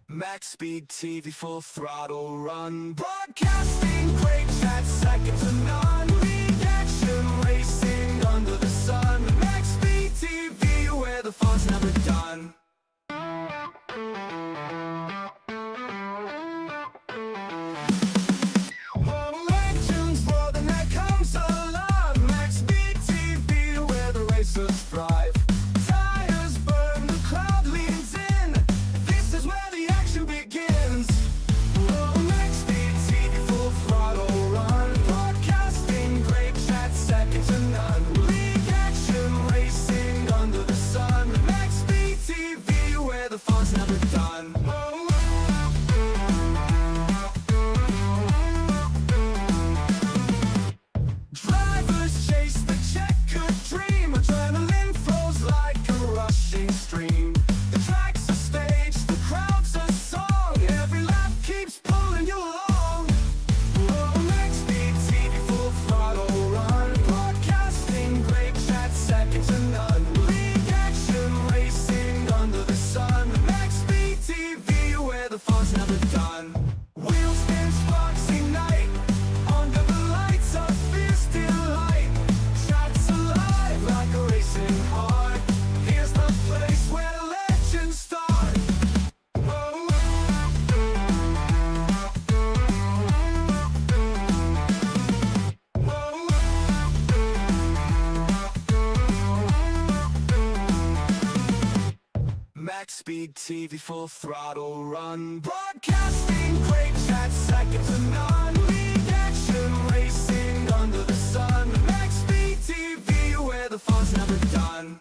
Maxspeed TV, full throttle run. Broadcasting great chat, second to none. League action, racing under the sun. Maxspeed TV, where the fun's never done. Legends roar, the net comes alive. Maxspeed TV, where the racers thrive. Tires burn, the crowd leans in. This is where the action begins. Maxspeed TV, full throttle run. Broadcasting great chat, second to none. League action, racing under the sun. Maxspeed TV, where the fun's never done. Drivers chase the checkered dream. Adrenaline flows like a rushing stream. The track's a stage, the crowd's a song. Every lap keeps pulling you along. Maxspeed TV, full throttle run. Broadcasting great chat, second to none. League action, racing under the sun. Maxspeed TV, where the fun's never done. Wheels spin, sparks ignite. Under the lights of fierce delight. Shots alive like a racing heart. Here's the place where legends start. Maxspeed TV, full throttle run. Broadcasting great chat, second to none. League action, racing under the sun. Maxspeed TV, where the fun's never done.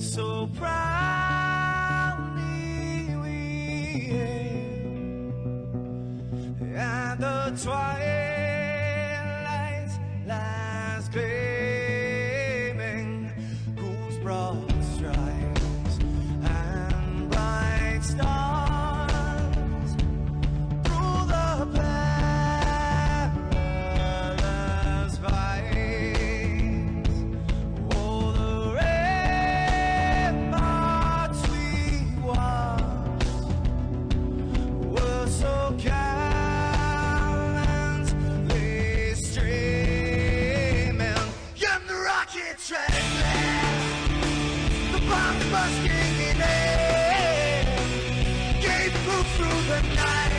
So proudly we hailed, and the twilight's last gleaming, whose broad stripes and bright stars through the perilous fight. Oh, the ramparts we watched were so gallantly streaming, and the rocket treadless, the bomb busting in air, gave proof through the night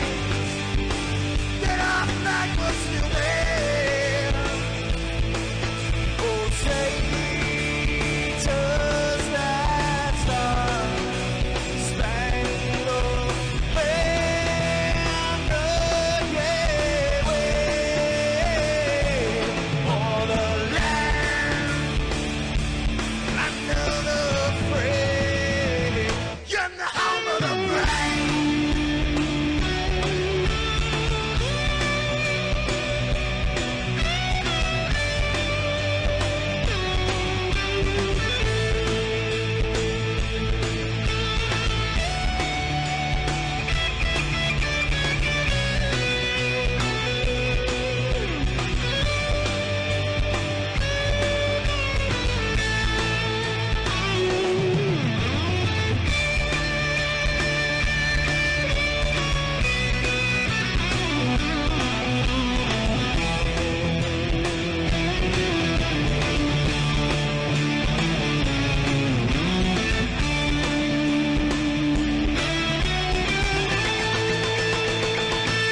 that our flag was still there. Oh, traitors that star-spangled banner, yeah, wave for the land under the free, and the home of the brave.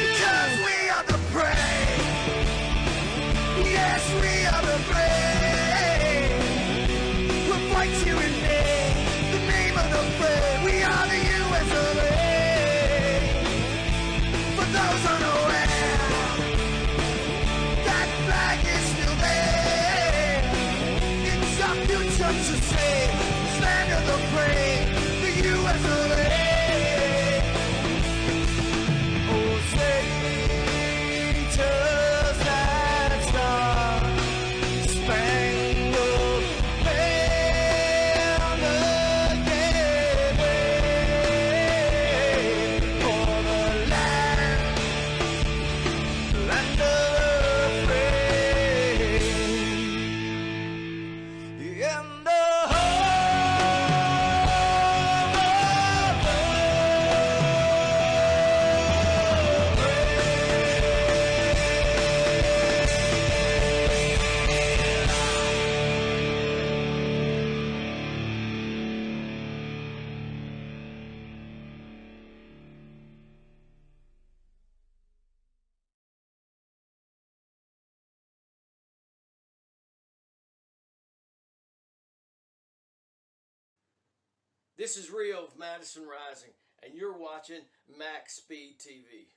Because we are the brave. Yes, we are the brave. We'll fight you in name, the name of the brave. We are the US of A. For those unaware, that flag is still there. It's our future to save. Stand of the brave, the US of A. Oh, traitors that star-spangled banner, yeah, wave for the land of the free, and the This is Rio of Madison Rising, and you're watching Maxspeed TV.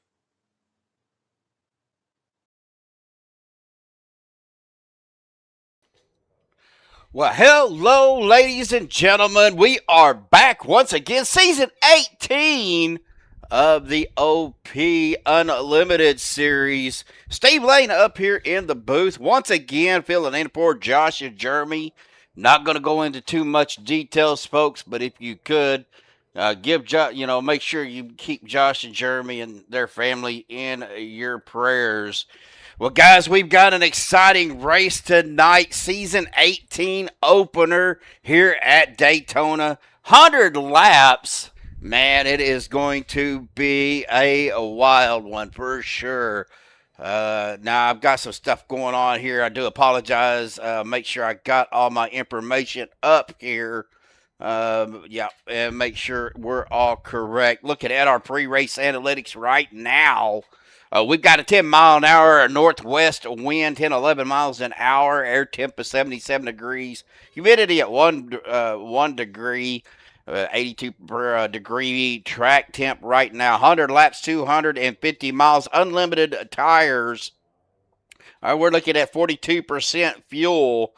Well, hello, ladies and gentlemen. We are back once again, season 18 of the OP Unlimited series. Steve Lane up here in the booth once again, filling in for Josh and Jeremy. Not going to go into too much details, folks, but if you could make sure you keep Josh and Jeremy and their family in your prayers. Well, guys, we've got an exciting race tonight. Season 18 opener here at Daytona. 100 laps. Man, it is going to be a wild one for sure. Now, I've got some stuff going on here. I do apologize. Make sure I got all my information up here. And make sure we're all correct. Looking at our pre-race analytics right now. We've got a 10-mile-an-hour northwest wind, 10, 11 miles an hour, air temp of 77 degrees, humidity at 1 degree, 82 per degree, track temp right now, 100 laps, 250 miles, unlimited tires. We're looking at 42% fuel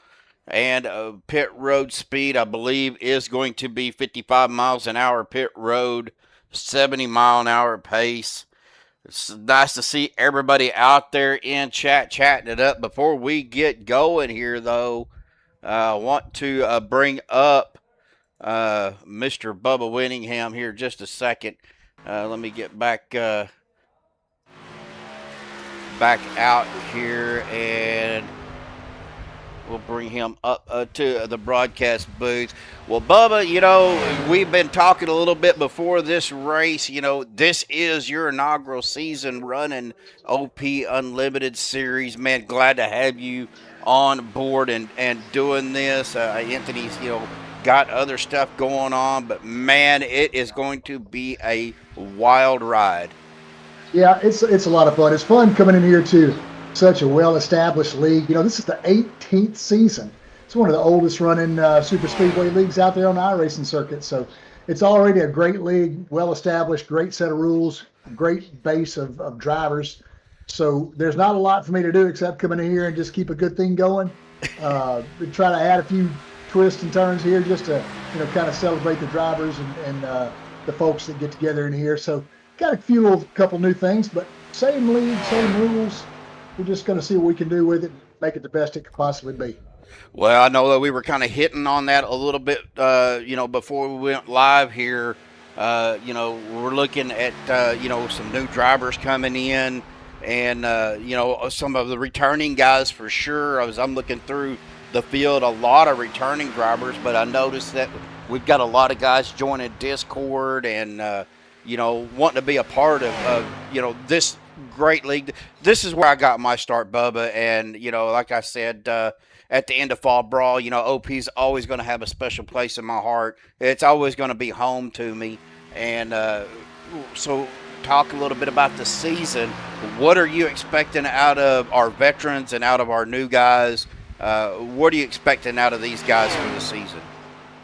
And pit road speed, I believe, is going to be 55 miles an hour pit road, 70-mile-an-hour pace. It's nice to see everybody out there in chat chatting it up. Before we get going here, though, I want to bring up Mr. Bubba Winningham here just a second. Let me get back out here, and we'll bring him up to the broadcast booth. Well, Bubba, you know, we've been talking a little bit before this race. You know, this is your inaugural season running OP Unlimited Series. Man, glad to have you on board and doing this. Anthony's, you know, got other stuff going on, but man, it is going to be a wild ride. Yeah, it's a lot of fun. It's fun coming in here to such a well-established league. You know, this is the 18th season. It's one of the oldest running super speedway leagues out there on the iRacing circuit. So it's already a great league, well-established, great set of rules, great base of drivers. So there's not a lot for me to do except come in here and just keep a good thing going. Try to add a few twists and turns here just to, you know, kind of celebrate the drivers and the folks that get together in here. So got a few little couple new things, but same league, same rules. We're just going to see what we can do with it and make it the best it could possibly be. Well, I know that we were kind of hitting on that a little bit, you know, before we went live here. You know, we're looking at, you know, some new drivers coming in and, you know, some of the returning guys for sure. I'm looking through the field, a lot of returning drivers, but I noticed that we've got a lot of guys joining Discord and, you know, wanting to be a part of you know, this great league. This is where I got my start, Bubba, and, you know, like I said, at the end of Fall Brawl, you know, OP's always going to have a special place in my heart. It's always going to be home to me, and so talk a little bit about the season. What are you expecting out of our veterans and out of our new guys? What are you expecting out of these guys for the season?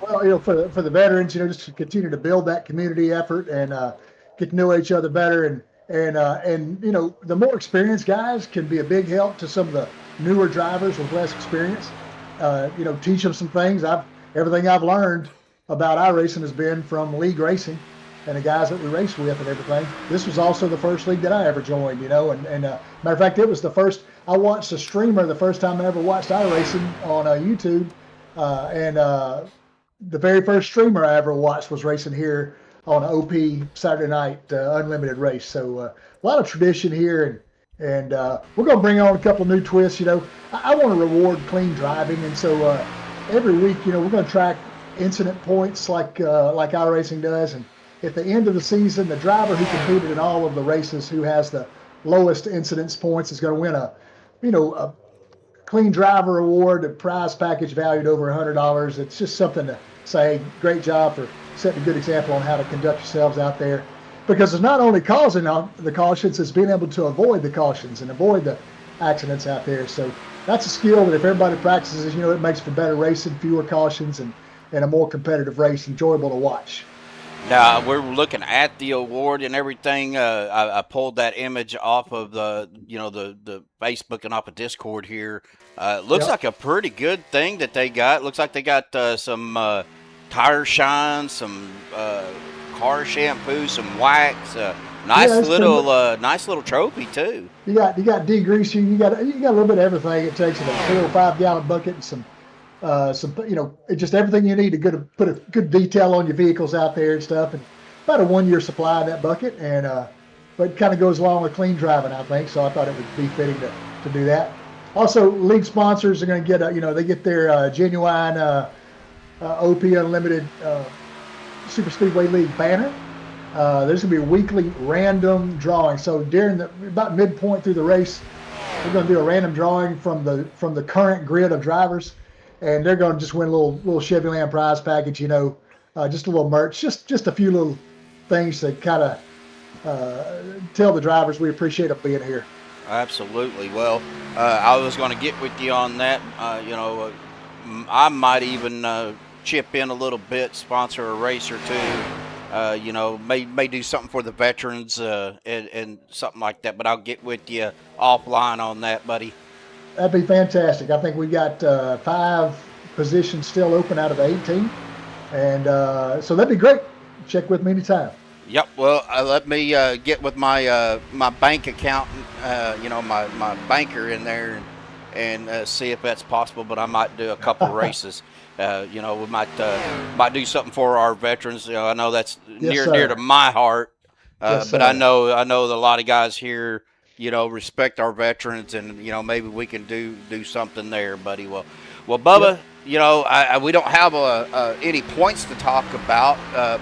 Well, you know, for the veterans, you know, just to continue to build that community effort and get to know each other better, and you know, the more experienced guys can be a big help to some of the newer drivers with less experience. You know, teach them some things. Everything I've learned about iRacing has been from league racing and the guys that we race with and everything. This was also the first league that I ever joined, you know, and matter of fact, it was the first. I watched a streamer the first time I ever watched iRacing on YouTube, and the very first streamer I ever watched was racing here on OP Saturday night unlimited race. So a lot of tradition here, and we're going to bring on a couple new twists. You know, I want to reward clean driving, and so every week, you know, we're going to track incident points like iRacing does, and at the end of the season, the driver who competed in all of the races, who has the lowest incidence points, is going to win a clean driver award, a prize package valued over $100. It's just something to say, great job for setting a good example on how to conduct yourselves out there. Because it's not only causing the cautions, it's being able to avoid the cautions and avoid the accidents out there. So that's a skill that if everybody practices, you know, it makes for better racing, fewer cautions, and a more competitive race, enjoyable to watch. Now, we're looking at the award and everything. I pulled that image off of the Facebook and off of Discord here. Looks like a pretty good thing that they got. Looks like they got some tire shine, some car shampoo, some wax. Nice little trophy too. You got degreasing. You got a little bit of everything it takes in a 4 or 5 gallon bucket and some you know, just everything you need to put a good detail on your vehicles out there and stuff, and about a 1 year supply in that bucket, and but it kind of goes along with clean driving, I think. So I thought it would be fitting to do that. Also, league sponsors are going to get they get their genuine OP Unlimited Super Speedway League banner. There's going to be a weekly random drawing. So during about midpoint through the race, we're going to do a random drawing from the current grid of drivers. And they're going to just win a little Chevy Land prize package, you know, just a little merch, just a few little things to kind of tell the drivers we appreciate them being here. Absolutely. Well, I was going to get with you on that. You know, I might even chip in a little bit, sponsor a race or two. You know, may do something for the veterans and something like that. But I'll get with you offline on that, buddy. That'd be fantastic. I think we got 5 positions still open out of the 18. And so that'd be great. Check with me anytime. Yep. Well, let me get with my my bank accountant, my banker in there, and see if that's possible. But I might do a couple races. We might do something for our veterans. I know that's near to my heart. But I know that a lot of guys here, respect our veterans, and maybe we can do something there, buddy. Well, Bubba. Yep. We don't have any points to talk about,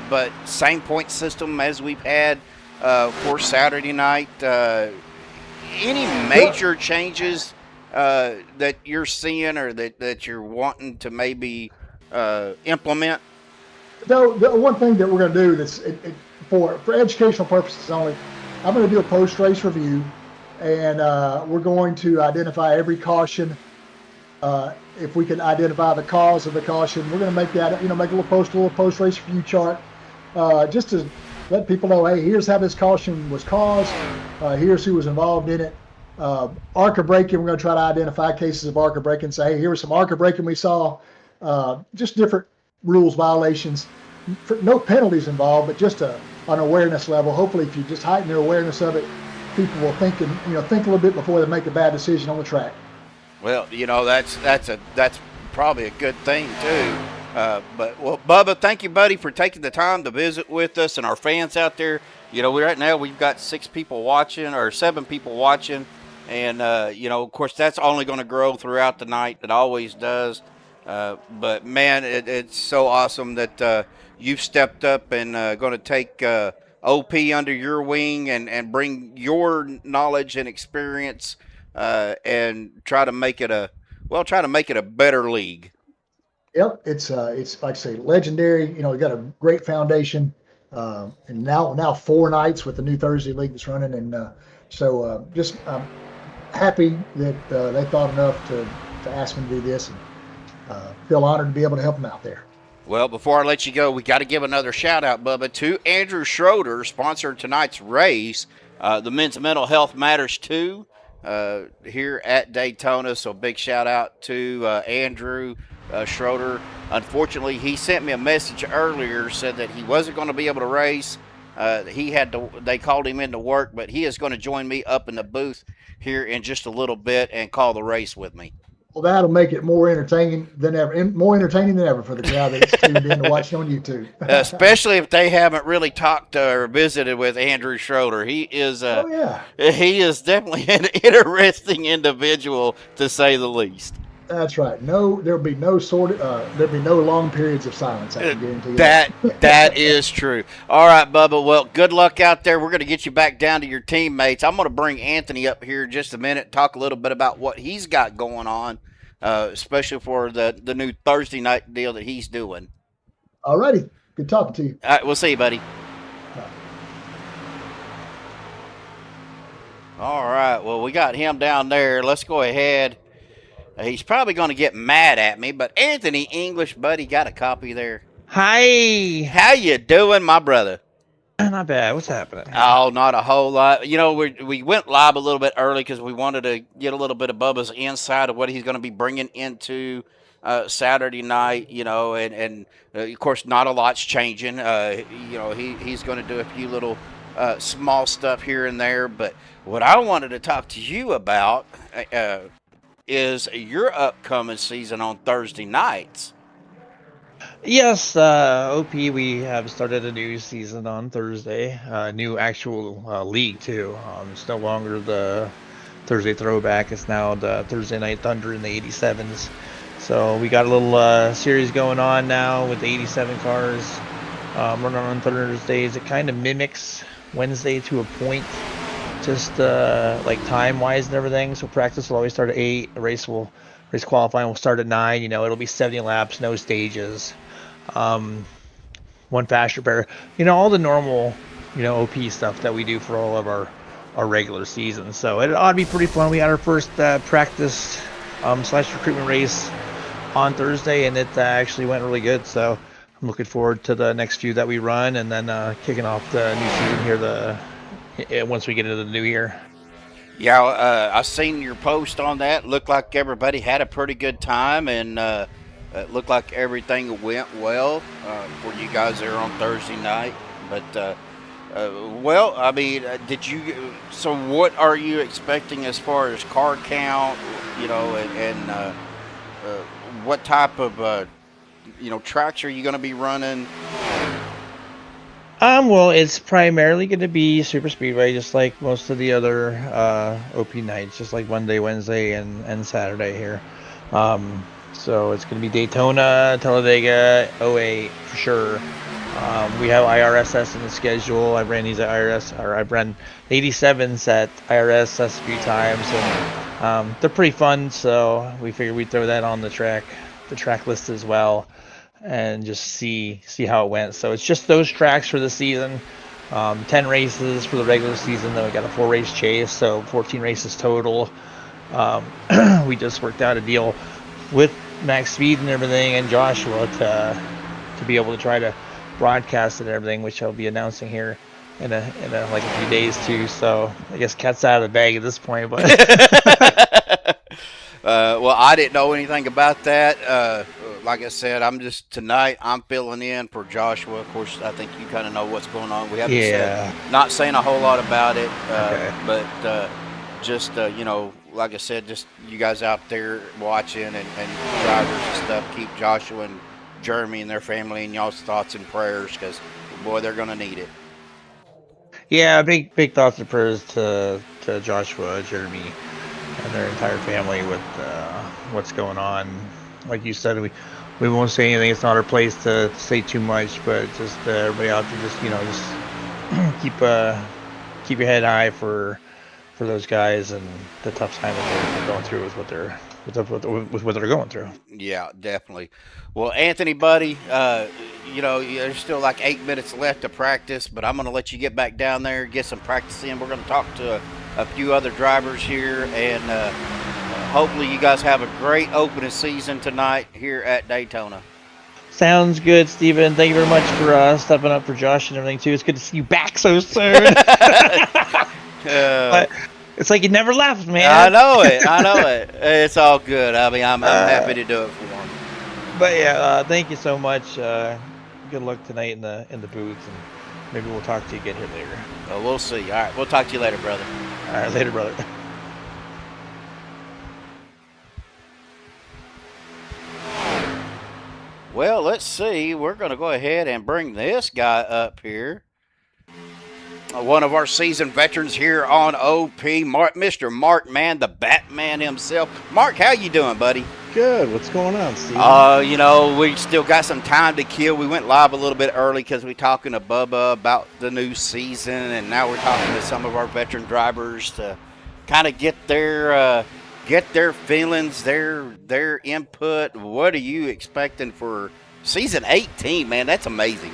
but same point system as we've had for Saturday night. Any major changes that you're seeing or that you're wanting to maybe implement? No, the one thing that we're going to do that's for educational purposes only, I'm going to do a post-race review, and we're going to identify every caution. If we can identify the cause of the caution, we're going to make that, make a little post-race review chart, just to let people know, hey, here's how this caution was caused. Here's who was involved in it. ARCA braking, we're going to try to identify cases of ARCA braking. Say, hey, here was some ARCA braking we saw. Just different rules violations. No penalties involved, but just an awareness level. Hopefully, if you just heighten their awareness of it, people will think a little bit before they make a bad decision on the track. Well, that's probably a good thing too. But Bubba, thank you, buddy, for taking the time to visit with us and our fans out there. Right now we've got 7 people watching, and of course that's only going to grow throughout the night. It always does. But man, it's so awesome that you've stepped up and going to take OP under your wing and bring your knowledge and experience. And try to make it a better league. Yep, it's like I say, legendary. We got a great foundation, and now 4 nights with the new Thursday league that's running, and so just happy that they thought enough to ask me to do this, and feel honored to be able to help them out there. Well, before I let you go, we got to give another shout out, Bubba, to Andrew Schroeder, sponsored tonight's race. The Men's Mental Health Matters too. Here at Daytona, so big shout out to Andrew Schroeder. Unfortunately, he sent me a message earlier, said that he wasn't going to be able to race. They called him into work, but he is going to join me up in the booth here in just a little bit and call the race with me. Well, that'll make it more entertaining than ever for the crowd that's tuned in to watch on YouTube. Especially if they haven't really talked or visited with Andrew Schroeder. He is he is definitely an interesting individual, to say the least. That's right. There'll be no long periods of silence. I can guarantee you that is true. All right, Bubba. Well, good luck out there. We're going to get you back down to your teammates. I'm going to bring Anthony up here in just a minute, talk a little bit about what he's got going on, especially for the new Thursday night deal that he's doing. All righty. Good talking to you. All right, we'll see you, buddy. All right. Well, we got him down there. Let's go ahead. He's probably going to get mad at me, but Anthony English, buddy, got a copy there. Hi. How you doing, my brother? Not bad. What's happening? Oh, not a whole lot. We went live a little bit early because we wanted to get a little bit of Bubba's insight of what he's going to be bringing into Saturday night, and of course, not a lot's changing. He's going to do a few little small stuff here and there, but what I wanted to talk to you about is your upcoming season on Thursday nights. Yes, OP, we have started a new season on Thursday, new actual league too. It's no longer the Thursday Throwback, it's now the Thursday Night Thunder in the 87s. So we got a little series going on now with the 87 cars running on Thursdays. It kind of mimics Wednesday to a point, just like time-wise and everything. So practice will always start at 8. Race qualifying will start at 9. It'll be 70 laps, no stages. One fast repair. All the normal, OP stuff that we do for all of our regular seasons. So it ought to be pretty fun. We had our first practice / recruitment race on Thursday, and it actually went really good. So I'm looking forward to the next few that we run, and then kicking off the new season here once we get into the new year. Yeah, I seen your post on that. Looked like everybody had a pretty good time, and it looked like everything went well for you guys there on Thursday night. But well, I mean, did you? So, what are you expecting as far as car count? You know, and what type of tracks are you going to be running? Well, it's primarily going to be super speedway, just like most of the other OP nights, just like Monday, Wednesday, and Saturday here. So it's going to be Daytona, Talladega, 08 for sure. We have IRSS in the schedule. I ran these at IRS, or I ran 87s at IRSS a few times, and they're pretty fun. So we figured we'd throw that on the track list as well, and just see how it went. So it's just those tracks for the season. 10 races for the regular season. Then we got a 4-race chase, so 14 races total. We just worked out a deal with Maxspeed and everything, and Joshua to be able to try to broadcast it and everything, which I'll be announcing here in a like a few days too. So I guess cat's out of the bag at this point. But well, I didn't know anything about that. Like I said, I'm filling in for Joshua. Of course, I think you kind of know what's going on. We haven't not saying a whole lot about it, Okay. but just like I said, just you guys out there watching and drivers and stuff, keep Joshua and Jeremy and their family in y'all's thoughts and prayers, because boy, they're gonna need it. Yeah, big thoughts and prayers to Joshua, Jeremy, and their entire family with what's going on. Like you said, we won't say anything. It's not our place to say too much, but just everybody out there, just keep your head high for those guys and the tough time that they're going through with what they're going through. Yeah, definitely. Well, Anthony, buddy, there's still like 8 minutes left to practice, but I'm going to let you get back down there, get some practice in. We're going to talk to a few other drivers here, and hopefully you guys have a great opening season tonight here at Daytona. Sounds good, Steven. Thank you very much for stepping up for Josh and everything, too. It's good to see you back so soon. But it's like you never left, man. I know it. It's all good. I mean, I'm happy to do it for one. But yeah, thank you so much. Good luck tonight in the booth, and maybe we'll talk to you again here later. Well, we'll see. All right, we'll talk to you later, brother. All right, later, brother. Well, let's see. We're going to go ahead and bring this guy up here. One of our seasoned veterans here on OP, Mr. Mark Mann, the Batman himself. Mark, how you doing, buddy? Good. What's going on, Steve? We still got some time to kill. We went live a little bit early because we're talking to Bubba about the new season, and now we're talking to some of our veteran drivers to kind of get their feelings, their input. What are you expecting for season 18, man? That's amazing.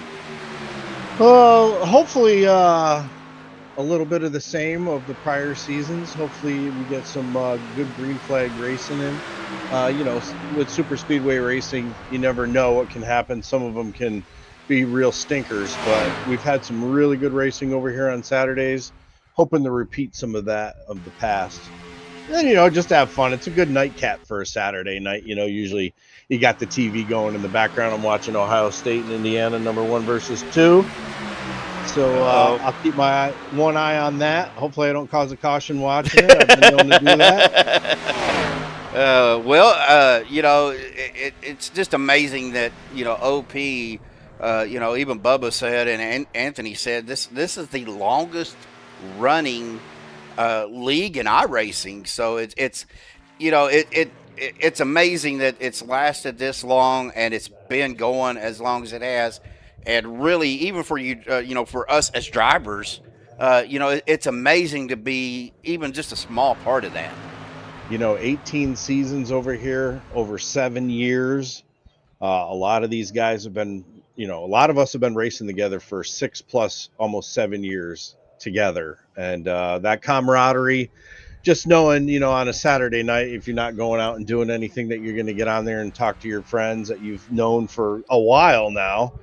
Well, hopefully a little bit of the same of the prior seasons. Hopefully we get some good green flag racing in. With super speedway racing, you never know what can happen. Some of them can be real stinkers, but we've had some really good racing over here on Saturdays. Hoping to repeat some of that of the past. And, just have fun. It's a good nightcap for a Saturday night. Usually you got the TV going in the background. I'm watching Ohio State and Indiana, number 1 versus 2. So I'll keep my one eye on that. Hopefully I don't cause a caution watching it. I've been known to do that. It's just amazing that, OP, even Bubba said and Anthony said, this is the longest running league in iRacing. So it's amazing that it's lasted this long and it's been going as long as it has. And really, even for you, for us as drivers, it's amazing to be even just a small part of that. 18 seasons over here, over 7 years. A lot of these guys have been, a lot of us have been racing together for 6+ almost 7 years together. And that camaraderie, just knowing, on a Saturday night, if you're not going out and doing anything, that you're going to get on there and talk to your friends that you've known for a while now.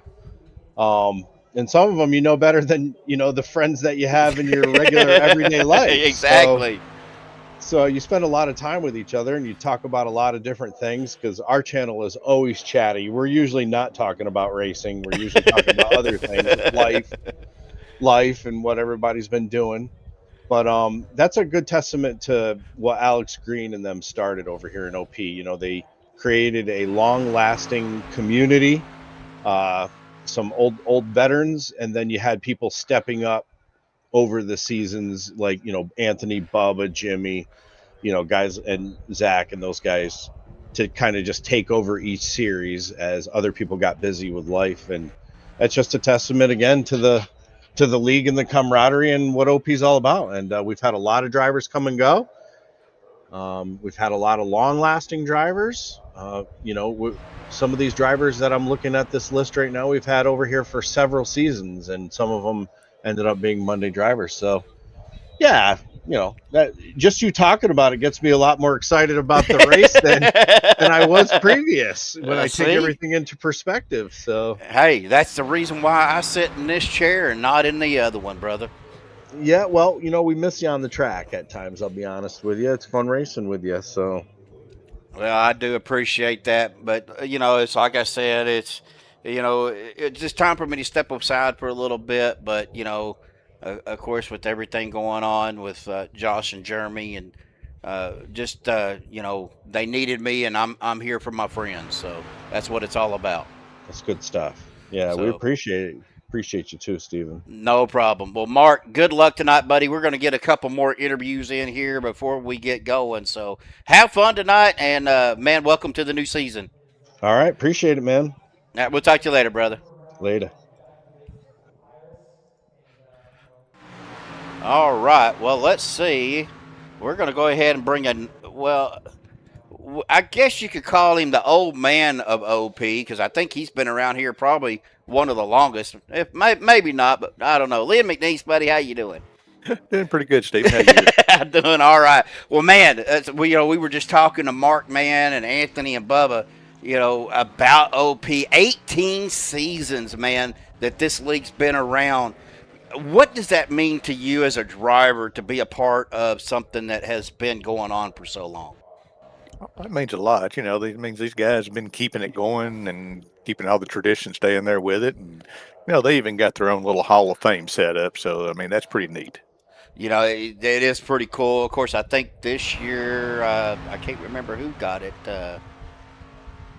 And some of them, better than, the friends that you have in your regular everyday life. Exactly. So you spend a lot of time with each other and you talk about a lot of different things, because our channel is always chatty. We're usually not talking about racing. We're usually talking about other things, life and what everybody's been doing. But that's a good testament to what Alex Green and them started over here in OP. You know, they created a long-lasting community, some old veterans, and then you had people stepping up over the seasons, like, you know, Anthony, Bubba, Jimmy, you know, guys, and Zach and those guys, to kind of just take over each series as other people got busy with life. And that's just a testament again to the league and the camaraderie and what OP is all about. And we've had a lot of drivers come and go. We've had a lot of long-lasting drivers. You know, some of these drivers that I'm looking at this list right now, we've had over here for several seasons, and some of them ended up being Monday drivers. So, yeah, you know, that just you talking about it gets me a lot more excited about the race than I was previous when I take everything into perspective. So, hey, that's the reason why I sit in this chair and not in the other one, brother. Yeah, well, you know, we miss you on the track at times, I'll be honest with you. It's fun racing with you, so. Well, I do appreciate that, but, you know, it's like I said, it's, you know, it's just time for me to step aside for a little bit, but, you know, of course, with everything going on with Josh and Jeremy, and you know, they needed me, and I'm here for my friends, so that's what it's all about. That's good stuff. Yeah, we appreciate it. Appreciate you too, Steven. No problem. Well, Mark, good luck tonight, buddy. We're going to get a couple more interviews in here before we get going, so have fun tonight, and man, welcome to the new season. All right, appreciate it, man. All right, we'll talk to you later, brother. Later. All right, well, let's see. We're going to go ahead and bring in, well, I guess you could call him the old man of OP, because I think he's been around here probably one of the longest. If maybe not, but I don't know. Lynn McNeese, buddy, how you doing? Doing pretty good, Steve. How you doing? I'm doing all right. Well, man, we were just talking to Mark, man, and Anthony and Bubba, you know, about OP. 18 seasons, man, that this league's been around. What does that mean to you as a driver to be a part of something that has been going on for so long? That means a lot. You know, it means these guys have been keeping it going and keeping all the traditions staying there with it. And, you know, they even got their own little Hall of Fame set up. So, I mean, that's pretty neat. You know, it is pretty cool. Of course, I think this year, I can't remember who got it.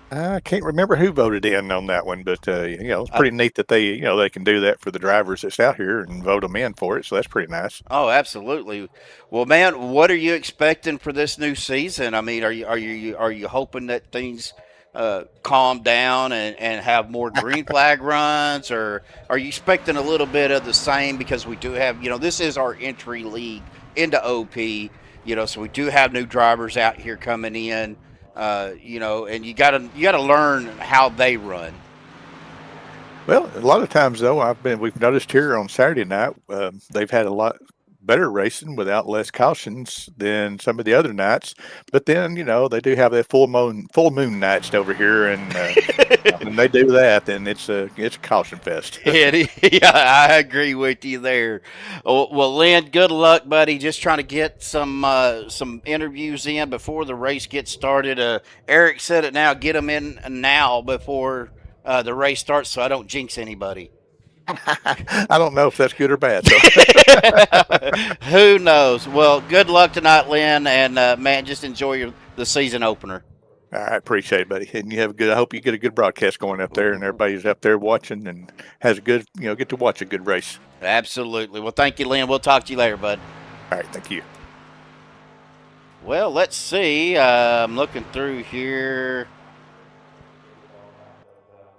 I can't remember who voted in on that one, but, you know, it's pretty neat that they can do that for the drivers that's out here and vote them in for it. So that's pretty nice. Oh, absolutely. Well, man, what are you expecting for this new season? I mean, are you hoping that things calm down and have more green flag runs, or are you expecting a little bit of the same, because we do have, you know, this is our entry league into OP, you know, so we do have new drivers out here coming in. You know, and you gotta learn how they run. Well, a lot of times though, we've noticed here on Saturday night, they've had a lot better racing without less cautions than some of the other nights. But then, you know, they do have that full moon nights over here, and when they do that, then it's a caution fest. Yeah, I agree with you there. Well, Lynn, good luck, buddy. Just trying to get some interviews in before the race gets started. Eric said it now. Get them in now before the race starts, so I don't jinx anybody. I don't know if that's good or bad. So. Who knows? Well, good luck tonight, Lynn, and man, just enjoy the season opener. All right, appreciate it, buddy. And you have I hope you get a good broadcast going up there, and everybody's up there watching and has a good, you know, get to watch a good race. Absolutely. Well, thank you, Lynn. We'll talk to you later, bud. All right, thank you. Well, let's see. I'm looking through here.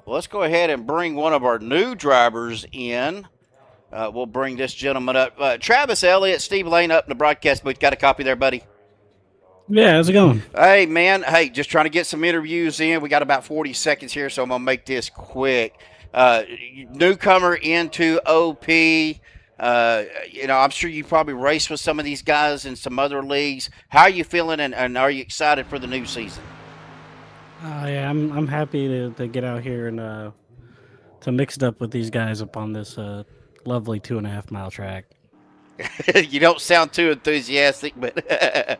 Well, let's go ahead and bring one of our new drivers in. We'll bring this gentleman up. Travis Elliott, Steve Lane up in the broadcast booth. Got a copy there, buddy? Yeah, how's it going? Hey, man. Hey, just trying to get some interviews in. We got about 40 seconds here, so I'm going to make this quick. Newcomer into OP. You know, I'm sure you probably raced with some of these guys in some other leagues. How are you feeling, and are you excited for the new season? Yeah, I'm happy to get out here and to mix it up with these guys up on this lovely 2.5 mile track. You don't sound too enthusiastic, but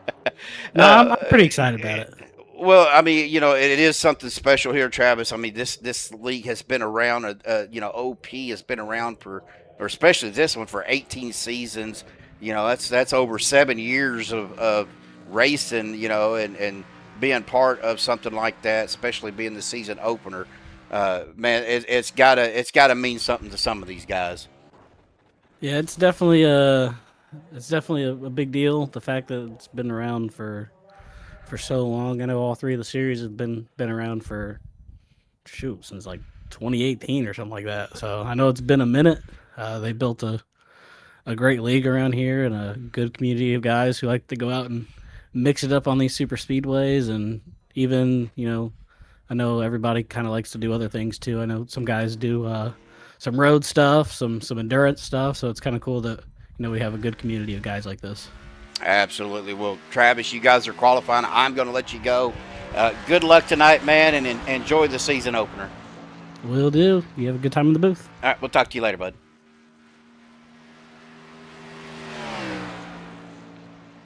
No, I'm pretty excited about it. Well, I mean, it is something special here, Travis. I mean, this league has been around. OP has been around or especially this one, for 18 seasons. That's over 7 years of racing. And being part of something like that, especially being the season opener. Man, it's gotta mean something to some of these guys. Yeah, it's definitely a big deal. The fact that it's been around for so long. I know all three of the series have been around for since like 2018 or something like that. So I know it's been a minute. They built a great league around here and a good community of guys who like to go out and mix it up on these super speedways. And even, I know everybody kind of likes to do other things too. I know some guys do some road stuff, some endurance stuff. So it's kind of cool that, we have a good community of guys like this. Absolutely. Well, Travis, you guys are qualifying. I'm going to let you go. Good luck tonight, man, and enjoy the season opener. Will do. You have a good time in the booth. All right, we'll talk to you later, bud.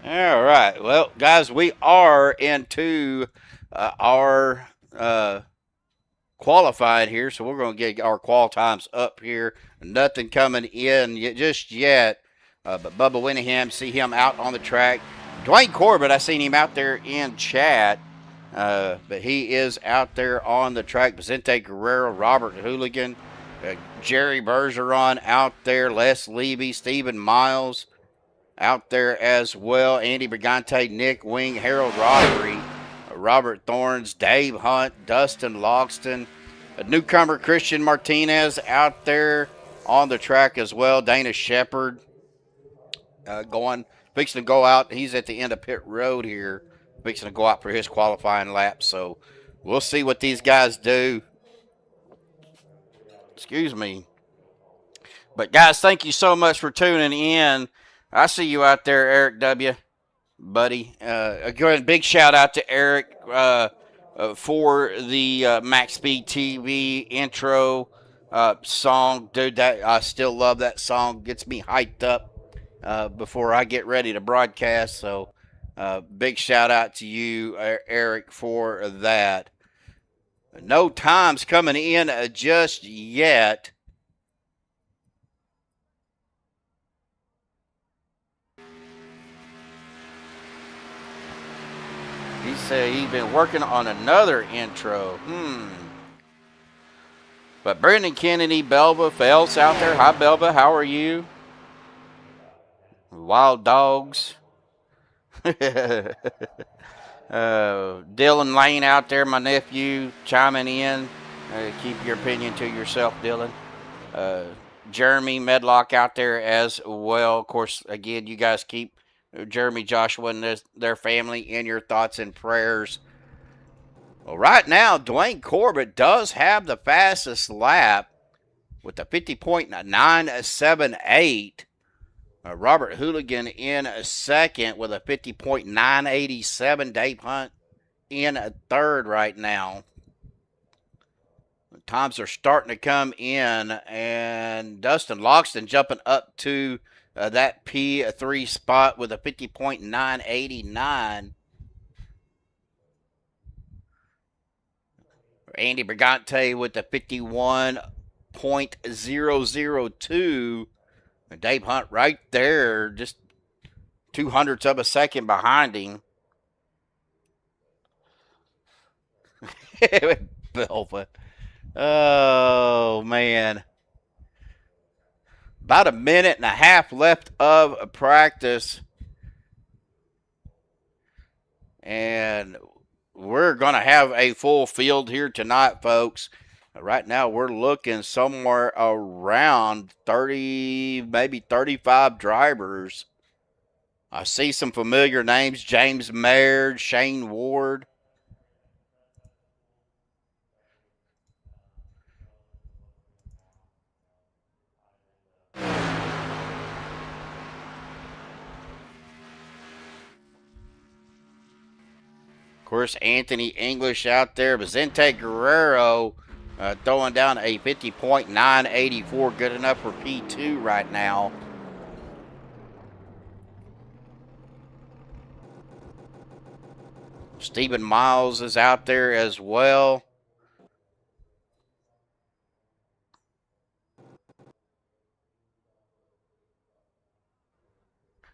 All right. Well, guys, we are into our qualified here, so we're going to get our qual times up here. Nothing coming in just yet. But Bubba Winningham, see him out on the track. Dwayne Corbett, I seen him out there in chat. But he is out there on the track. Vicente Guerrero, Robert Hooligan, Jerry Bergeron out there. Les Levy, Stephen Miles out there as well. Andy Brigante, Nick Wing, Harold Roddery, Robert Thorns, Dave Hunt, Dustin Logston. A newcomer, Christian Martinez, out there on the track as well. Dana Shepard. Fixing to go out. He's at the end of pit road here, fixing to go out for his qualifying lap. So we'll see what these guys do. Excuse me. But guys, thank you so much for tuning in. I see you out there, Eric W. Buddy. Again, big shout out to Eric for the Maxspeed TV intro song. Dude, that I still love that song. Gets me hyped up before I get ready to broadcast. So big shout out to you, Eric, for that. No times coming in just yet. He said he's been working on another intro. But Brendan Kennedy, Belva, Phelps out there. Hi, Belva. How are you? Wild Dogs. Dylan Lane out there, my nephew, chiming in. Keep your opinion to yourself, Dylan. Jeremy Medlock out there as well. Of course, again, you guys keep Jeremy, Joshua, and their family in your thoughts and prayers. Well, right now, Dwayne Corbett does have the fastest lap with a 50.978. Robert Hooligan in a second with a 50.987. Dave Hunt in a third right now. The times are starting to come in, and Dustin Logston jumping up to that P3 spot with a 50.989. Andy Brigante with the 51.002. Dave Hunt right there, just 0.02 of a second behind him. Belva. Oh, man. About a minute and a half left of practice. And we're going to have a full field here tonight, folks. Right now, we're looking somewhere around 30, maybe 35 drivers. I see some familiar names. James Mayer, Shane Ward. Of course, Anthony English out there. Vicente Guerrero throwing down a 50.984. Good enough for P2 right now. Stephen Miles is out there as well.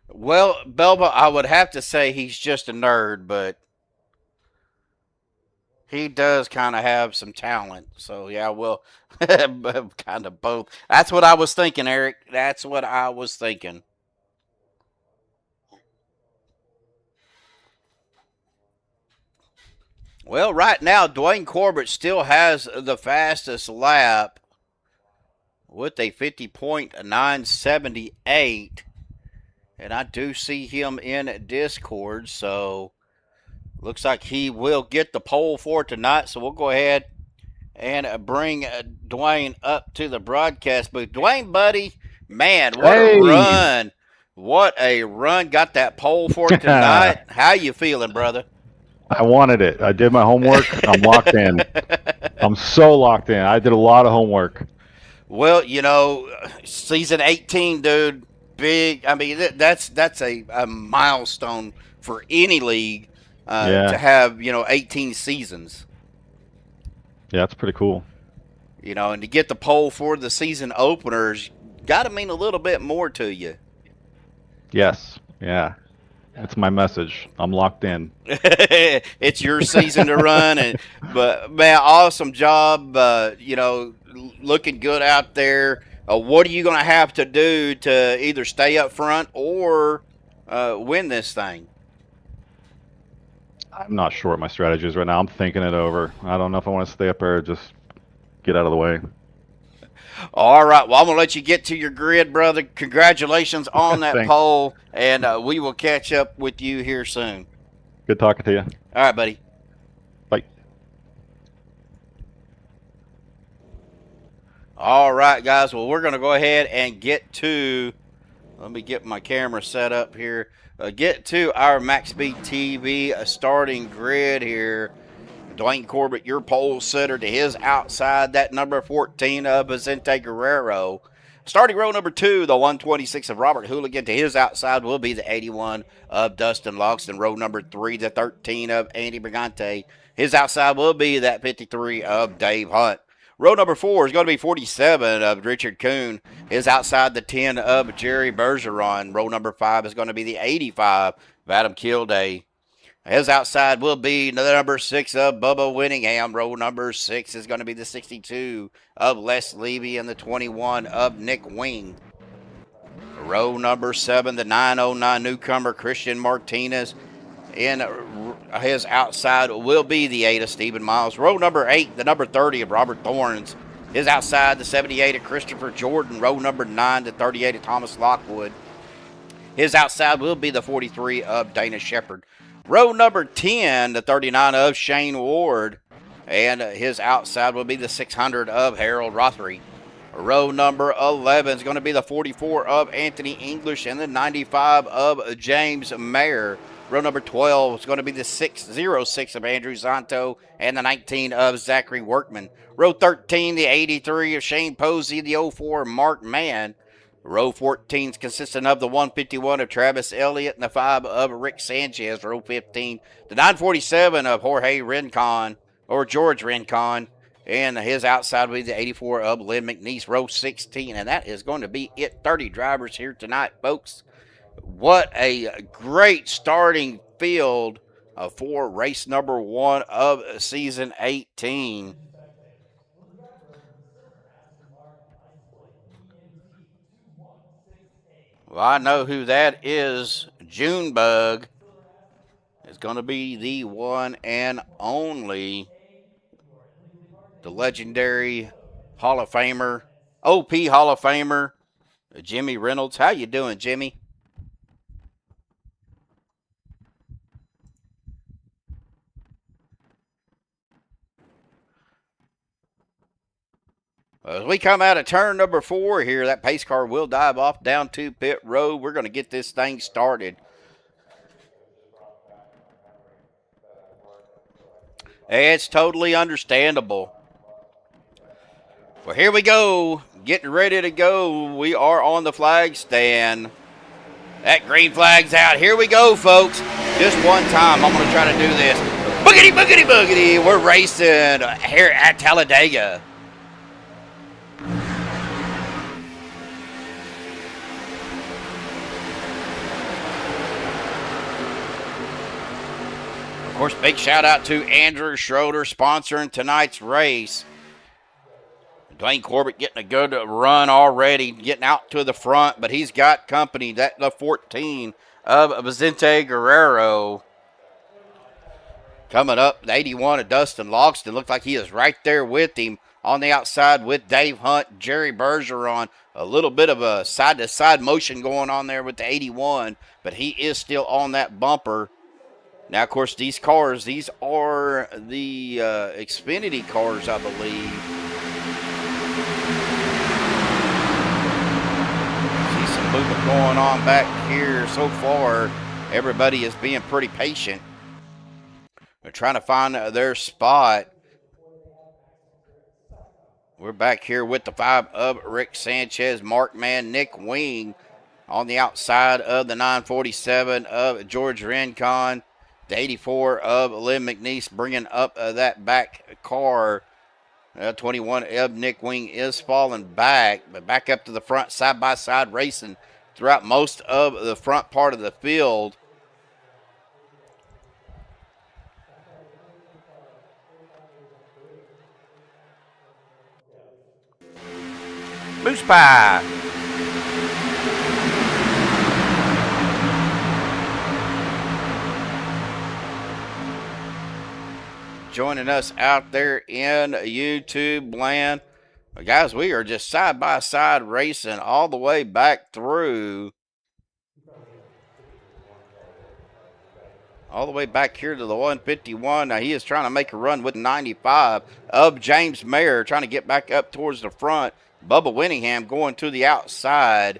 Well, Belba, I would have to say he's just a nerd, but he does kind of have some talent. So, yeah, well, kind of both. That's what I was thinking, Eric. That's what I was thinking. Well, right now, Dwayne Corbett still has the fastest lap with a 50.978. And I do see him in Discord, so looks like he will get the pole for tonight. So we'll go ahead and bring Dwayne up to the broadcast booth. Dwayne, buddy, man, what a run. What a run. Got that pole for tonight. How you feeling, brother? I wanted it. I did my homework. I'm locked in. I'm so locked in. I did a lot of homework. Well, you know, season 18, dude, big. I mean, that's a milestone for any league to have, 18 seasons. Yeah, that's pretty cool. You know, and to get the pole for the season openers got to mean a little bit more to you. Yes. Yeah. That's my message. I'm locked in. It's your season to run, but man, awesome job. Looking good out there. What are you going to have to do to either stay up front or win this thing? I'm not sure what my strategy is right now. I'm thinking it over. I don't know if I want to stay up there or just get out of the way. All right. Well, I'm going to let you get to your grid, brother. Congratulations on that pole, and we will catch up with you here soon. Good talking to you. All right, buddy. Bye. All right, guys. Well, we're going to go ahead and get to – let me get my camera set up here. Get to our Maxspeed TV starting grid here. Dwayne Corbett, your pole setter, to his outside, that number 14 of Vicente Guerrero. Starting row number 2, the 126 of Robert Hooligan, to his outside will be the 81 of Dustin Logston. Row number 3, the 13 of Andy Brigante. His outside will be that 53 of Dave Hunt. Row number 4 is going to be 47 of Richard Kuhn. His outside, the 10 of Jerry Bergeron. Row number 5 is going to be the 85 of Adam Kilday. His outside will be the number 6 of Bubba Winningham. Row number 6 is going to be the 62 of Les Levy and the 21 of Nick Wing. Row number 7, the 909 newcomer Christian Martinez. In his outside will be the 8 of Stephen Miles. Row number 8, the number 30 of Robert Thorns. His outside, the 78 of Christopher Jordan. Row number 9, the 38 of Thomas Lockwood. His outside will be the 43 of Dana Shepard. Row number 10, the 39 of Shane Ward. And his outside will be the 600 of Harold Rothery. Row number 11 is going to be the 44 of Anthony English and the 95 of James Mayer. Row number 12 is going to be the 606 of Andrew Zanto and the 19 of Zachary Workman. Row 13, the 83 of Shane Posey, the 04 of Mark Mann. Row 14 is consistent of the 151 of Travis Elliott and the 5 of Rick Sanchez. Row 15, the 947 of Jorge Rincon, or George Rincon. And his outside will be the 84 of Lynn McNeese. Row 16, and that is going to be it. 30 drivers here tonight, folks. What a great starting field for race number 1 of season 18. Well, I know who that is. Junebug is going to be the one and only, the legendary Hall of Famer, OP Hall of Famer, Jimmy Reynolds. How you doing, Jimmy? As we come out of turn number 4 here, that pace car will dive off down to pit road. We're going to get this thing started. It's totally understandable. Well, here we go. Getting ready to go. We are on the flag stand. That green flag's out. Here we go, folks. Just one time. I'm going to try to do this. Boogity, boogity, boogity. We're racing here at Talladega. Of course, big shout out to Andrew Schroeder sponsoring tonight's race. Dwayne Corbett getting a good run already, getting out to the front, but he's got company. That the 14 of Vicente Guerrero. Coming up, the 81 of Dustin Logston. Looked like he is right there with him on the outside with Dave Hunt, Jerry Bergeron. A little bit of a side-to-side motion going on there with the 81, but he is still on that bumper. Now, of course, these cars, these are the Xfinity cars, I believe. See some movement going on back here so far. Everybody is being pretty patient. They're trying to find their spot. We're back here with the 5 of Rick Sanchez, Mark Mann, Nick Wing on the outside of the 947 of George Rincon. The 84 of Lynn McNeese bringing up that back car. 21 of Nick Wing is falling back, but back up to the front, side-by-side racing throughout most of the front part of the field. Moose Pie. Joining us out there in YouTube land. But guys, we are just side by side racing all the way back through. All the way back here to the 151. Now he is trying to make a run with 95 of James Mayer, trying to get back up towards the front. Bubba Winningham going to the outside.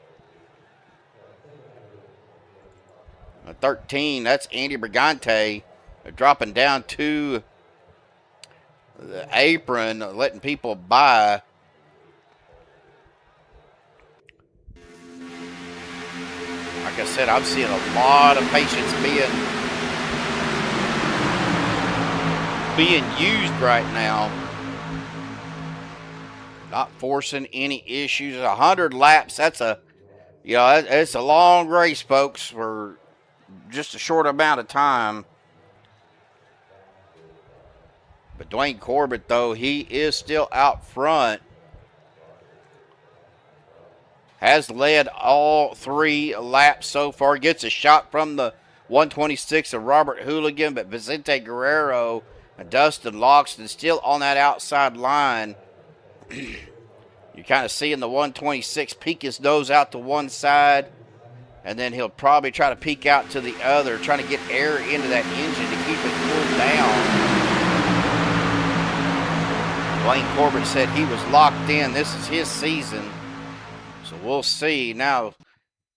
13, that's Andy Brigante. Dropping down to the apron, letting people by. Like I said, I'm seeing a lot of patience being used right now. Not forcing any issues. 100 laps, that's a, it's a long race, folks, for just a short amount of time. But Dwayne Corbett, though, he is still out front. Has led all 3 laps so far. Gets a shot from the 126 of Robert Hooligan, but Vicente Guerrero and Dustin Logston still on that outside line. You're kind of seeing the 126 peek his nose out to one side, and then he'll probably try to peek out to the other, trying to get air into that engine to keep it cooled down. Dwayne Corbett said he was locked in. This is his season. So we'll see now.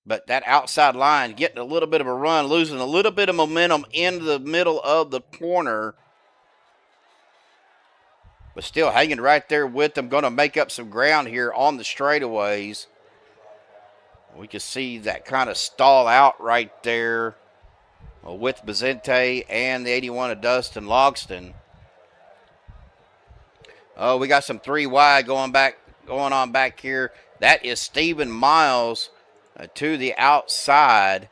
But that outside line getting a little bit of a run, losing a little bit of momentum in the middle of the corner. But still hanging right there with them. Going to make up some ground here on the straightaways. We can see that kind of stall out right there with Vicente and the 81 of Dustin Logston. Oh, we got some 3 wide going on back here. That is Stephen Miles to the outside.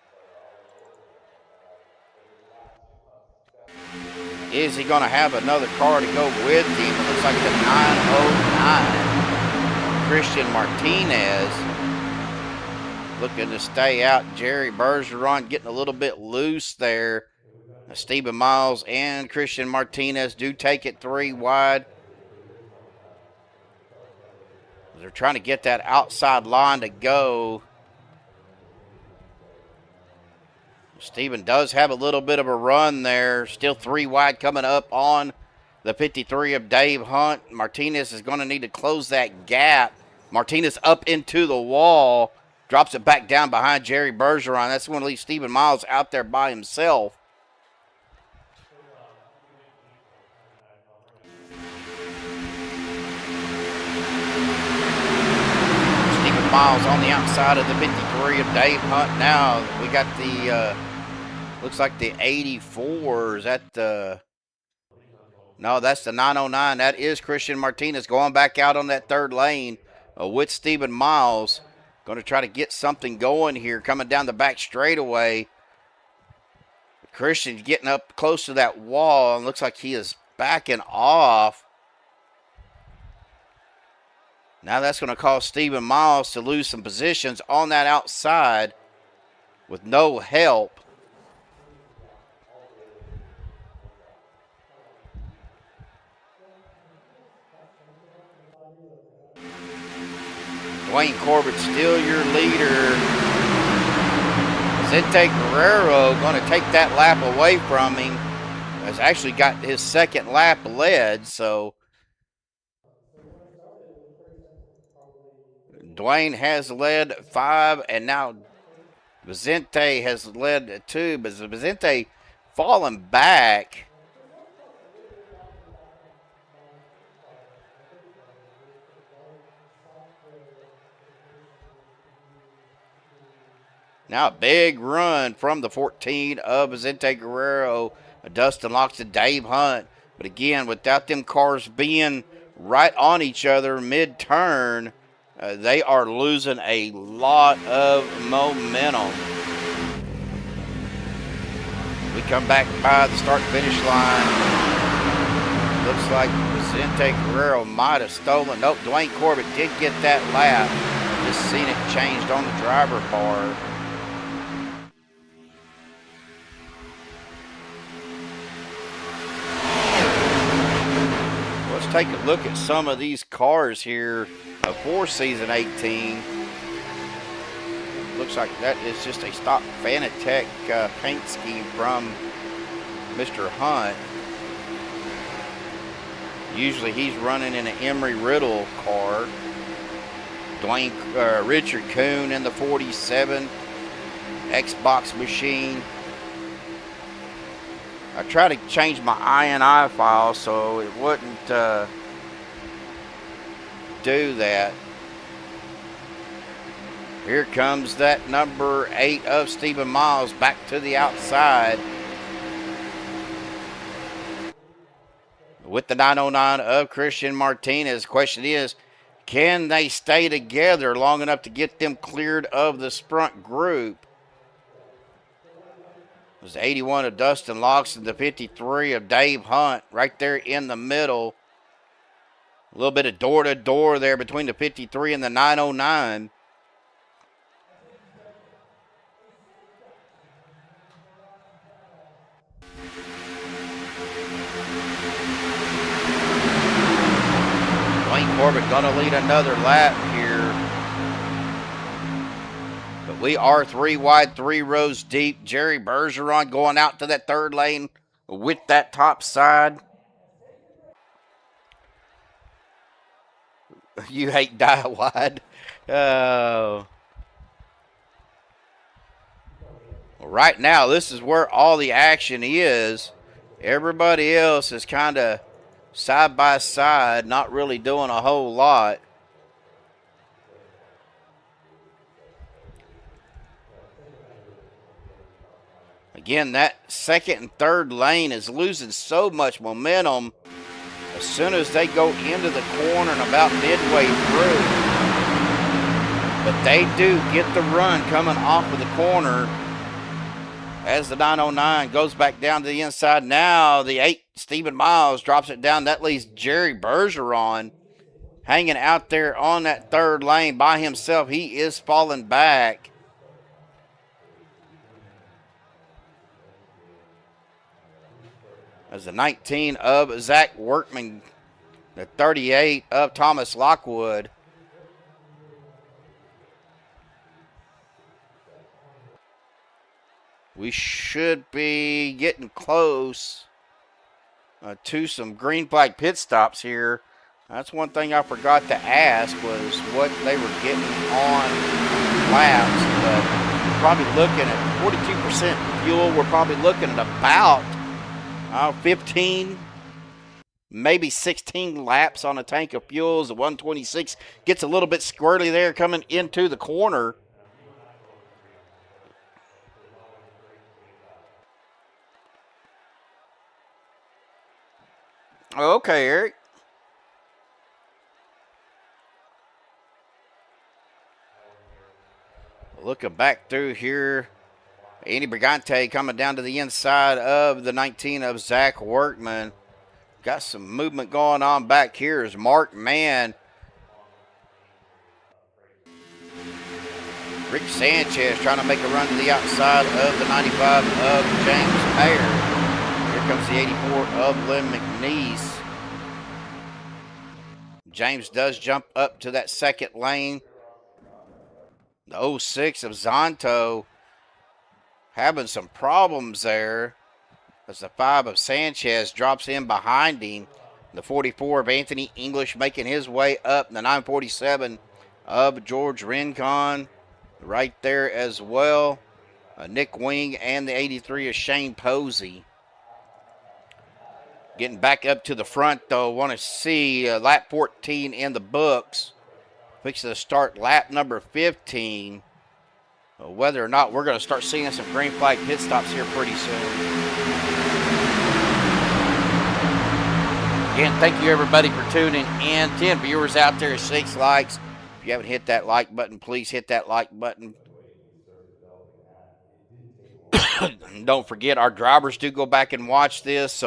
Is he going to have another car to go with him? It looks like the 909. Christian Martinez looking to stay out. Jerry Bergeron getting a little bit loose there. Stephen Miles and Christian Martinez do take it 3 wide. They're trying to get that outside line to go. Steven does have a little bit of a run there. Still 3 wide coming up on the 53 of Dave Hunt. Martinez is going to need to close that gap. Martinez up into the wall. Drops it back down behind Jerry Bergeron. That's going to leave Stephen Miles out there by himself. Miles on the outside of the 53 of Dave Hunt. Now we got the looks like the 84. Is that the No, that's the 909. That is Christian Martinez going back out on that third lane with Stephen Miles. Going to try to get something going here, coming down the back straightaway. Christian's getting up close to that wall and looks like he is backing off. Now that's going to cause Stephen Miles to lose some positions on that outside with no help. Dwayne Corbett still your leader. Vicente Guerrero going to take that lap away from him. Has actually got his second lap led, so Dwayne has led 5, and now Vicente has led 2, but Vicente falling back. Now a big run from the 14 of Vicente Guerrero. Dustin locks to Dave Hunt. But again, without them cars being right on each other mid-turn, they are losing a lot of momentum. We come back by the start-finish line. Looks like Vicente Guerrero might have stolen. Nope, Dwayne Corbett did get that lap. Just seen it changed on the driver bar. Let's take a look at some of these cars here for season 18. Looks like that is just a stock Fanatec paint scheme from Mr. Hunt. Usually he's running in an Emery Riddle car. Richard Kuhn in the 47 Xbox machine. I tried to change my INI file so it wouldn't do that. Here comes that number 8 of Stephen Miles back to the outside with the 909 of Christian Martinez. Question is, can they stay together long enough to get them cleared of the sprint group? It was 81 of Dustin Locks and the 53 of Dave Hunt right there in the middle. A little bit of door-to-door there between the 53 and the 909. Dwayne Corbett going to lead another lap here. But we are 3 wide, 3 rows deep. Jerry Bergeron going out to that third lane with that top side. You hate die wide. Right now, this is where all the action is. Everybody else is kind of side by side, not really doing a whole lot. Again, that second and third lane is losing so much momentum as soon as they go into the corner and about midway through. But they do get the run coming off of the corner as the 909 goes back down to the inside. Now the 8, Stephen Miles, drops it down. That leaves Jerry Bergeron hanging out there on that third lane by himself. He is falling back. As the 19 of Zach Workman, the 38 of Thomas Lockwood. We should be getting close to some green flag pit stops here. That's one thing I forgot to ask was what they were getting on laps. But we're probably looking at 42% fuel. We're probably looking at about 15, maybe 16 laps on a tank of fuel. The 126 gets a little bit squirrely there coming into the corner. Okay, Eric. Looking back through here, Andy Brigante coming down to the inside of the 19 of Zach Workman. Got some movement going on back here as Mark Mann. Rick Sanchez trying to make a run to the outside of the 95 of James Mayer. Here comes the 84 of Lynn McNeese. James does jump up to that second lane. The 06 of Zonto having some problems there as the 5 of Sanchez drops in behind him. The 44 of Anthony English making his way up. The 947 of George Rincon right there as well. Nick Wing and the 83 of Shane Posey. Getting back up to the front, though, want to see lap 14 in the books. Fixing to start lap number 15. Whether or not we're going to start seeing some green flag pit stops here pretty soon. Again, thank you everybody for tuning in. 10 viewers out there, 6 likes. If you haven't hit that like button, please hit that like button. Don't forget, our drivers do go back and watch this,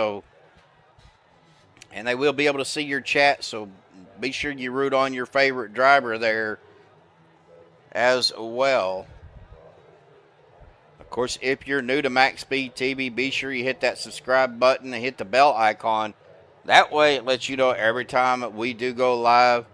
and they will be able to see your chat, so be sure you root on your favorite driver there as well. Of course, if you're new to Maxspeed TV, be sure you hit that subscribe button and hit the bell icon. That way it lets you know every time we do go live.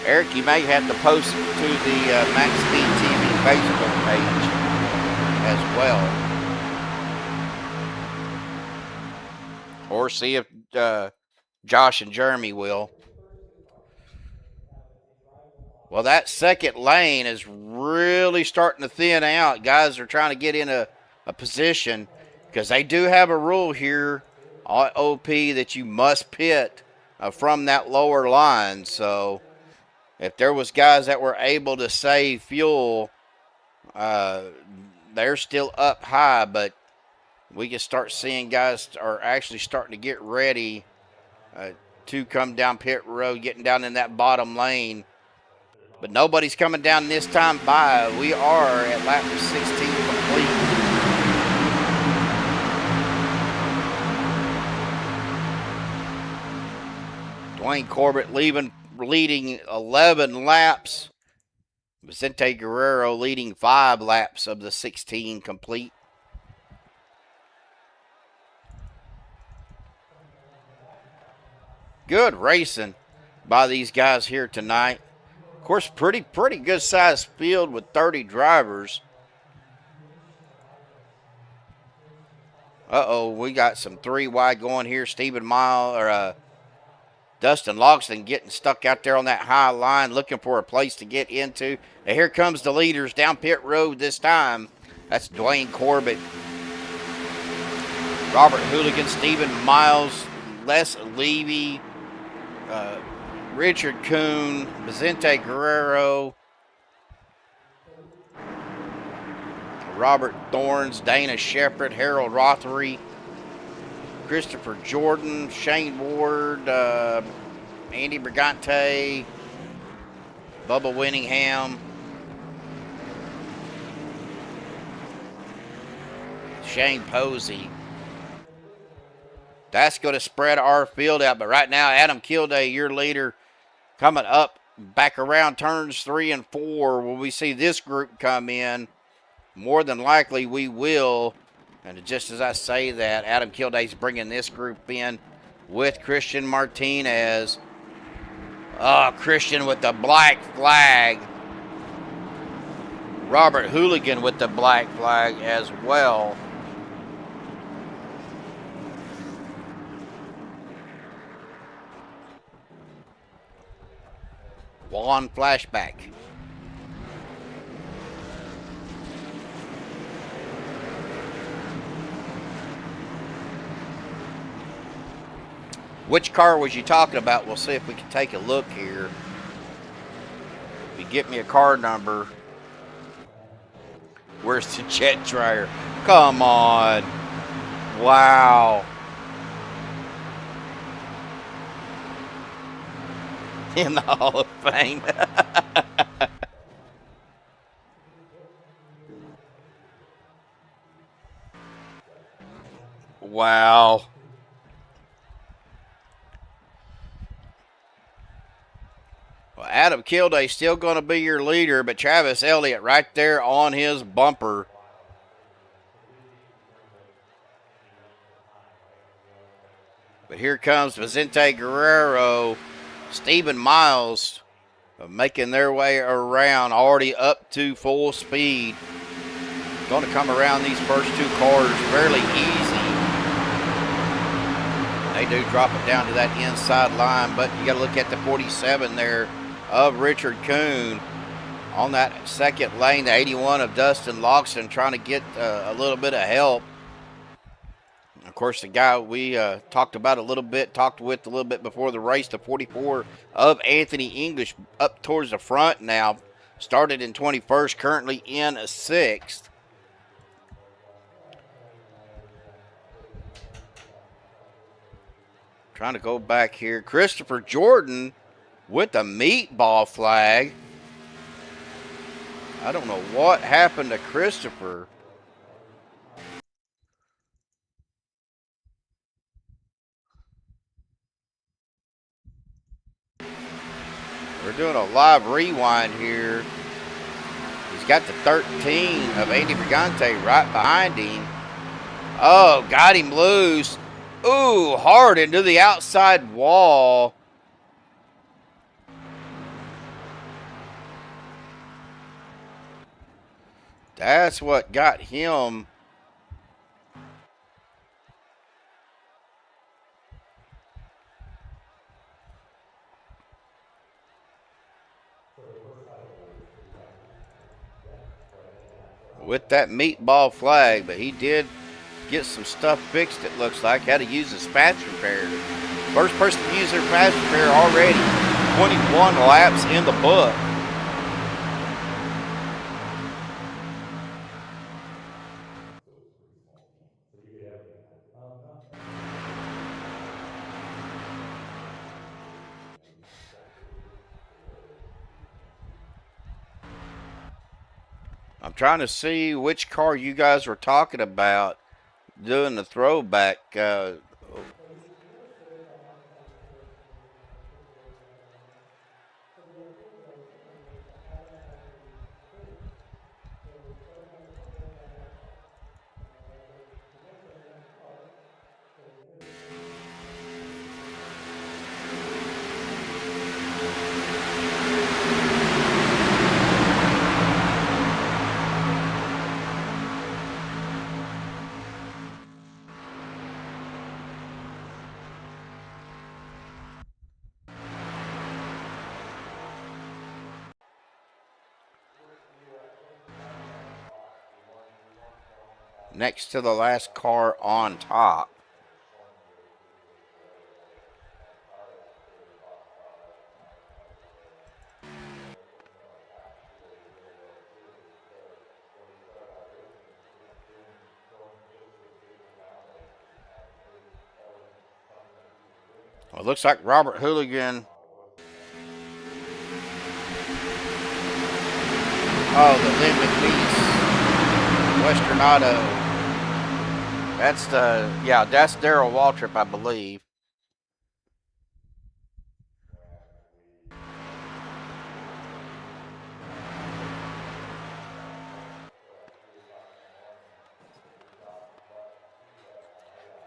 Eric, you may have to post to the Maxspeed TV Facebook page as well. Or see if Josh and Jeremy will. Well, that second lane is really starting to thin out. Guys are trying to get in a position because they do have a rule here on OP that you must pit from that lower line. So if there was guys that were able to save fuel, they're still up high, but we can start seeing guys are actually starting to get ready to come down pit road, getting down in that bottom lane. But nobody's coming down this time by. We are at lap 16 complete. Dwayne Corbett leading 11 laps. Vicente Guerrero leading 5 laps of the 16 complete. Good racing by these guys here tonight. Of course, pretty good sized field with 30 drivers. We got some 3 wide going here. Dustin Logston getting stuck out there on that high line, looking for a place to get into. And here comes the leaders down pit road this time. That's Dwayne Corbett, Robert Hooligan, Stephen Miles, Les Levy, Richard Kuhn, Vicente Guerrero, Robert Thorns, Dana Shepard, Harold Rothery, Christopher Jordan, Shane Ward, Andy Brigante, Bubba Winningham, Shane Posey. That's going to spread our field out. But right now, Adam Kilday, your leader, coming up back around turns 3 and 4. Will we see this group come in? More than likely we will. And just as I say that, Adam Kilday's bringing this group in with Christian Martinez. Oh, Christian with the black flag. Robert Hooligan with the black flag as well. Juan Flashback. Which car was you talking about? We'll see if we can take a look here. Be get me a car number. Where's the jet dryer? Come on. Wow. In the Hall of Fame. Wow. Well, Adam Kilday still going to be your leader, but Travis Elliott right there on his bumper. But here comes Vicente Guerrero, Stephen Miles making their way around, already up to full speed. Going to come around these first two cars fairly easy. They do drop it down to that inside line, but you got to look at the 47 there of Richard Kuhn on that second lane, the 81 of Dustin Loxton trying to get a little bit of help. Of course, the guy we talked with a little bit before the race, the 44 of Anthony English, up towards the front now. Started in 21st, currently in 6th. Trying to go back here. Christopher Jordan with a meatball flag. I don't know what happened to Christopher. We're doing a live rewind here. He's got the 13 of Andy Brigante right behind him. Oh, got him loose. Ooh, hard into the outside wall. That's what got him. With that meatball flag, but he did get some stuff fixed, it looks like. Had to use his fast repair. First person to use their fast repair already. 21 laps in the book. I'm trying to see which car you guys were talking about doing the throwback. Next to the last car on top. Well, it looks like Robert Hooligan. Oh, the Lynn McNeese Western Auto. That's that's Darrell Waltrip, I believe.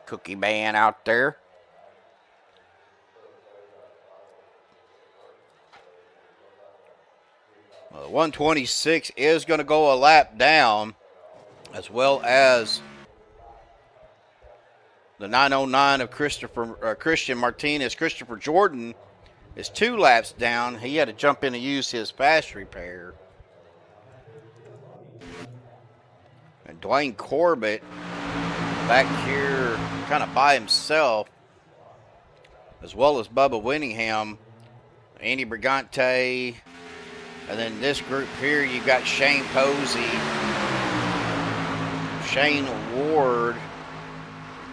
Cookie Man out there. Well, 126 is going to go a lap down, as well as the 909 of Christian Martinez. Christopher Jordan is 2 laps down. He had to jump in and use his fast repair. And Dwayne Corbett back here kind of by himself, as well as Bubba Winningham, Andy Brigante, And then this group here, you've got Shane Posey, Shane Ward,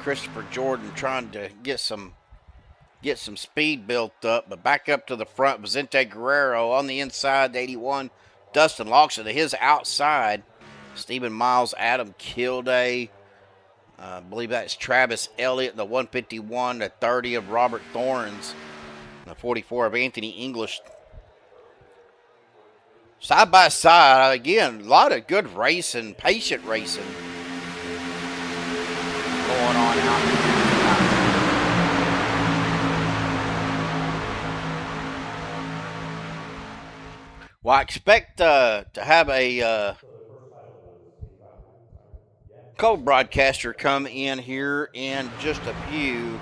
Christopher Jordan trying to get some speed built up. But back up to the front, Vicente Guerrero on the inside, the 81. Dustin Lawson to his outside. Stephen Miles, Adam Kilday. I believe that's Travis Elliott, the 151, the 30 of Robert Thorns, the 44 of Anthony English. Side by side, again, a lot of good racing, patient racing going on out here tonight. Well, I expect to have a co-broadcaster come in here in just a few.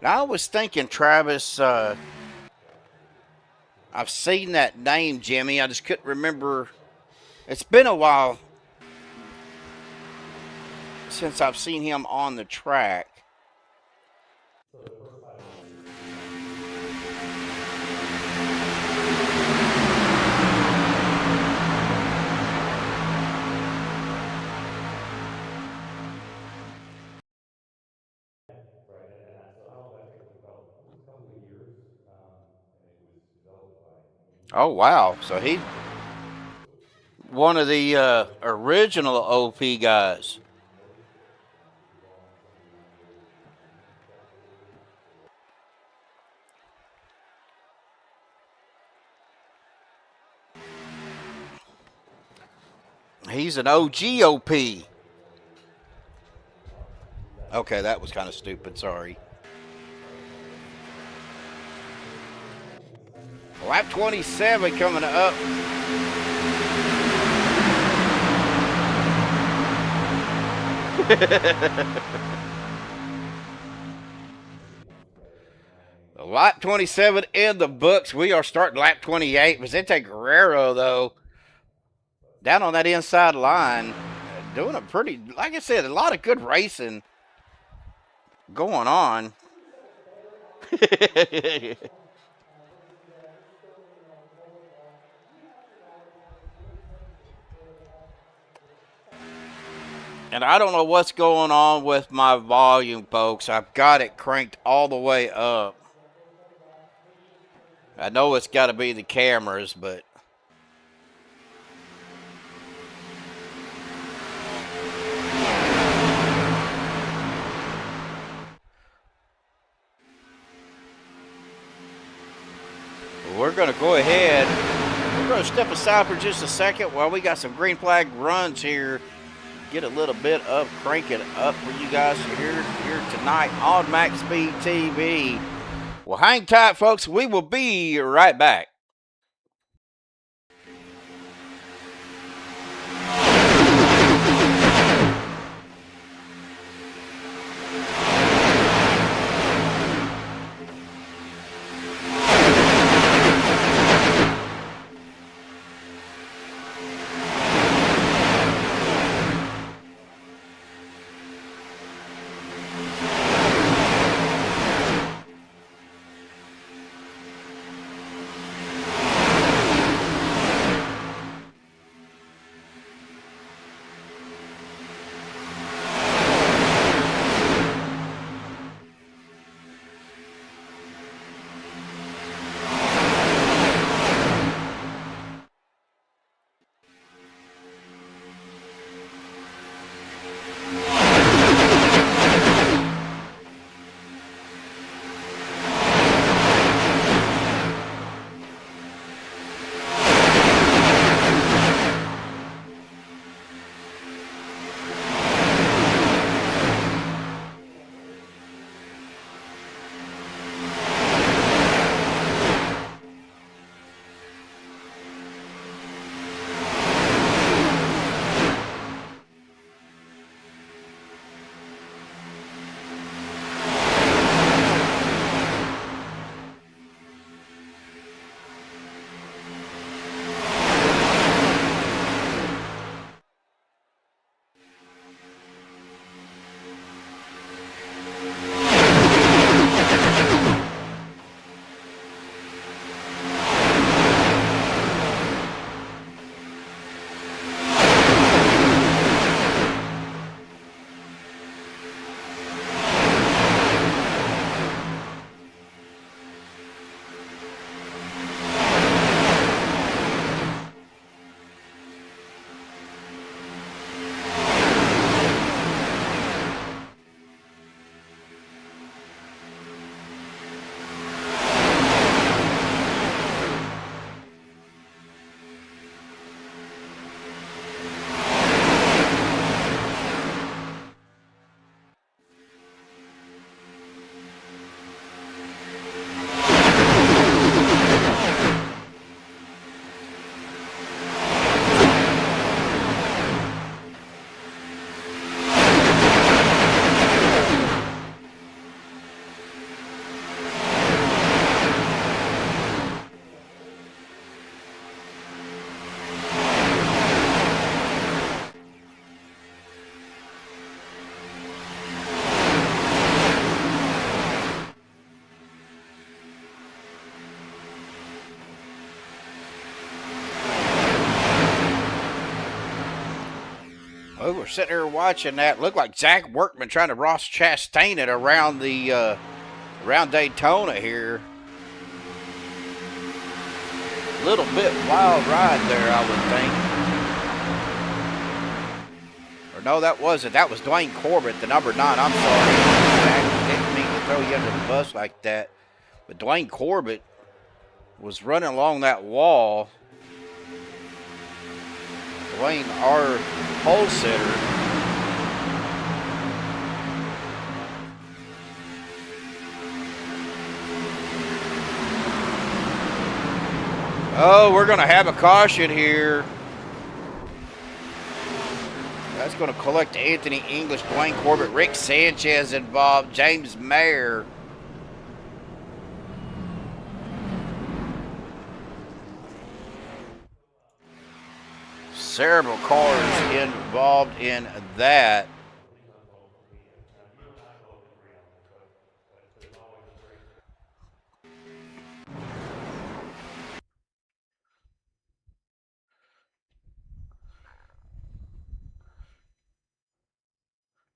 Now, I was thinking, Travis, I've seen that name, Jimmy. I just couldn't remember. It's been a while since I've seen him on the track. Oh, wow. So he one of the original OP guys. He's an OG OP. Okay, that was kind of stupid. Sorry. Lap 27 coming up. Lap 27 in the books. We are starting lap 28. Vicente Guerrero, though, down on that inside line, doing a pretty, like I said, a lot of good racing going on. And I don't know what's going on with my volume, folks. I've got it cranked all the way up. I know it's got to be the cameras, but we're going to go ahead. We're going to step aside for just a second while we got some green flag runs here. Get a little bit of cranking up for you guys here tonight on Maxspeed TV. Well, hang tight, folks. We will be right back. Well, we're sitting here watching that. Looked like Zach Workman trying to Ross Chastain it around the around Daytona here. A little bit wild ride there, I would think. Or no, that wasn't. That was Dwayne Corbett, the number 9. I'm sorry. I didn't mean to throw you under the bus like that. But Dwayne Corbett was running along that wall. Dwayne, our pole sitter. Oh, we're going to have a caution here. That's going to collect Anthony English, Dwayne Corbett, Rick Sanchez involved, James Mayer. Several cars involved in that.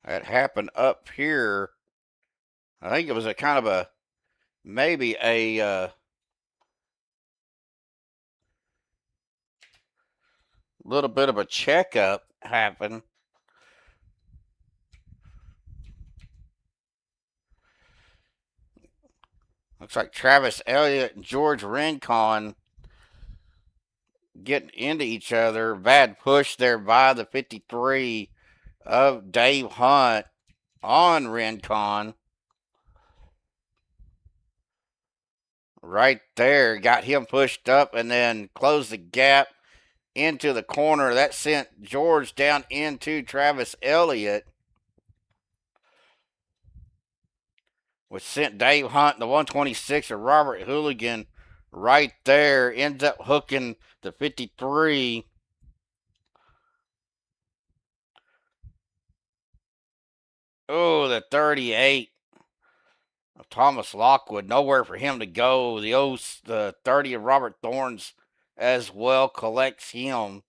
That happened up here. I think it was a kind of a, maybe a little bit of a checkup happened. Looks like Travis Elliott and George Rincon getting into each other. Bad push there by the 53 of Dave Hunt on Rincon. Right there. Got him pushed up and then closed the gap into the corner. That sent George down into Travis Elliott, which sent Dave Hunt, the 126 of Robert Hooligan, right there. Ends up hooking the 53. Oh, the 38 of Thomas Lockwood. Nowhere for him to go. The 30 of Robert Thorns as well collects him.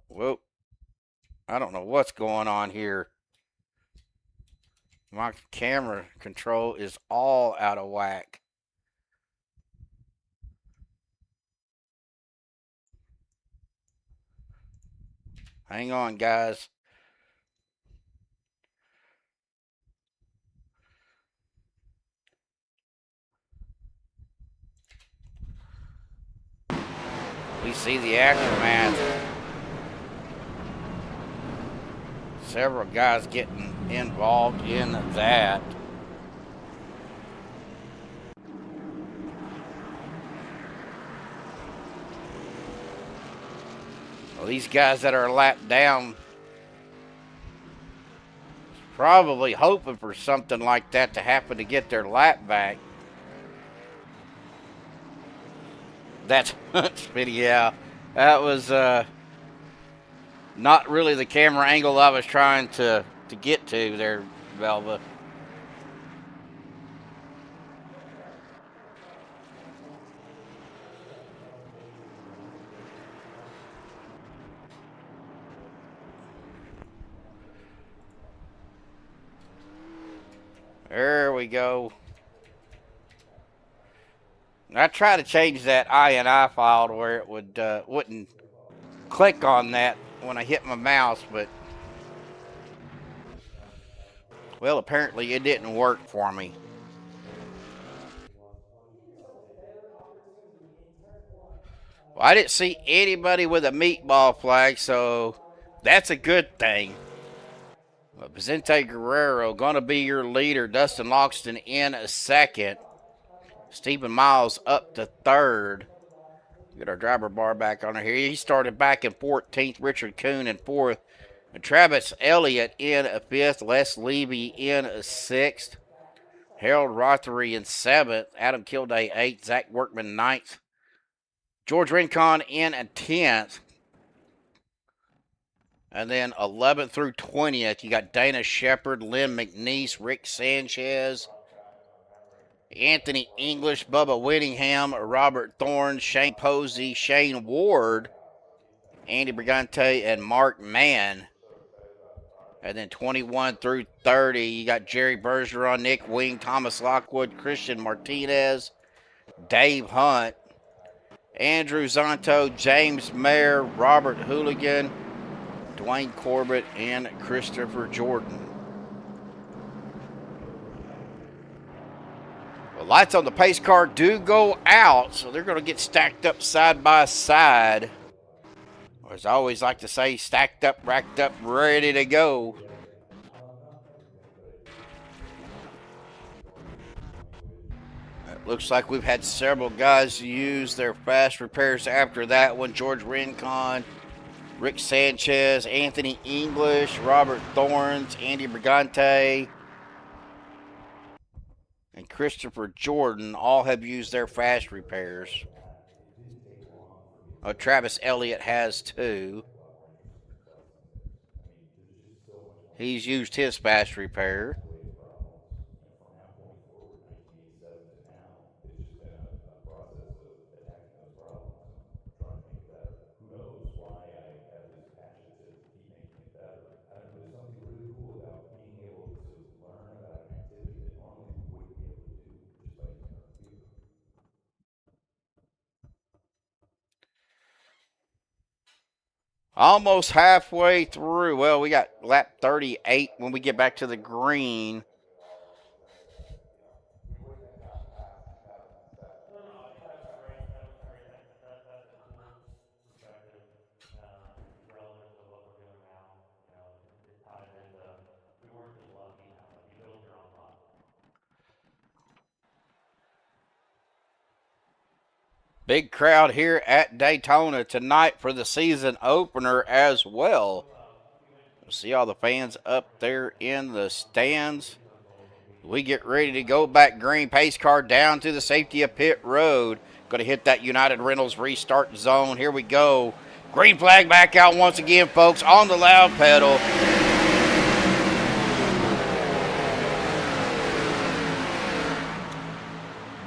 Well, I don't know what's going on here. My camera control is all out of whack. Hang on, guys. We see the aftermath. Several guys getting involved in that. Well, these guys that are lapped down probably hoping for something like that to happen to get their lap back. That's yeah. That was not really the camera angle I was trying to get to there, Velva. There we go. I tried to change that INI file to where it would wouldn't click on that when I hit my mouse, but well, apparently it didn't work for me. Well, I didn't see anybody with a meatball flag, so that's a good thing. Well, Vicente Guerrero going to be your leader. Dustin Loxton in a second. Stephen Miles up to third. Get our driver bar back on here. He started back in 14th. Richard Kuhn in 4th. And Travis Elliott in a 5th. Les Levy in a 6th. Harold Rothery in 7th. Adam Kilday 8th. Zach Workman 9th. George Rincon in a 10th. And then 11th through 20th, you got Dana Shepard, Lynn McNeese, Rick Sanchez, Anthony English, Bubba Whittingham, Robert Thorne, Shane Posey, Shane Ward, Andy Brigante, and Mark Mann. And then 21 through 30, you got Jerry Bergeron, Nick Wing, Thomas Lockwood, Christian Martinez, Dave Hunt, Andrew Zonto, James Mayer, Robert Hooligan, Dwayne Corbett, and Christopher Jordan. The lights on the pace car do go out, so they're going to get stacked up side by side. Or as I always like to say, stacked up, racked up, ready to go. It looks like we've had several guys use their fast repairs after that one. George Rincon, Rick Sanchez, Anthony English, Robert Thorns, Andy Brigante, and Christopher Jordan all have used their fast repairs. Travis Elliott has too. He's used his fast repair. Almost halfway through. Well, we got lap 38 when we get back to the green. Big crowd here at Daytona tonight for the season opener as well. See all the fans up there in the stands. We get ready to go back green. Pace car down to the safety of pit road. Going to hit that United Rentals restart zone. Here we go. Green flag back out once again, folks, on the loud pedal.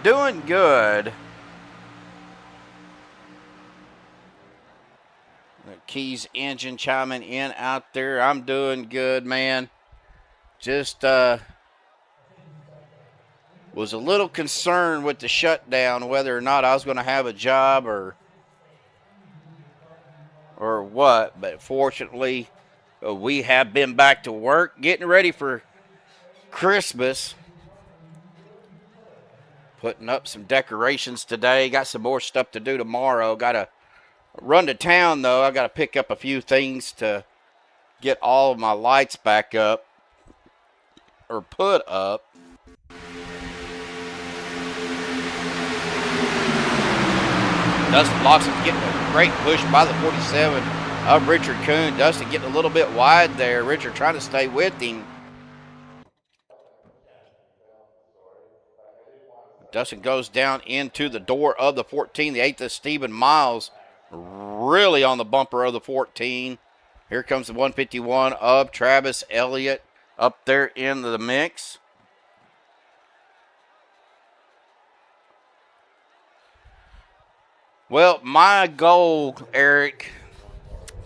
Doing good. Keys engine chiming in out there. I'm doing good, man. Just was a little concerned with the shutdown, whether or not I was going to have a job or what. But fortunately, we have been back to work, getting ready for Christmas. Putting up some decorations today. Got some more stuff to do tomorrow. Got to run to town, though. I got to pick up a few things to get all of my lights back up or put up. Dustin Lawson's getting a great push by the 47 of Richard Kuhn. Dustin getting a little bit wide there. Richard trying to stay with him. Dustin goes down into the door of the 14. The 8th is Stephen Miles. Really on the bumper of the 14. Here comes the 151 of Travis Elliott up there in the mix. Well, my goal, Eric,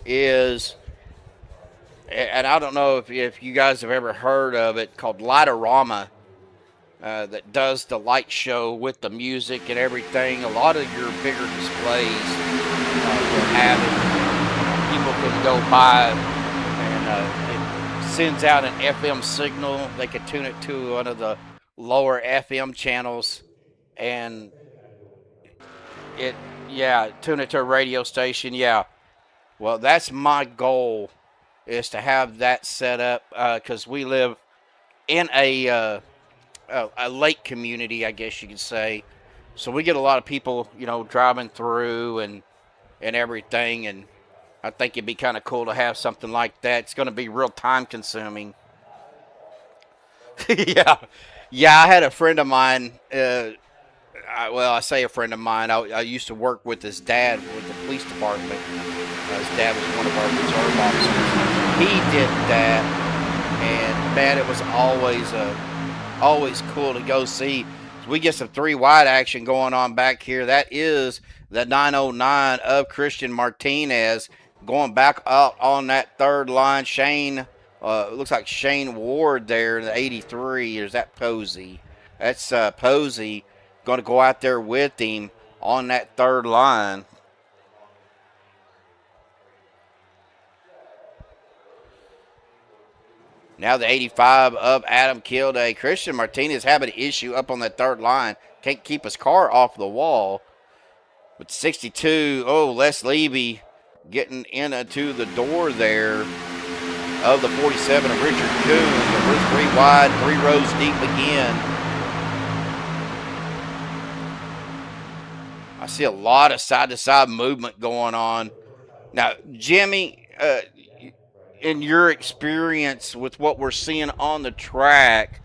is, and I don't know if you guys have ever heard of it, called Lightorama, that does the light show with the music and everything. A lot of your bigger displays will have it. People can go by and it sends out an FM signal. They can tune it to one of the lower FM channels and tune it to a radio station. Yeah. Well, that's my goal, is to have that set up because we live in a lake community, I guess you could say. So we get a lot of people, driving through and everything, and I think it'd be kind of cool to have something like that. It's going to be real time consuming. Yeah, I had a friend of mine, I say a friend of mine, I used to work with his dad with the police department. His dad was one of our reserve officers. he did that, and man, it was always cool to go see. We get some 3 wide action going on back here. That is the 909 of Christian Martinez going back out on that third line. Shane, looks like Shane Ward there in the 83. Or is that Posey? That's Posey going to go out there with him on that third line. Now the 85 of Adam Kilday. Christian Martinez having an issue up on that third line. Can't keep his car off the wall. With 62, Les Levy getting into the door there of the 47 of Richard Coon. But we're 3 wide, 3 rows deep again. I see a lot of side-to-side movement going on. Now, Jimmy, in your experience with what we're seeing on the track,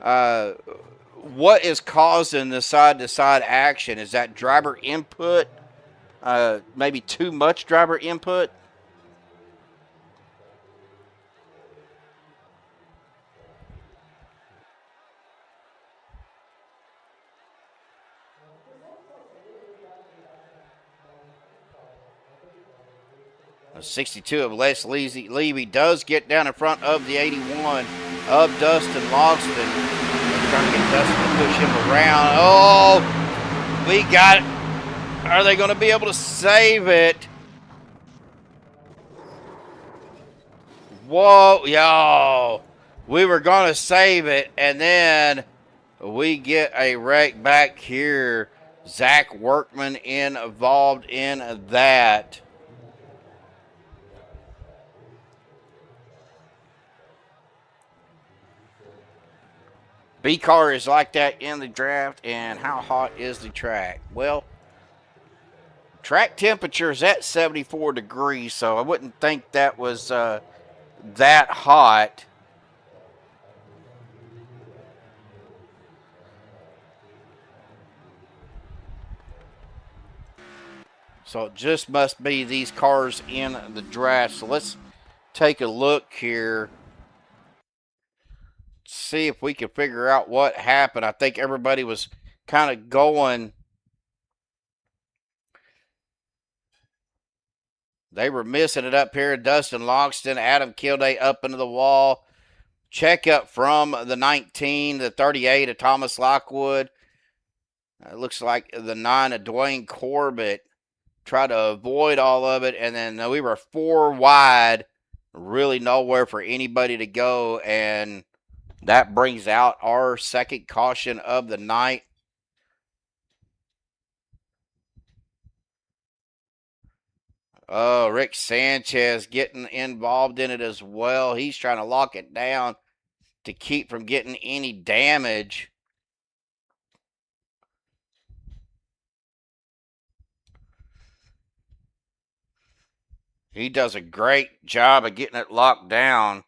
what is causing the side-to-side action? Is that driver input? Maybe too much driver input? A 62 of Les Levy does get down in front of the 81 of Dustin Logston. They're trying to get Dustin to push him around. Oh, we got it. Are they going to be able to save it? Whoa, yo. We were going to save it, and then we get a wreck back here. Zach Workman involved in that. B-car is like that in the draft, and how hot is the track? Well, track temperature is at 74 degrees, so I wouldn't think that was that hot. So it just must be these cars in the draft. So let's take a look here. See if we can figure out what happened. I think everybody was kind of going. They were missing it up here. Dustin Logston, Adam Kilday up into the wall. Checkup from the 19, the 38 of Thomas Lockwood. It looks like the 9 of Dwayne Corbett. Tried to avoid all of it, and then we were 4 wide. Really nowhere for anybody to go, and that brings out our second caution of the night. Oh, Rick Sanchez getting involved in it as well. He's trying to lock it down to keep from getting any damage. He does a great job of getting it locked down.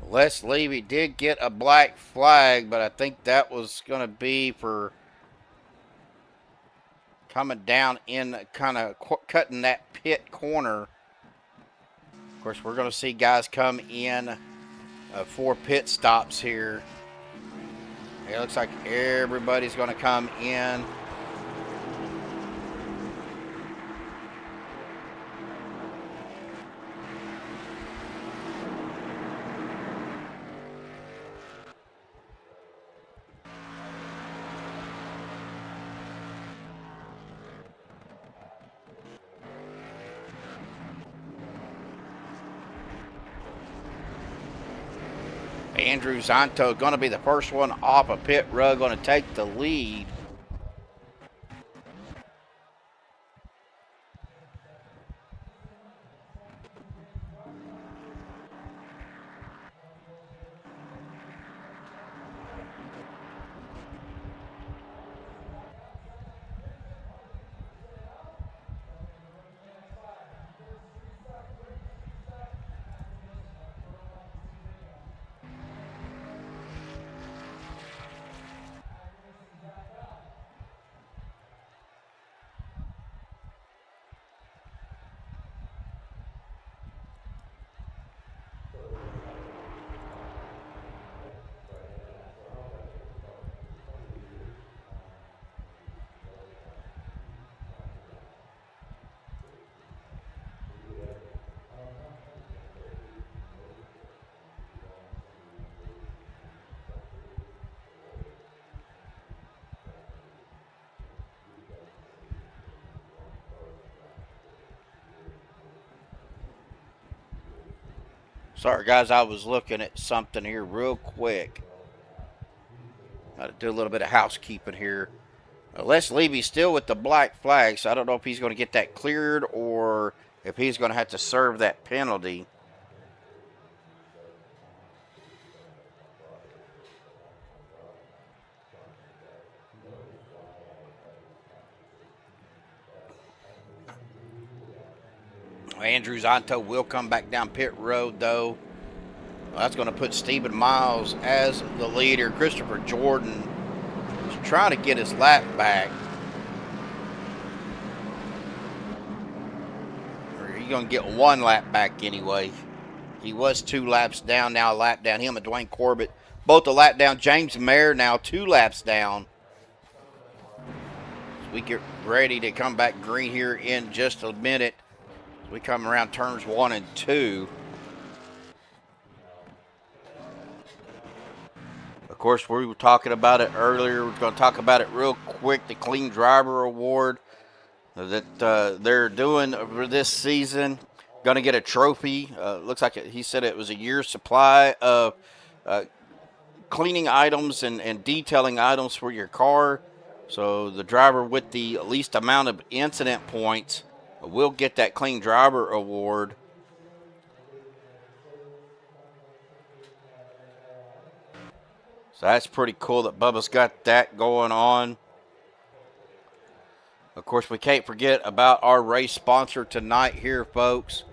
Les Levy did get a black flag, but I think that was going to be for coming down in, kind of cutting that pit corner. Of course, we're going to see guys come in for pit stops here. It looks like everybody's going to come in. Andrew Zanto going to be the first one off a pit rug, going to take the lead. Sorry, guys, I was looking at something here real quick. Got to do a little bit of housekeeping here. Les Levy's still with the black flag, so I don't know if he's going to get that cleared or if he's going to have to serve that penalty. Andrews Anto will come back down pit road, though. That's going to put Stephen Miles as the leader. Christopher Jordan is trying to get his lap back. Or he's going to get one lap back anyway. He was 2 laps down, now a lap down. Him and Dwayne Corbett, both a lap down. James Mayer now 2 laps down. As we get ready to come back green here in just a minute. We come around turns 1 and 2. Of course, we were talking about it earlier. We're going to talk about it real quick. The Clean Driver Award that they're doing for this season. Going to get a trophy. Looks like he said it was a year's supply of cleaning items and detailing items for your car. So the driver with the least amount of incident points will get that Clean Driver Award. So that's pretty cool that Bubba's got that going on. Of course, we can't forget about our race sponsor tonight here, folks.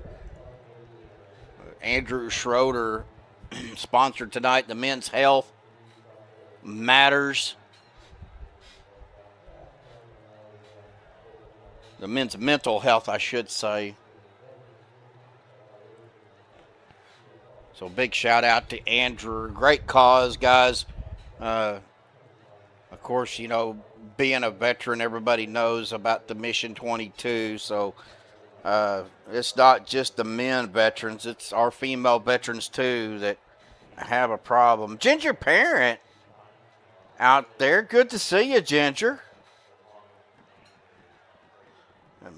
Andrew Schroeder sponsored tonight. The Men's Health Matters. The men's mental health, I should say. So big shout out to Andrew. Great cause, guys. Of course, you know, being a veteran, everybody knows about the Mission 22. So it's not just the men veterans. It's our female veterans, too, that have a problem. Ginger Parent out there. Good to see you, Ginger.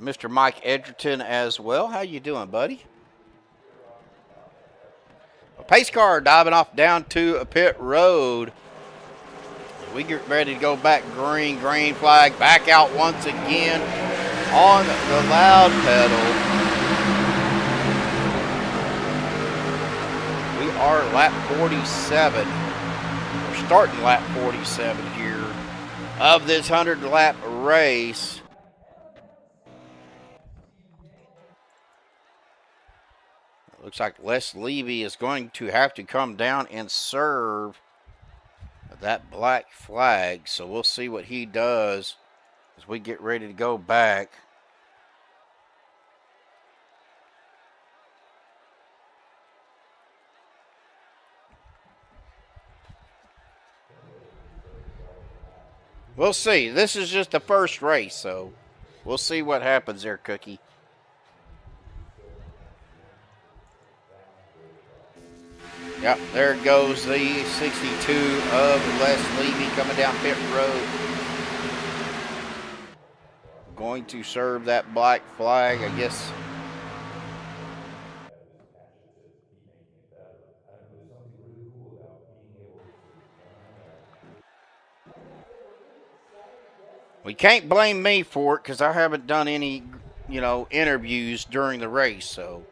Mr. Mike Edgerton as well. How you doing, buddy? A pace car diving off down to a pit road. We get ready to go back green flag, back out once again on the loud pedal. We are lap 47. We're starting lap 47 here of this 100-lap race. Looks like Les Levy is going to have to come down and serve that black flag. So we'll see what he does as we get ready to go back. We'll see. This is just the first race, so we'll see what happens there, Cookie. Yep, there goes the 62 of Les Levy coming down pit road. Going to serve that black flag, I guess. We can't blame me for it because I haven't done any, interviews during the race, so.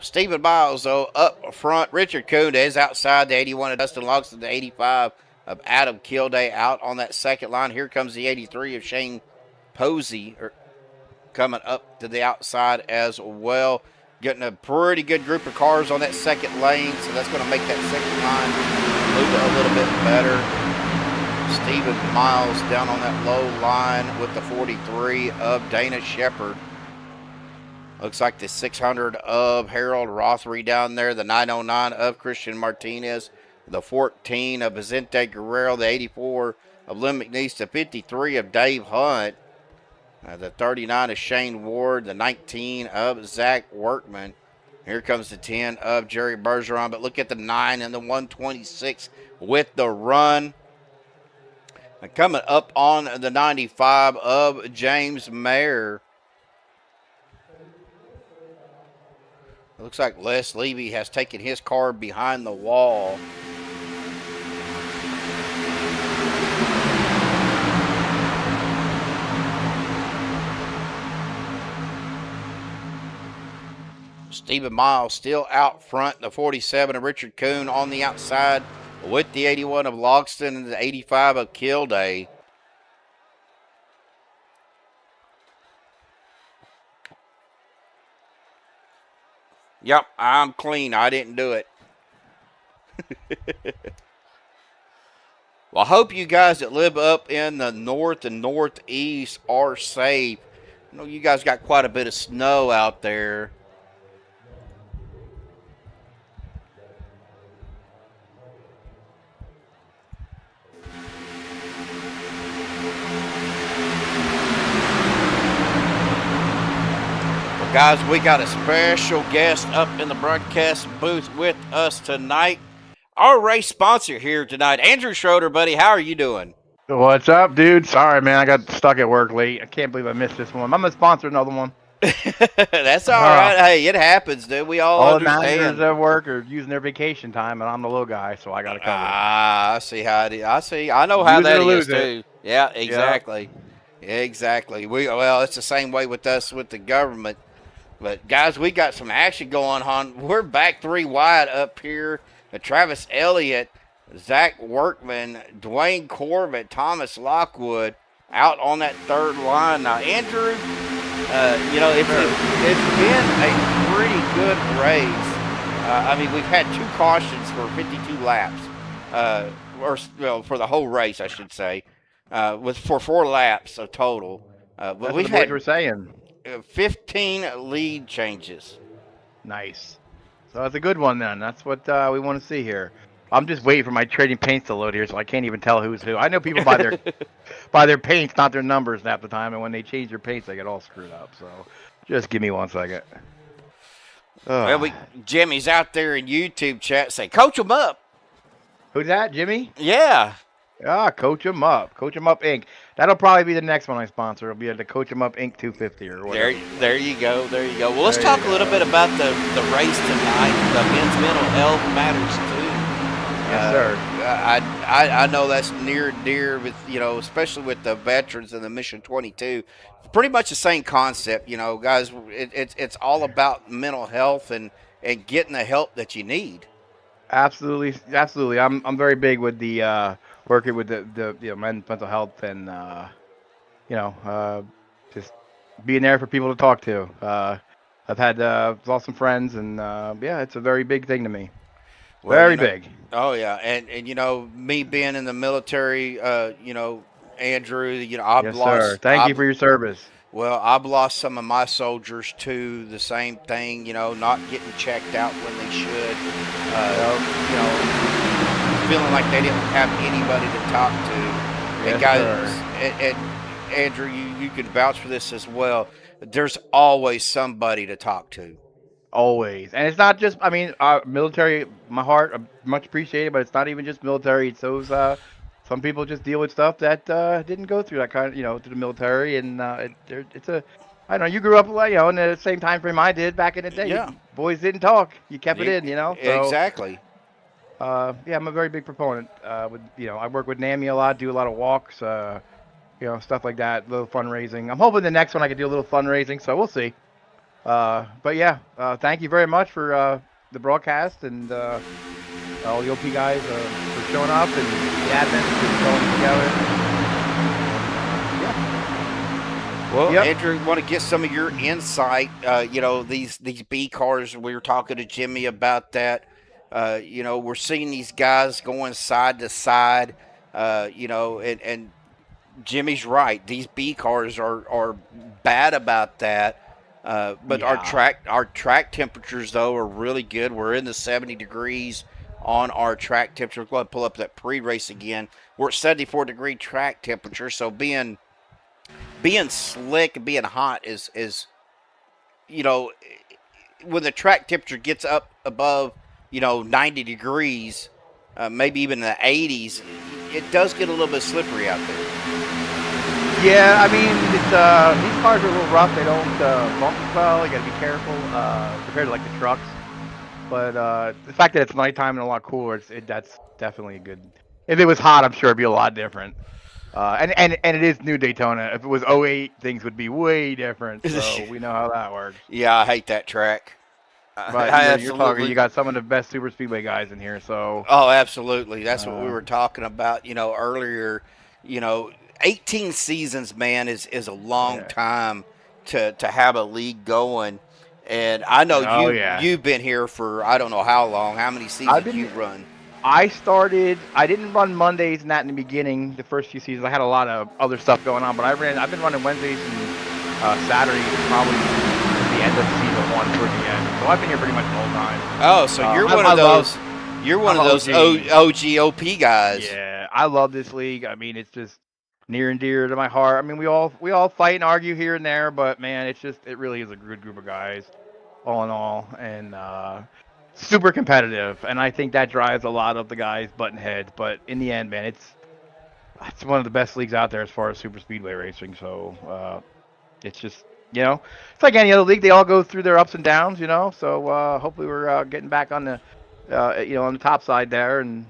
Stephen Miles, though, up front. Richard Kuhn is outside the 81 of Dustin Logston, the 85 of Adam Kilday out on that second line. Here comes the 83 of Shane Posey coming up to the outside as well. Getting a pretty good group of cars on that second lane, so that's going to make that second line move a little bit better. Stephen Miles down on that low line with the 43 of Dana Shepard. Looks like the 600 of Harold Rothery down there, the 909 of Christian Martinez, the 14 of Vicente Guerrero, the 84 of Lynn McNeese, the 53 of Dave Hunt, the 39 of Shane Ward, the 19 of Zach Workman. Here comes the 10 of Jerry Bergeron, but look at the 9 and the 126 with the run. And coming up on the 95 of James Mayer. Looks like Les Levy has taken his car behind the wall. Stephen Miles still out front, the 47 of Richard Kuhn on the outside with the 81 of Logston and the 85 of Kilday. Yep, I'm clean. I didn't do it. Well, I hope you guys that live up in the north and northeast are safe. I know you guys got quite a bit of snow out there. Guys, we got a special guest up in the broadcast booth with us tonight. Our race sponsor here tonight, Andrew Schroeder, buddy. How are you doing? What's up, dude? Sorry, man. I got stuck at work late. I can't believe I missed this one. I'm going to sponsor another one. That's all right. Hey, it happens, dude. We all the understand. managers at work are using their vacation time, and I'm the little guy, so I got to cover it. I see how it is. I know how Use it that or is, lose it. too. Yeah, exactly. Exactly. Well, it's the same way with us with the government. But, guys, we got some action going on. We're back 3 wide up here. Travis Elliott, Zach Workman, Dwayne Corbett, Thomas Lockwood out on that third line. Now, Andrew, it's been a pretty good race. I mean, we've had 2 cautions for 52 laps. For the whole race, I should say. For 4 laps of total. But That's we've what had we're saying. 15 lead changes. Nice. So it's a good one then. That's what we want to see here. I'm just waiting for my trading paints to load here, so I can't even tell who's who. I know people by their paints, not their numbers half the time, and when they change their paints, they get all screwed up. So just give me 1 second. Well, Jimmy's out there in YouTube chat. Say, coach them up. Who's that, Jimmy? Yeah. Coach 'em up. Coach 'em up Inc. That'll probably be the next one I sponsor. It'll be the Coach 'em up Inc. 250 or whatever. There you go. There you go. Well, let's talk a little bit about the race tonight. The men's mental health matters too. Yes, sir. I know that's near and dear with, especially with the veterans and the Mission 22. Pretty much the same concept, guys. It's all about mental health and getting the help that you need. Absolutely. I'm very big with the working with the mental health and just being there for people to talk to. I've had lost some friends, and it's a very big thing to me. Well, very big. Oh yeah, and me being in the military, Andrew, I've Yes, lost. sir. Thank you for your service. Well, I've lost some of my soldiers to the same thing, not getting checked out when they should, feeling like they didn't have anybody to talk to. Yes, and guys, and Andrew, you can vouch for this as well. There's always somebody to talk to. Always. And it's not just, military, my heart, much appreciated, but it's not even just military. It's those, some people just deal with stuff that didn't go through that kind of, to the military. And it's a, I don't know, you grew up, in the same time frame I did back in the day. Yeah. Boys didn't talk. You kept it in, So, Exactly. I'm a very big proponent. I work with NAMI a lot, do a lot of walks, stuff like that, a little fundraising. I'm hoping the next one I can do a little fundraising, so we'll see. Thank you very much for the broadcast and all the OP guys for showing up and the admin for going together. Well, Andrew, want to get some of your insight? These B cars. We were talking to Jimmy about that. We're seeing these guys going side to side. And Jimmy's right. These B cars are bad about that. But our track temperatures though are really good. We're in the 70 degrees on our track temperature. Go ahead and pull up that pre-race again. We're at 74-degree track temperature. So being slick and being hot is when the track temperature gets up above 90 degrees, maybe even the 80s, it does get a little bit slippery out there. Yeah, I mean, it's these cars are a little rough. They don't bump as well. You got to be careful compared to like the trucks. But the fact that it's nighttime and a lot cooler, that's definitely a good. If it was hot, I'm sure it'd be a lot different. And it is new Daytona. If it was '08, things would be way different. So we know how that works. Yeah, I hate that track. But you're talking. You got some of the best super speedway guys in here. So. Oh, absolutely. That's what we were talking about. Earlier. 18 seasons, man, is a long time to have a league going. And I know you've been here for I don't know how long. How many seasons you run? I didn't run Mondays and that in the beginning, the first few seasons. I had a lot of other stuff going on, but I've been running Wednesdays and Saturdays probably at the end of season 1 toward the end. So I've been here pretty much the whole time. Oh, so you're one of those. You're one of those OG OP guys. Yeah, I love this league. I mean, it's just near and dear to my heart. I mean, we all fight and argue here and there, but man, it really is a good group of guys, all in all, and super competitive. And I think that drives a lot of the guys butting heads. But in the end, man, it's one of the best leagues out there as far as super speedway racing. So it's just it's like any other league. They all go through their ups and downs, So hopefully we're getting back on the on the top side there, and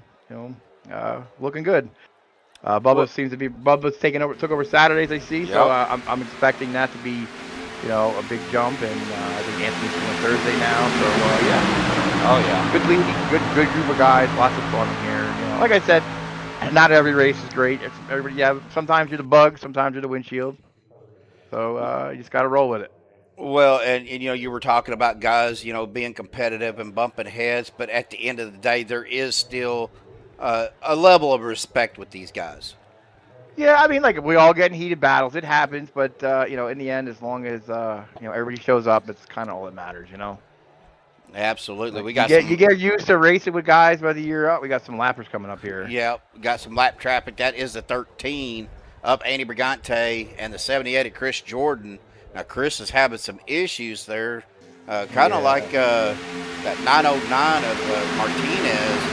looking good. Bubba's took over Saturdays, I see. Yep. So I'm expecting that to be, a big jump, and I think Anthony's doing Thursday now. So yeah. Oh yeah. Good league, good group of guys, lots of fun here. Like I said, not every race is great. Sometimes you're the bug, sometimes you're the windshield. So you just got to roll with it. Well, and you were talking about guys, being competitive and bumping heads, but at the end of the day, there is still a level of respect with these guys. Yeah, I mean, like we all get in heated battles. It happens, but in the end, as long as everybody shows up, it's kind of all that matters, Absolutely, like you get used to racing with guys by the year up. We got some lappers coming up here. Yeah, we got some lap traffic. That is the 13 up Andy Brigante and the 78 of Chris Jordan. Now Chris is having some issues there, kind of like that 909 of Martinez.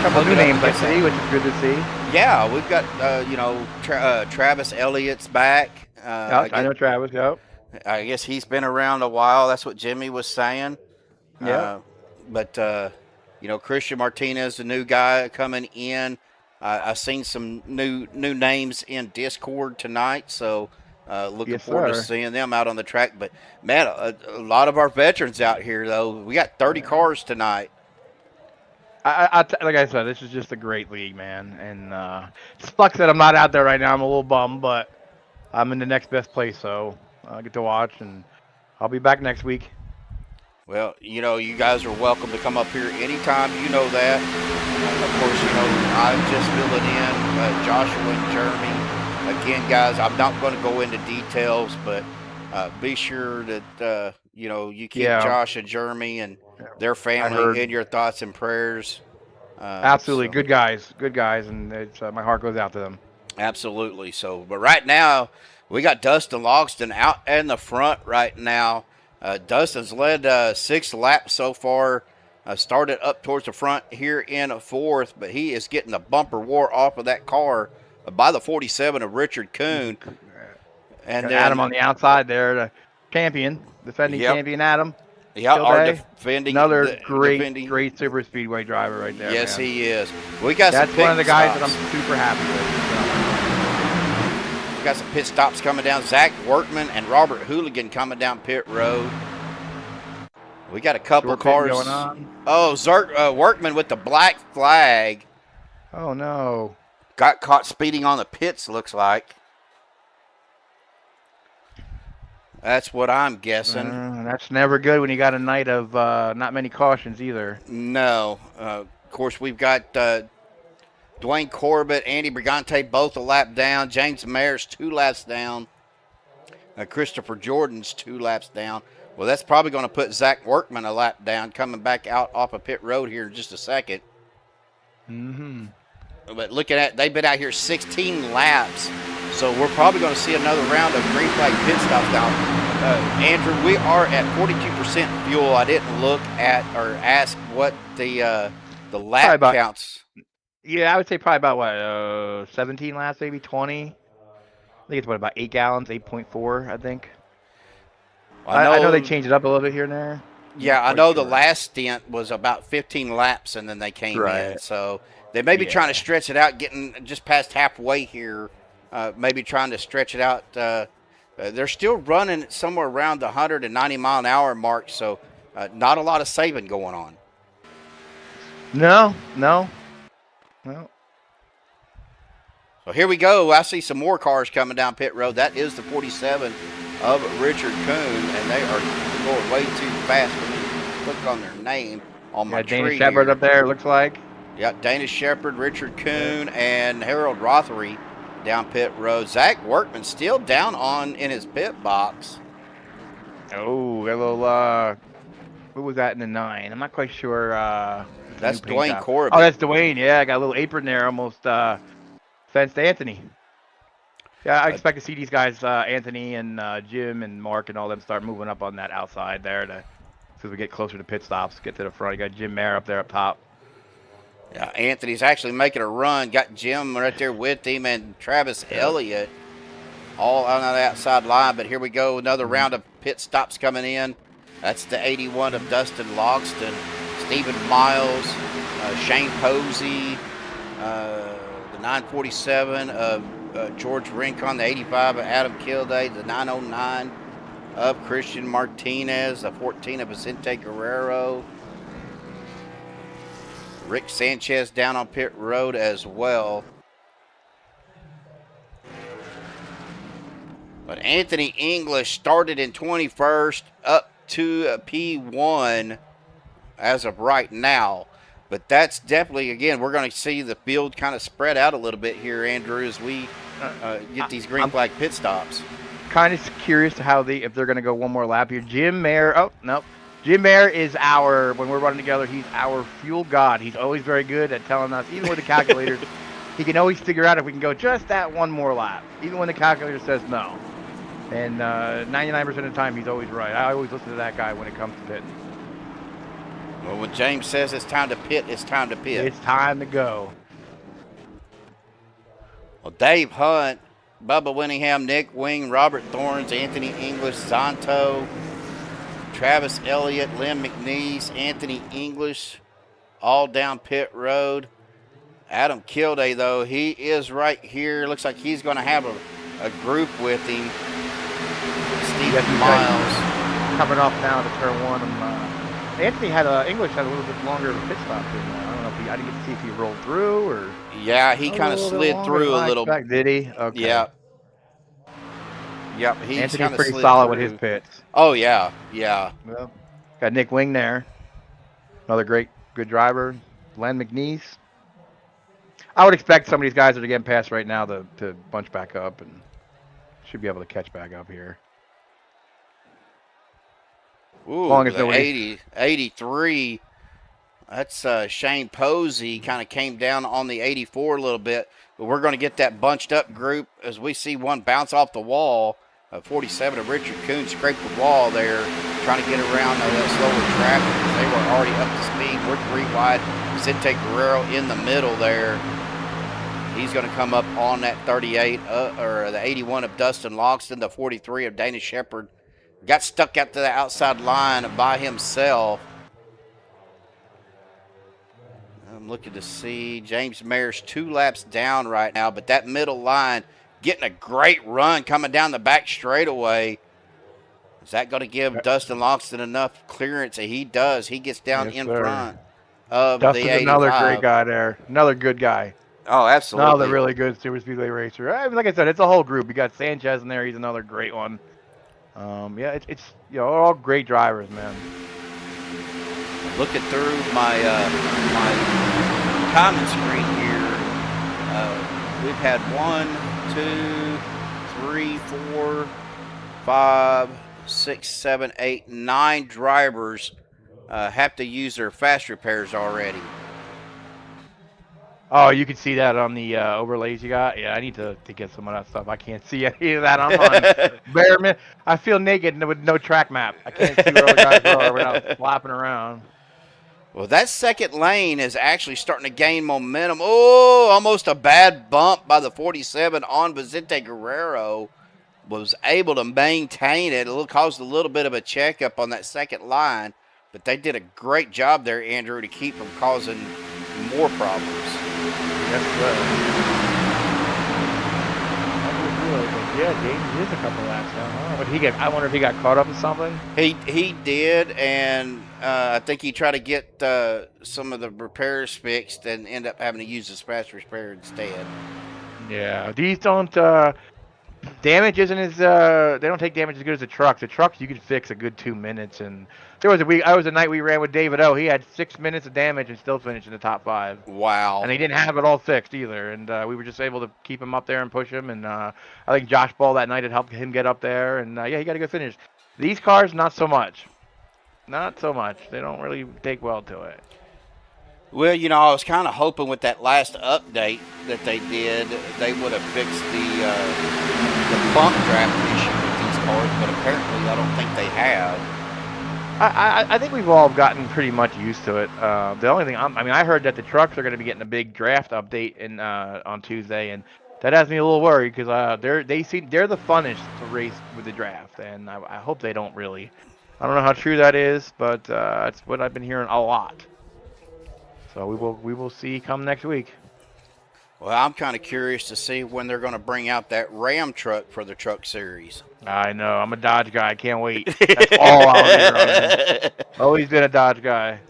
A couple new names I see, which is good to see. Yeah, we've got Travis Elliott's back. I know Travis. Yep. I guess he's been around a while. That's what Jimmy was saying. Yeah. But Christian Martinez, the new guy coming in. I've seen some new names in Discord tonight, so looking forward to seeing them out on the track. But man, a lot of our veterans out here, though. We got 30 cars tonight. Like I said, this is just a great league, man. And it sucks that I'm not out there right now. I'm a little bummed, but I'm in the next best place, so I get to watch, and I'll be back next week. Well, you guys are welcome to come up here anytime. You know that. Of course, I'm just filling in Joshua and Jeremy. Again, guys, I'm not going to go into details, but be sure that, you keep Josh and Jeremy and their family in your thoughts and prayers. Absolutely. Good guys, and it's, my heart goes out to them. Absolutely. So, but right now, we got Dustin Logston out in the front right now. Dustin's led 6 laps so far. Started up towards the front here in 4th, but he is getting the bumper war off of that car by the 47 of Richard Kuhn. And then, Adam on the outside there, the defending champion Adam. Yeah, our defending. Another great super speedway driver right there. Yes, man. He is. We got That's some one of the guys stops. that I'm super happy with. We got some pit stops coming down. Zach Workman and Robert Hooligan coming down pit road. We got a couple cars going on. Oh, Workman with the black flag. Oh no! Got caught speeding on the pits. Looks like. That's what I'm guessing. That's never good when you got a night of not many cautions either. No. Of course, we've got Dwayne Corbett, Andy Brigante, both a lap down. James Mayer's 2 laps down. Christopher Jordan's 2 laps down. Well, that's probably going to put Zach Workman a lap down, coming back out off of pit road here in just a second. Mm-hmm. But looking at, they've been out here 16 laps. So we're probably going to see another round of green flag pit stops now. Andrew, we are at 42% fuel. I didn't look at or ask what the lap counts. Yeah, I would say probably about what 17 laps, maybe 20. I think it's what about 8 gallons, 8.4, I think. I know they changed it up a little bit here and there. Yeah, Not I quite know the sure. last stint was about 15 laps, and then they came in. Right. So they may be trying to Yeah. stretch it out, getting just past halfway here. Maybe trying to stretch it out. They're still running somewhere around the 190 mile an hour mark, so not a lot of saving going on. No. So here we go. I see some more cars coming down pit road. That is the 47 of Richard Kuhn, and they are going way too fast for me to click on their name on my tree. Dana Shepard here. up there, it looks like. Yeah, Dana Shepard, Richard Kuhn, and Harold Rothery down pit road. Zach Workman still down in his pit box. Oh, a little, what was that in the 9? I'm not quite sure. That's new paint Dwayne job. Corbin. Oh, that's Dwayne. Yeah, I got a little apron there, almost fenced Anthony. Yeah, I expect to see these guys, Anthony and Jim and Mark and all them start moving up on that outside there as we get closer to pit stops, get to the front. You got Jim Mayer up there up top. Yeah, Anthony's actually making a run. Got Jim right there with him and Travis Elliott all on the outside line. But here we go. Another round of pit stops coming in. That's the 81 of Dustin Logston, Stephen Miles, Shane Posey, the 947 of George Rincon, the 85 of Adam Kilday, the 909 of Christian Martinez, the 14 of Vicente Guerrero. Rick Sanchez down on pit road as well. But Anthony English started in 21st up to P1 as of right now. But that's definitely, again, we're going to see the field kind of spread out a little bit here, Andrew, as we get these green flag pit stops. Kind of curious to how if they're going to go one more lap here. Jim Mayer, oh, no. Jim Mayer is when we're running together, he's our fuel god. He's always very good at telling us, even with the calculators, he can always figure out if we can go just that one more lap, even when the calculator says no. And 99% of the time, he's always right. I always listen to that guy when it comes to pitting. Well, when James says it's time to pit, it's time to pit. It's time to go. Well, Dave Hunt, Bubba Winningham, Nick Wing, Robert Thorns, Anthony English, Zonto, Travis Elliott, Lynn McNeese, Anthony English, all down pit road. Adam Kilday, though, he is right here. Looks like he's going to have a group with him. Stephen Miles. Coming off now to turn 1. Anthony English had a little bit longer of a pit stop. I don't know if I didn't get to see if he rolled through or. Yeah, he kind of slid through a little. Did he? Okay. Yeah. Yep, he's Anthony's pretty solid with his pits. Oh, yeah, yeah. Well, got Nick Wing there. Another good driver. Len McNeese. I would expect some of these guys that are getting past right now to bunch back up and should be able to catch back up here. Ooh, long as the 83. That's Shane Posey kind of came down on the 84 a little bit. But we're going to get that bunched up group as we see one bounce off the wall. 47 of Richard Kuhn scraped the wall there, trying to get around that slower traffic. They were already up to speed. We're 3 wide. Vicente Guerrero in the middle there. He's going to come up on that 38, or the 81 of Dustin Logston, the 43 of Dana Shepard. Got stuck out to the outside line by himself. I'm looking to see James Mayer's 2 laps down right now, but that middle line getting a great run coming down the back straightaway. Is that going to give Dustin Logston enough clearance? He does. He gets down in front of Dustin's the 85. Another great guy there. Another good guy. Oh, absolutely. Another really good Super Speedway racer. Like I said, it's a whole group. You got Sanchez in there. He's another great one. Yeah, it's all great drivers, man. Looking through my my comment screen here, we've had 1, 2, 3, 4, 5, 6, 7, 8, 9 drivers have to use their fast repairs already. Oh, you can see that on the overlays you got? Yeah, I need to get some of that stuff. I can't see any of that. I'm on bare I feel naked with no track map. I can't see where other guys are without flopping around. Well, that second lane is actually starting to gain momentum. Oh, almost a bad bump by the 47 on Vicente Guerrero. Was able to maintain it. It caused a little bit of a checkup on that second line, but they did a great job there, Andrew, to keep from causing more problems. Yes, yeah, James is a couple laps down. Huh? What did he get? I wonder if he got caught up in something. He did, and I think he tried to get some of the repairs fixed and end up having to use the smash repair instead. Yeah, these don't damage isn't as they don't take damage as good as the trucks. The trucks you could fix a good 2 minutes, and there was a night we ran with David O. He had 6 minutes of damage and still finished in the top 5. Wow. And he didn't have it all fixed either, and we were just able to keep him up there and push him. And I think Josh Ball that night had helped him get up there, and yeah, he got a good finish. These cars, not so much. Not so much. They don't really take well to it. Well, you know, I was kind of hoping with that last update that they did, they would have fixed the bump draft issue with these cars, but apparently I don't think they have. I think we've all gotten pretty much used to it. The only thing I heard that the trucks are going to be getting a big draft update on Tuesday, and that has me a little worried because they're the funnest to race with the draft, and I hope they don't really. I don't know how true that is, but it's what I've been hearing a lot. So we will see come next week. Well, I'm kind of curious to see when they're going to bring out that Ram truck for the Truck Series. I know. I'm a Dodge guy. I can't wait. That's all I'll be running. Always been a Dodge guy.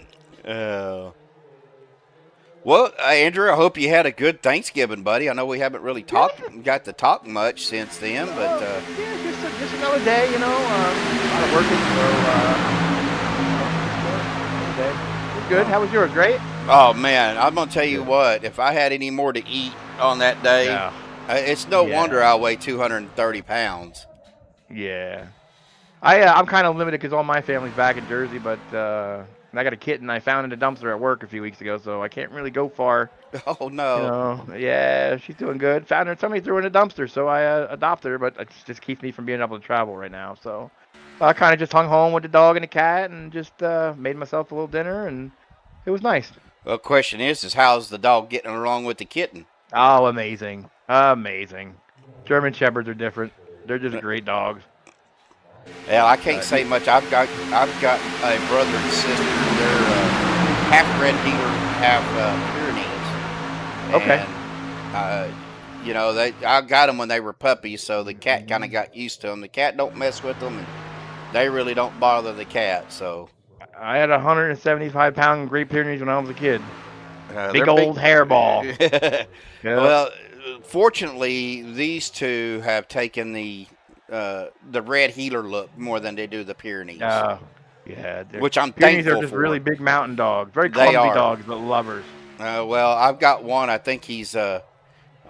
Well, Andrew, I hope you had a good Thanksgiving, buddy. I know we haven't really got to talk much since then, but yeah, just another day, you know. A lot of working, so it was good. How was yours? Great. Oh man, I'm gonna tell you what. If I had any more to eat on that day, it's no wonder I weigh 230 pounds. Yeah, I'm kind of limited because all my family's back in Jersey, but I got a kitten I found in a dumpster at work a few weeks ago, so I can't really go far. Oh no. You know, yeah, she's doing good. Found her, somebody threw her in a dumpster, so I adopted her, but it just keeps me from being able to travel right now. So I kind of just hung home with the dog and the cat, and just made myself a little dinner, and it was nice. Well, the question is how's the dog getting along with the kitten? Oh, amazing, amazing. German Shepherds are different. They're just great dogs. Yeah, I can't say much. I've got a brother and sister. They're half Red Heeler, half Pyrenees. Okay. And, you know, I got them when they were puppies, so the cat kind of got used to them. The cat don't mess with them, and they really don't bother the cat. So I had a 175-pound Great Pyrenees when I was a kid. Big old hairball. Yep. Well, fortunately, these two have taken the Red Heeler look more than they do the Pyrenees. Yeah, which I'm Pyrenees thankful are just for. really big mountain dogs, very clumsy dogs, but lovers. Well, I've got one. I think he's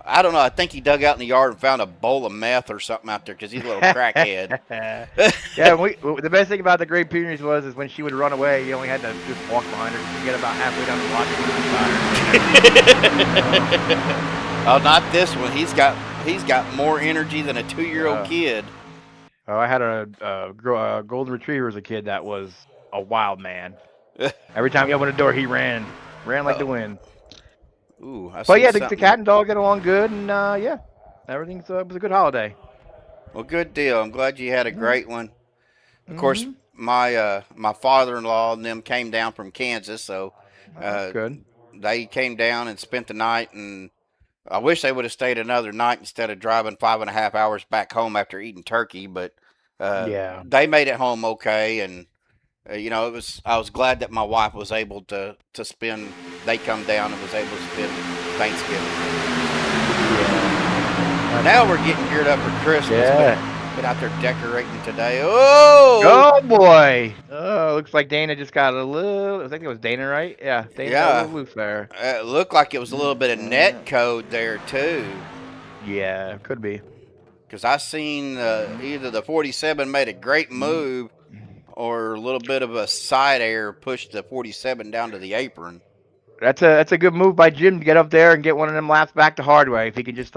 I don't know. I think he dug out in the yard and found a bowl of meth or something out there because he's a little crackhead. Yeah, the best thing about the Great Pyrenees is when she would run away, you only had to just walk behind her to get about halfway down the block. Oh, not this one. He's got more energy than a 2-year-old kid. Oh, I had a golden retriever as a kid that was a wild man. Every time he opened a door, he ran like the wind. Ooh, but yeah, the cat and dog get along good, and yeah, everything's it was a good holiday. Well, good deal. I'm glad you had a great one. Of course, my father-in-law and them came down from Kansas, so good. They came down and spent the night, and I wish they would have stayed another night instead of driving 5.5 hours back home after eating turkey. But they made it home okay, and you know, I was glad that my wife was able to spend. They come down and was able to spend Thanksgiving. Now we're getting geared up for Christmas. Yeah. Been out there decorating today. Oh boy! Oh, looks like Dana just got a little. I think it was Dana, right? Yeah, Dana got a little loose there. It looked like it was a little bit of net code there too. Yeah, could be. Because I seen either the 47 made a great move, or a little bit of a side air pushed the 47 down to the apron. That's a good move by Jim to get up there and get one of them laps back to Hardway. If he can just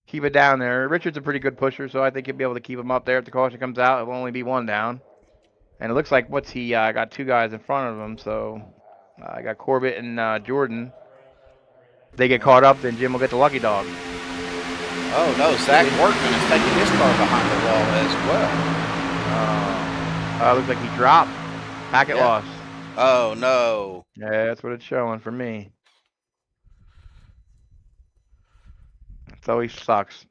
keep it down there. Richard's a pretty good pusher, so I think he'll be able to keep him up there. If the caution comes out, it will only be one down. And it looks like he got 2 guys in front of him, so I got Corbett and Jordan. They get caught up, then Jim will get the lucky dog. Oh no, Zach Workman is taking his car behind the wall as well. Looks like he dropped. Packet loss. Oh no. Yeah, that's what it's showing for me. It always sucks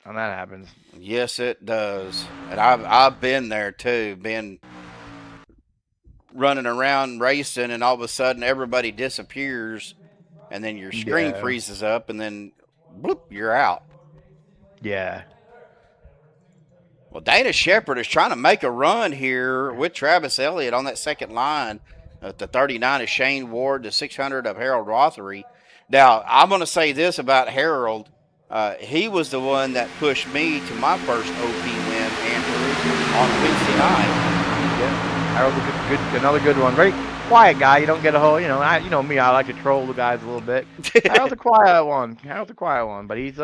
when that happens. Yes, it does. And I've been there too. Been running around racing, and all of a sudden everybody disappears, and then your screen freezes up, and then bloop, you're out. Yeah. Well, Dana Shepard is trying to make a run here with Travis Elliott on that second line. The 39 of Shane Ward, the 600 of Harold Rothery. Now, I'm going to say this about Harold. He was the one that pushed me to my first OP win, Andrew, on Wednesday night. Yeah, Harold's another good one. Very quiet guy. You don't get a whole, you know me. I like to troll the guys a little bit. Harold's a quiet one. But he's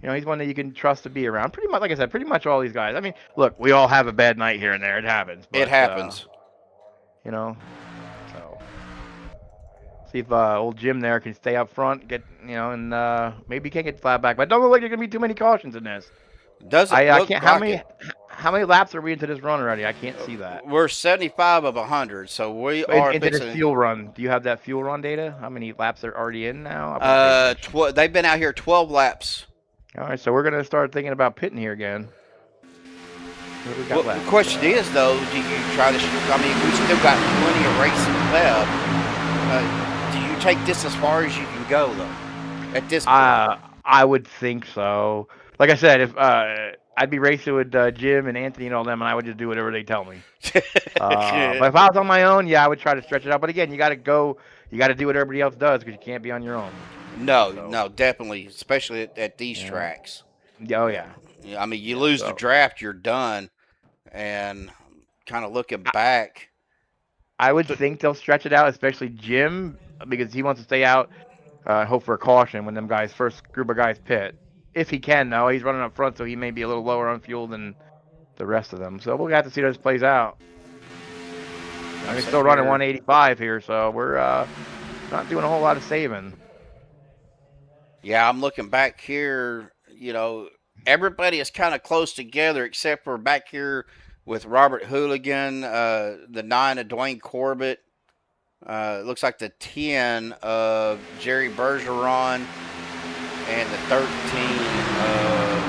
he's one that you can trust to be around. Pretty much, like I said, pretty much all these guys. I mean, look, we all have a bad night here and there. It happens. But, it happens. So see if old Jim there can stay up front, get and maybe he can't get flat back. But don't look like there's gonna be too many cautions in this. Doesn't I look can't. like How many laps are we into this run already? I can't see that. We're 75 of 100, so we are into this fuel run. Do you have that fuel run data? How many laps are already in now? They've been out here 12 laps. All right, so we're gonna start thinking about pitting here again. Well, the question is, though, do you try to? I mean, we still got plenty of racing left. Do you take this as far as you can go, though? At this point, I would think so. Like I said, if I'd be racing with Jim and Anthony and all them, and I would just do whatever they tell me. But if I was on my own, I would try to stretch it out. But again, you got to go. You got to do what everybody else does because you can't be on your own. No, definitely, especially at these tracks. Oh yeah. I mean, you lose the draft, you're done. And kind of looking back, I would think they'll stretch it out, especially Jim, because he wants to stay out, hope for a caution when them guys, first group of guys pit. If he can, though, he's running up front, so he may be a little lower on fuel than the rest of them. So we'll have to see how this plays out. I'm still running 185 here, so we're not doing a whole lot of saving. Yeah, I'm looking back here, everybody is kind of close together except for back here with Robert Hooligan, the 9 of Dwayne Corbett. Looks like the 10 of Jerry Bergeron and the 13 of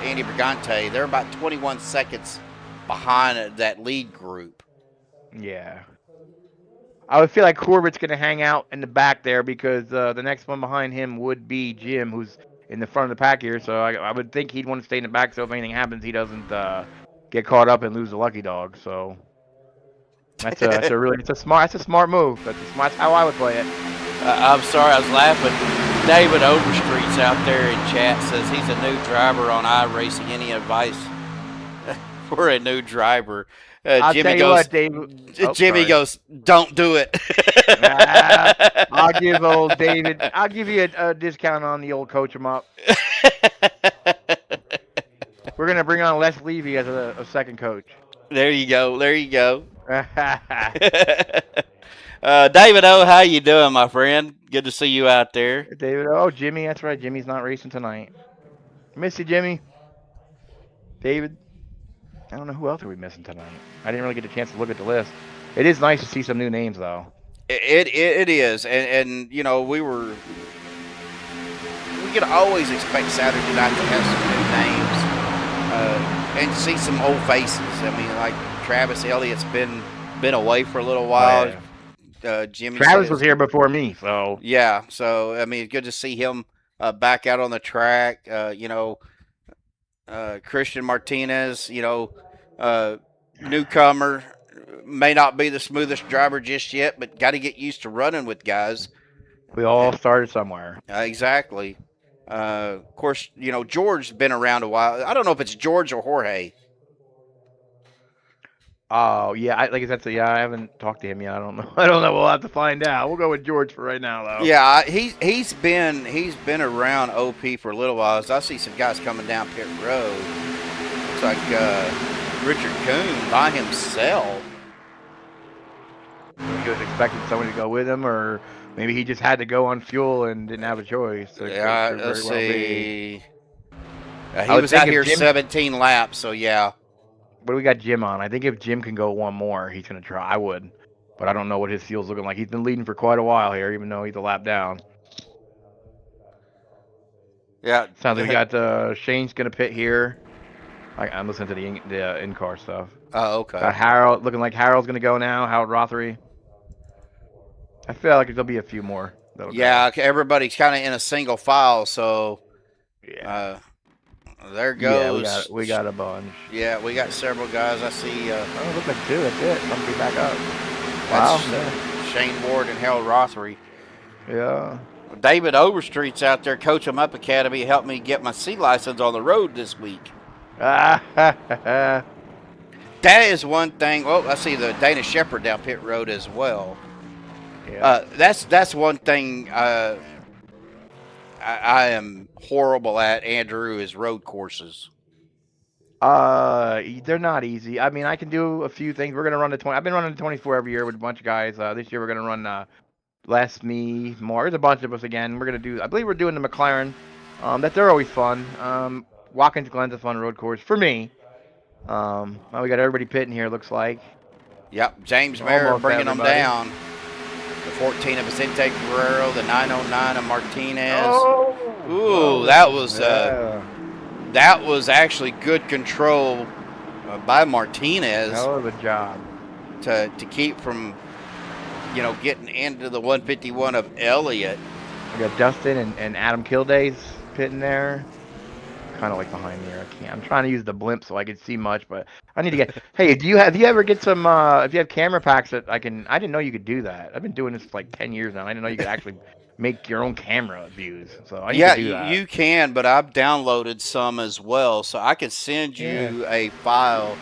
Andy Brigante. They're about 21 seconds behind that lead group. Yeah. I would feel like Corbett's going to hang out in the back there because the next one behind him would be Jim, who's in the front of the pack here. So I would think he'd want to stay in the back so if anything happens, he doesn't get caught up and lose the lucky dog. So that's a smart move. That's how I would play it. I'm sorry, I was laughing. David Overstreet's out there in chat, says he's a new driver on iRacing. Any advice for a new driver? Jimmy goes, Jimmy goes, don't do it. I'll give old David, I'll give you a discount on the old coach him up. We're going to bring on Les Levy as a second coach. There you go. David O, how you doing, my friend? Good to see you out there. David O, Jimmy, that's right. Jimmy's not racing tonight. Miss you, Jimmy. David. I don't know who else are we missing tonight. I didn't really get a chance to look at the list. It is nice to see some new names, though. It is, and we could always expect Saturday night to have some new names and see some old faces. I mean, like Travis Elliott's been away for a little while. Jimmy Travis was here before me, so yeah. So I mean, it's good to see him back out on the track. Christian Martinez, newcomer, may not be the smoothest driver just yet, but got to get used to running with guys. We all started somewhere. Exactly. Of course, George's been around a while. I don't know if it's George or Jorge. Oh yeah, I haven't talked to him yet. I don't know. We'll have to find out. We'll go with George for right now, though. Yeah, he's been around OP for a little while. So I see some guys coming down pit road. Looks like Richard Kuhn by himself. He was expecting somebody to go with him, or maybe he just had to go on fuel and didn't have a choice. So Yeah, it could let's very well be. see. I He would was think out if here Jim- 17 laps, so yeah. But we got Jim on. I think if Jim can go one more, he's going to try. I would. But I don't know what his fuel's looking like. He's been leading for quite a while here, even though he's a lap down. Yeah. Sounds like we got Shane's going to pit here. I'm listening to the in-car stuff. Oh, okay. Harold, looking like Harold's going to go now. Harold Rothery. I feel like there'll be a few more. Yeah, everybody's kind of in a single file, so yeah. There goes. Yeah, we got a bunch. Yeah, we got several guys. I see. Oh, look like two. That's it. Somebody back up. That's Wow. Shane Ward and Harold Rothery. Yeah. David Overstreet's out there, Coach 'em Up Academy, helped me get my C license on the road this week. That is one thing. Well, I see the Dana Shepherd down pit road as well. Yeah. That's one thing I am horrible at. Andrew, is road courses. They're not easy. I mean, I can do a few things. We're gonna run the 20. I've been running the 24 every year with a bunch of guys. This year we're gonna run less, me, more. There's a bunch of us again. We're gonna do. I believe we're doing the McLaren. They're always fun. Watkins Glen's a fun road course for me. Well, we got everybody pitting here. Looks like. Yep, James Merritt bringing them down. The 14 of Vicente Guerrero, the 909 of Martinez. Oh, ooh, that was actually good control by Martinez. Hell of a job to keep from, getting into the 151 of Elliott. We got Dustin and Adam Kilday's pitting there. Kind of like behind me here. I'm trying to use the blimp so I can see much, but I need to get. Hey, do you ever get some? If you have camera packs that I didn't know you could do that. I've been doing this for like 10 years now. I didn't know you could actually make your own camera views. So I need to do that. You can, but I've downloaded some as well, so I can send you a file.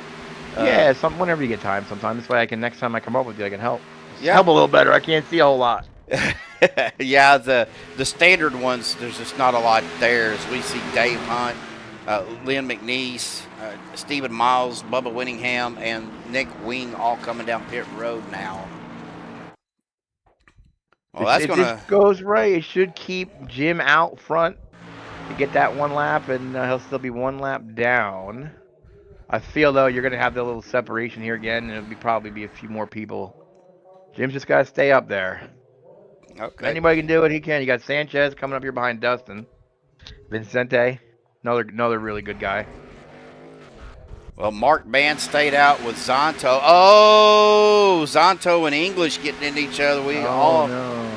Whenever you get time, sometime. This way I can, next time I come up with you, I can help. Yeah. Help a little better. I can't see a whole lot. Yeah, the standard ones, there's just not a lot there. As we see Dave Hunt, Lynn McNeese, Stephen Miles, Bubba Winningham, and Nick Wing all coming down pit road now. Well, that's going to... goes right. It should keep Jim out front to get that one lap, and he'll still be one lap down. I feel, though, you're going to have the little separation here again, and it'll probably be a few more people. Jim's just got to stay up there. Okay. Anybody can do it, he can. You got Sanchez coming up here behind Dustin. Vincente, another really good guy. Well, Mark Band stayed out with Zonto. Oh, Zonto and English getting into each other. No.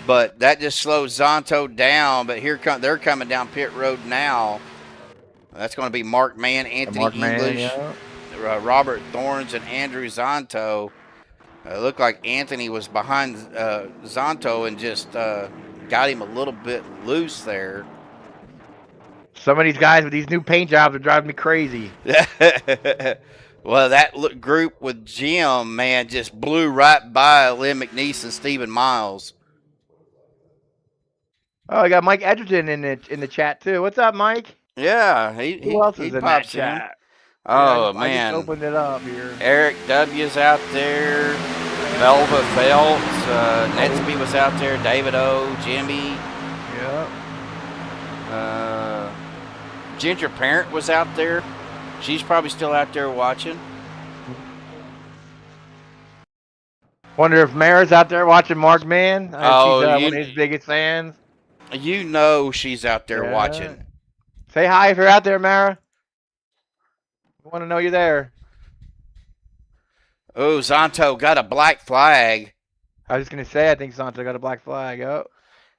But that just slows Zonto down. But they're coming down pit road now. That's going to be Mark Mann, Anthony English, Robert Thorns, and Andrew Zonto. It looked like Anthony was behind Zonto and just got him a little bit loose there. Some of these guys with these new paint jobs are driving me crazy. Well, that group with Jim, man, just blew right by Lynn McNeese and Stephen Miles. Oh, I got Mike Edgerton in the chat too. What's up, Mike? Yeah, Who else is in that chat? Oh, yeah, man. I just opened it up here. Eric W.'s out there. Velva Phelps. Netsby was out there. David O. Jimmy. Yep. Ginger Parent was out there. She's probably still out there watching. Wonder if Mara's out there watching Mark Mann. She's one of his biggest fans. You know she's out there watching. Say hi if you're out there, Mara. I want to know you're there. Oh, Zonto got a black flag. I was just going to say, I think Zonto got a black flag. Oh.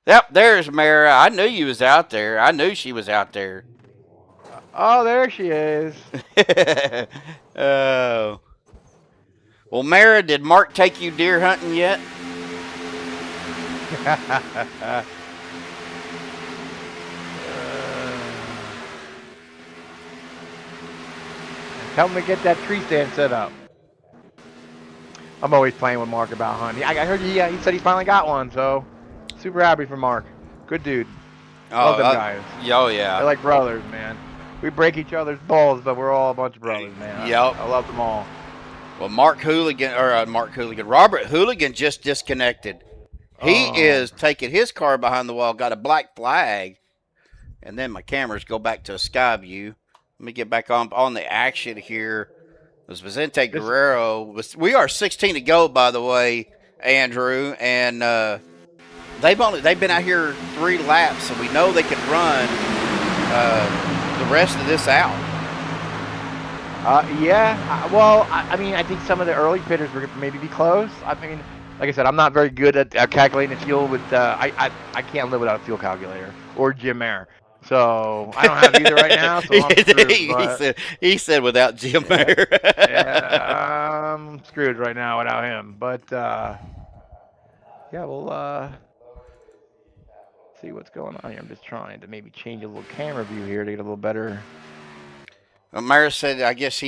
Yep, there's Mara. I knew you was out there. I knew she was out there. Oh, there she is. Oh. Well, Mara, did Mark take you deer hunting yet? Tell him to get that tree stand set up. I'm always playing with Mark about hunting. I heard he said he finally got one, so super happy for Mark. Good dude. Love them guys. Oh, yeah. They're like brothers, man. We break each other's balls, but we're all a bunch of brothers, man. Yep. I love them all. Well, Robert Hooligan just disconnected. He is taking his car behind the wall, got a black flag, and then my cameras go back to a sky view. Let me get back on the action here. It was Vicente Guerrero. We are 16 to go, by the way, Andrew, and they've been out here 3 laps, so we know they can run the rest of this out. Well, I mean, I think some of the early pitters were maybe be close. I mean, like I said, I'm not very good at calculating the fuel with. I can't live without a fuel calculator or Jim Air. So I don't have either right now. So I'm screwed, he said without Jim Air. Yeah, I'm screwed right now without him. But yeah, we'll see what's going on here. I'm just trying to maybe change a little camera view here to get a little better. Mara said, I guess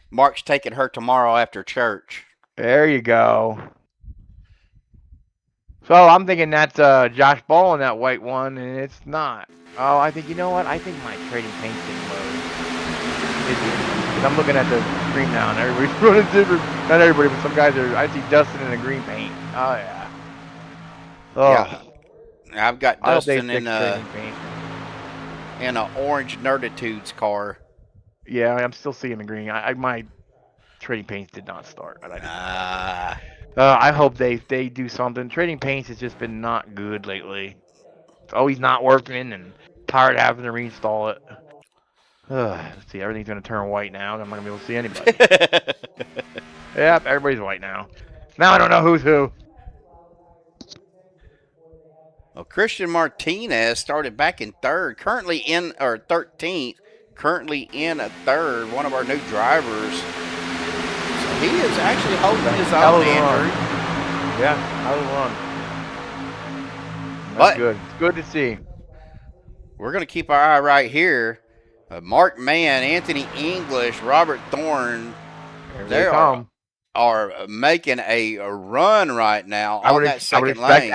Mark's taking her tomorrow after church. There you go. So I'm thinking that's Josh Ball in that white one, and it's not. Oh, I think, you know what? I think my trading paint's getting low. Because I'm looking at the screen now, and everybody's running different. Not everybody, but some guys are. I see Dustin in the green paint. Oh, yeah. Oh. Yeah. I've got Dustin in an orange Nerditudes car. Yeah, I'm still seeing the green. My trading paints did not start. I hope they do something. Trading paints has just been not good lately. It's always not working, and tired of having to reinstall it. Let's see, everything's gonna turn white now. I'm not gonna be able to see anybody. Yep, everybody's white now. Now I don't know who's who. Well, Christian Martinez started back in 3rd, currently in 13th. Currently in a 3rd, one of our new drivers. So he is actually holding his own, Andrew. Yeah, hell of a run. That's good. It's good to see. We're going to keep our eye right here. Mark Mann, Anthony English, Robert Thorne. They are making a run right now on that second lane.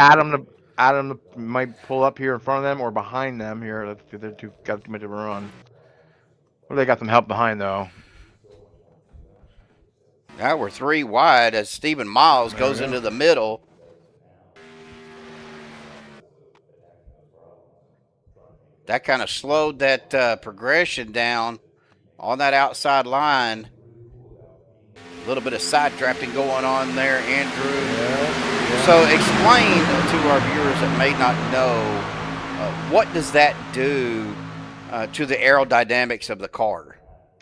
Adam to might pull up here in front of them or behind them here. They're two got too much of a run. Well, they got some help behind though. Now we're 3 wide as Stephen Miles goes into the middle. That kind of slowed that progression down on that outside line. A little bit of side drafting going on there, Andrew. Yeah. So explain to our viewers that may not know, what does that do to the aerodynamics of the car?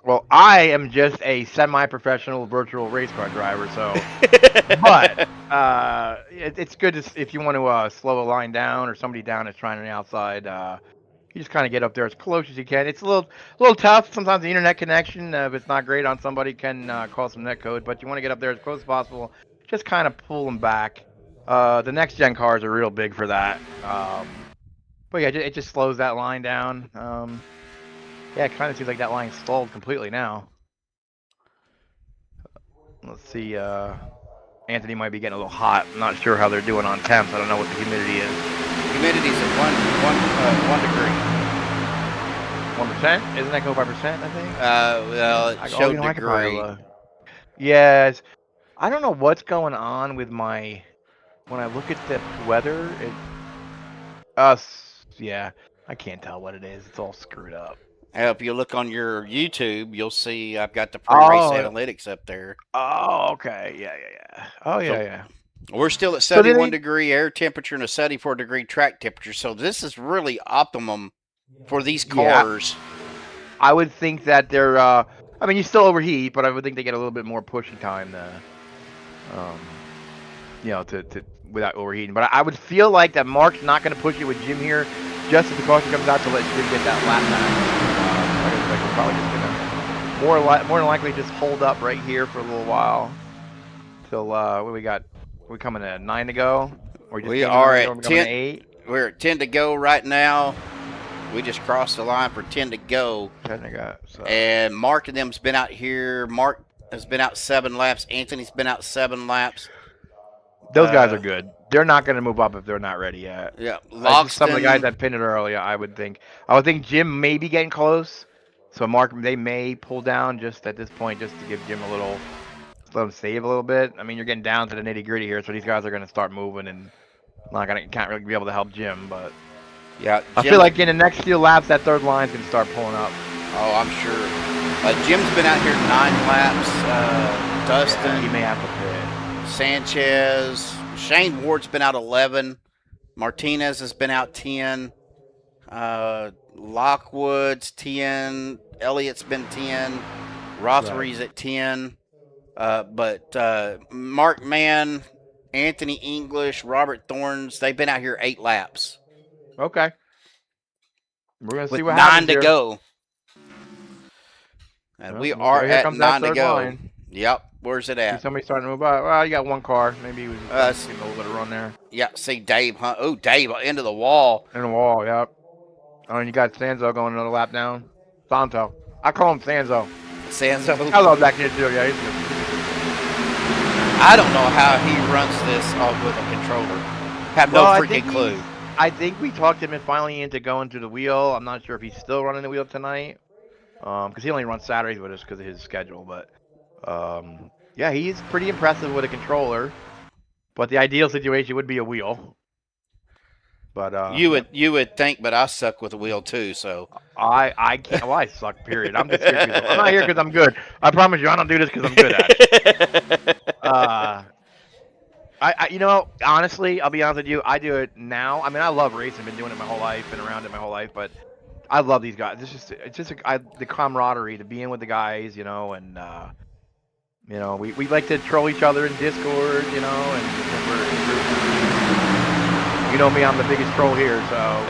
Well, I am just a semi-professional virtual race car driver, so. But it's good if you want to slow a line down or somebody down that's trying on the outside. You just kind of get up there as close as you can. It's a little tough. Sometimes the internet connection, if it's not great on somebody, can cause some netcode. But you want to get up there as close as possible. Just kind of pull them back. The next gen cars are real big for that. But yeah, it just slows that line down. Yeah, it kind of seems like that line's stalled completely now. Let's see. Anthony might be getting a little hot. I'm not sure how they're doing on temps. I don't know what the humidity is. Humidity's at 1 degree. 1%? Isn't that go by percent, I think? Well, it showed degree. Yes. I don't know what's going on with my... When I look at the weather, yeah, I can't tell what it is. It's all screwed up. If you look on your YouTube, you'll see I've got the pre-race analytics up there. Oh, okay. Yeah. Oh, yeah. We're still at 71 degree air temperature and a 74 degree track temperature. So this is really optimum for these cars. Yeah. I would think that they're, I mean, you still overheat, but I would think they get a little bit more pushing time to without overheating. But I would feel like that Mark's not going to push it with Jim here just as the caution comes out to let Jim get that lap time. We're probably just going to more than likely just hold up right here for a little while till what we got. We're coming at 9 to go. We are at 10. 8. We're at 10 to go right now. We just crossed the line for 10 to go. 10 to go. So. And Mark and them's been out here. Mark has been out 7 laps. Anthony's been out 7 laps. Those guys are good. They're not going to move up if they're not ready yet. Yeah. Some of the guys that pinned it earlier, I would think Jim may be getting close. So Mark, they may pull down just at this point, just to give Jim a little let them save a little bit. I mean, you're getting down to the nitty gritty here, so these guys are going to start moving, and can't really be able to help Jim. But Yeah, I feel like in the next few laps, that third line's going to start pulling up. Oh, I'm sure. Jim's been out here 9 laps. Dustin, Yeah, he may have to pit. Sanchez, Shane Ward's been out 11. Martinez has been out 10. Lockwood's 10. Elliott's been 10. Rothery's at 10. But Mark Mann, Anthony English, Robert Thorns, they've been out here 8 laps. Okay. We're going to see With what 9 happens to here. go. And we are here at comes that 9 to third go. line. Yep. Where's it See at? somebody starting to move by. Well, you got one car. Maybe he was just getting a little bit of run there. Yeah, see Dave Hunt. Oh, Dave, into the wall. In the wall, yep. Oh, and you got Sanzo going another lap down. Santo. I call him Sanzo. Sanzo. I love that kid too. Yeah, he's good. I don't know how he runs this off with a controller. Have no freaking clue. I think we talked him finally into going to the wheel. I'm not sure if he's still running the wheel tonight. Because he only runs Saturdays with us because of his schedule. But yeah, he's pretty impressive with a controller. But the ideal situation would be a wheel. But you would think, but I suck with a wheel too. So I can't. Well, I suck. Period. I'm just here. I'm not here because I'm good. I promise you, I don't do this because I'm good at it. You know, honestly, I'll be honest with you. I do it now. I mean, I love racing. Been doing it my whole life. Been around it my whole life. But I love these guys. It's just the camaraderie, to be in with the guys, you know, and you know, we like to troll each other in Discord, you know, and you know me, I'm the biggest troll here, so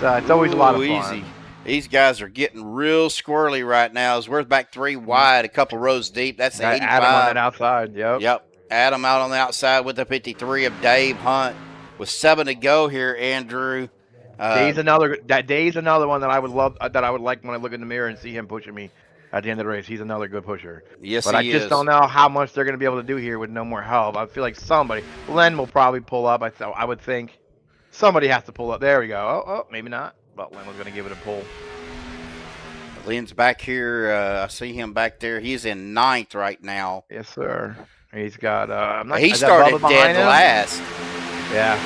it's always a lot of fun. Easy. These guys are getting real squirrely right now. As we're back 3 wide, a couple rows deep. That's the 85. Adam on that outside. Yep. Yep. Adam out on the outside with the 53 of Dave Hunt with 7 to go here. Andrew. Dave's another one that I would love. That I would like when I look in the mirror and see him pushing me at the end of the race. He's another good pusher. Yes, but I just don't know how much they're going to be able to do here with no more help. I feel like somebody, Len will probably pull up. I would think somebody has to pull up. There we go. Oh, maybe not. But Len was going to give it a pull. Len's back here. I see him back there. He's in 9th right now. Yes, sir. He's got. He started dead last. Yeah.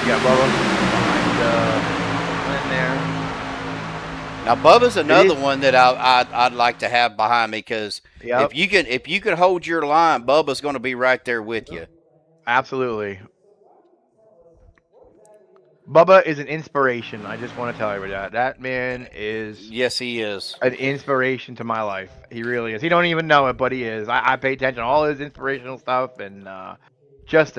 You got Bubba behind Len there. Now Bubba's another one that I'd like to have behind me, because if you can hold your line, Bubba's going to be right there with you. Absolutely. Bubba is an inspiration. I just want to tell everybody that. That man is... Yes, he is. An inspiration to my life. He really is. He don't even know it, but he is. I pay attention to all his inspirational stuff, and just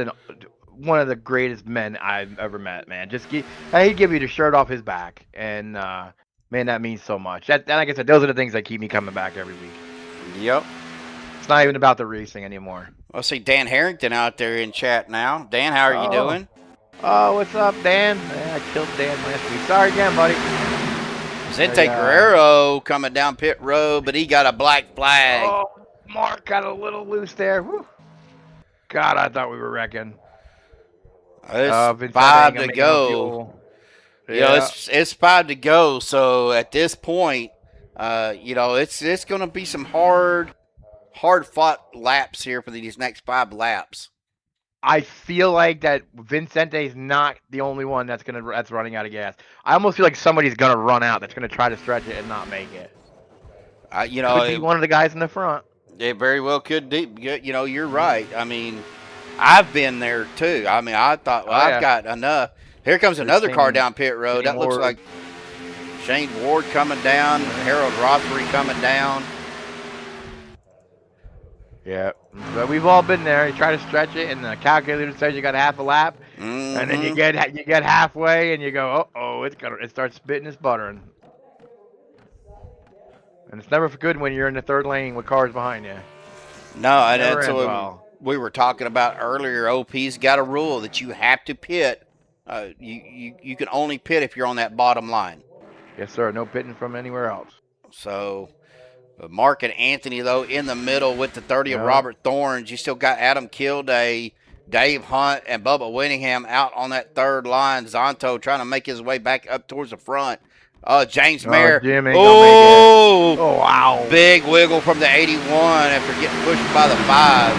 one of the greatest men I've ever met, man. He'd give you the shirt off his back, and man, that means so much. Like I said, those are the things that keep me coming back every week. Yep. It's not even about the racing anymore. I see Dan Harrington out there in chat now. Dan, how are you doing? Oh, what's up, Dan? I killed Dan last week. Sorry again, buddy. Zente Guerrero coming down pit road, but he got a black flag. Oh, Mark got a little loose there. Whew. God, I thought we were wrecking. It's 5 to go. Yeah, you know, it's 5 to go. So at this point, you know, it's going to be some hard fought laps here for these next 5 laps. I feel like that Vincente is not the only one that's running out of gas. I almost feel like somebody's gonna run out that's gonna try to stretch it and not make it. You know, could be one of the guys in the front. It very well could be. You know, you're right. I mean, I've been there too. I mean, I thought, well, I've got enough. Here comes another car down pit road. That looks like Shane Ward coming down, Harold Rothery coming down. Yeah, but we've all been there. You try to stretch it, and the calculator says you got half a lap, and then you get halfway, and you go, it starts spitting its buttering, and it's never good when you're in the third lane with cars behind you. No, and that's what we were talking about earlier. OP's got a rule that you have to pit. You can only pit if you're on that bottom line. Yes, sir. No pitting from anywhere else. So. Mark and Anthony, though, in the middle with the 30 of Robert Thorns. You still got Adam Kilday, Dave Hunt, and Bubba Winningham out on that third line. Zonto trying to make his way back up towards the front. Oh, James Oh, Mayer. Jim ain't gonna make it. Oh, wow. big wiggle from the 81 after getting pushed by the 5.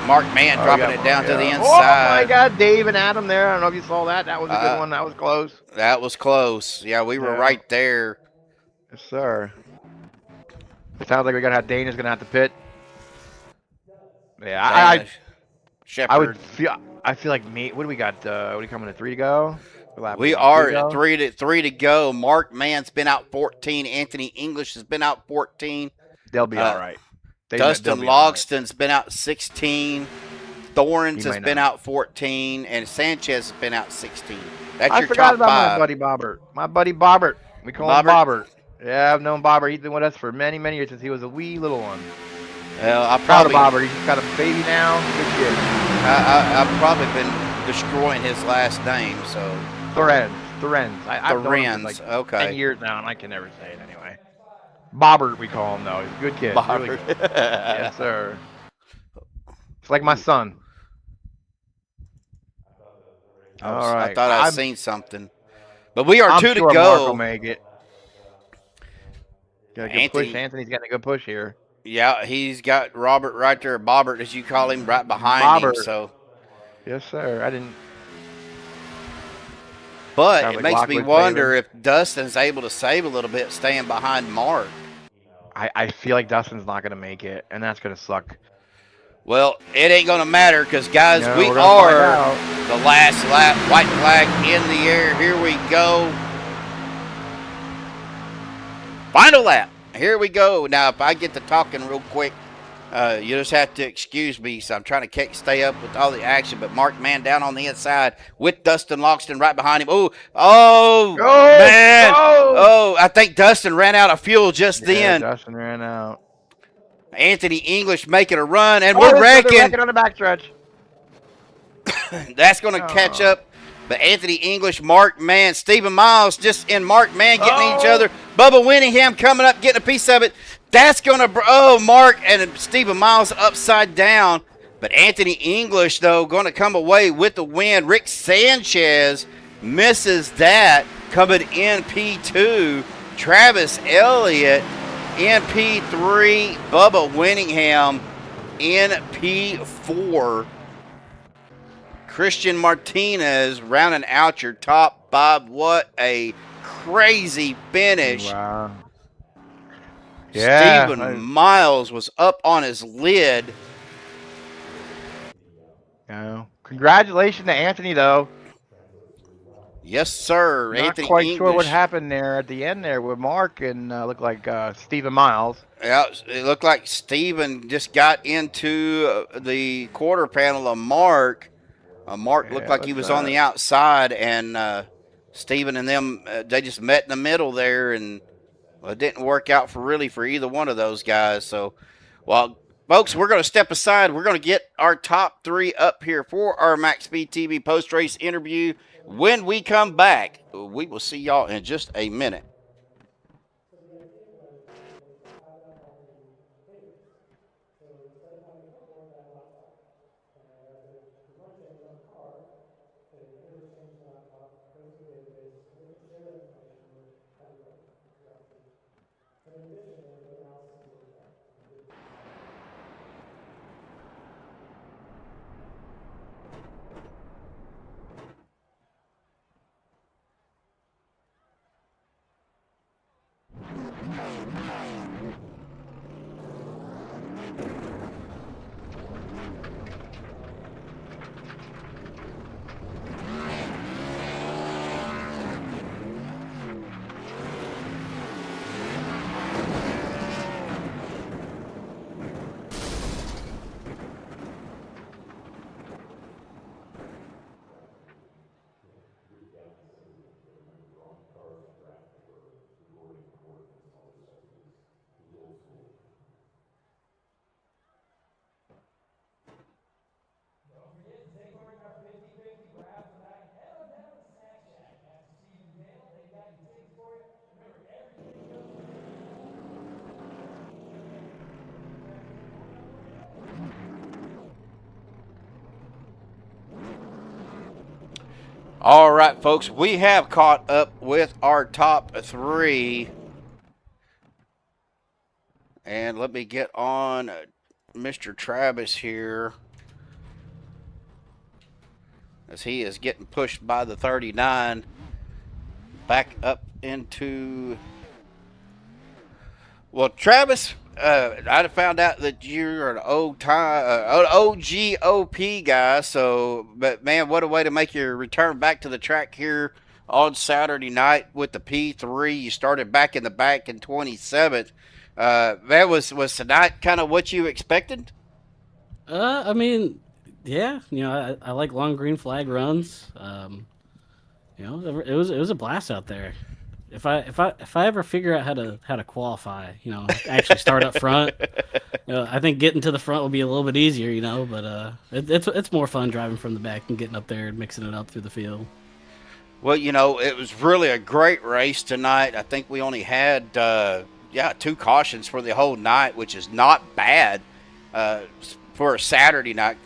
Mark Mann dropping it down to the inside. Oh my God, Dave and Adam there. I don't know if you saw that. That was a good one. That was close. That was close. Yeah, we were right there. Yes, sir. It sounds like we're gonna have Dana's gonna have to pit. Yeah, I would feel. I feel like me. What do we got? What are we coming to 3 to go? We are at 3 to go. Mark Mann's been out 14. Anthony English has been out 14. They'll be all right. Dustin Logston's been out 16. Thorns has been out 14, and Sanchez has been out 16. That's your forgot top about 5. my buddy Bobbert. My buddy Bobbert. We call him Bobbert. Yeah, I've known Bobbert. He's been with us for many, many years since he was a wee little one. Well, I Proud probably of Bobbert. He's got a baby now. Good kid. I've probably been destroying his last name, so. Thorens. I've known him for like okay. 10 years now, and I can never say it anyway. Bobbert, we call him though. He's a good kid. Bobbert. Really good. Yes, sir. It's like my son. All right. I thought I'd seen something, but we are 2 to sure go. Mark will make it. Got a good push. Anthony's getting a good push here. Yeah, he's got Robert right there, Bobbert as you call him, right behind him. So. Yes, sir. I didn't. But Sounds it like makes me Lockwood's wonder if Dustin's able to save a little bit, staying behind Mark. I feel like Dustin's not going to make it, and that's going to suck. Well, it ain't going to matter because, guys, No, we we're gonna are find the last lap. White flag in the air. Here we go. Final lap. Here we go. Now, if I get to talking real quick, you just have to excuse me. So I'm trying to stay up with all the action. But Mark Mann down on the inside with Dustin Logston right behind him. Oh, man. Oh, I think Dustin ran out of fuel just then. Dustin ran out. Anthony English making a run, and we're wrecking wrecking. on the backstretch. That's going to catch up. But Anthony English, Mark Mann, Stephen Miles just in Mark Mann getting each other. Bubba Winningham coming up, getting a piece of it. That's going to, Mark and Stephen Miles upside down. But Anthony English, though, going to come away with the win. Rick Sanchez misses that, coming in P2. Travis Elliott in P3. Bubba Winningham in P4. Christian Martinez rounding out your top 5. What a crazy finish. Wow. Yeah. Stephen Miles was up on his lid. Congratulations to Anthony, though. Yes, sir. Not Anthony quite English. sure what happened there at the end there with Mark and looked like Stephen Miles. Yeah, it looked like Stephen just got into the quarter panel of Mark. Mark looked like he was on the outside, and Stephen and them, they just met in the middle there, and it didn't work out for either one of those guys. So, well, folks, we're going to step aside. We're going to get our top 3 up here for our Maxspeed TV post-race interview. When we come back, we will see y'all in just a minute. All right, folks, we have caught up with our top 3. And let me get on Mr. Travis here, as he is getting pushed by the 39 back up into. Well, Travis, I found out that you're an OGOP guy. So, but man, what a way to make your return back to the track here on Saturday night with the P3. You started back in the back in 27th. Man, was tonight kind of what you expected? I mean, yeah, I like long green flag runs. It was a blast out there. If I ever figure out how to qualify, actually start up front, I think getting to the front will be a little bit easier, But it's more fun driving from the back and getting up there and mixing it up through the field. Well, it was really a great race tonight. I think we only had 2 cautions for the whole night, which is not bad for a Saturday night.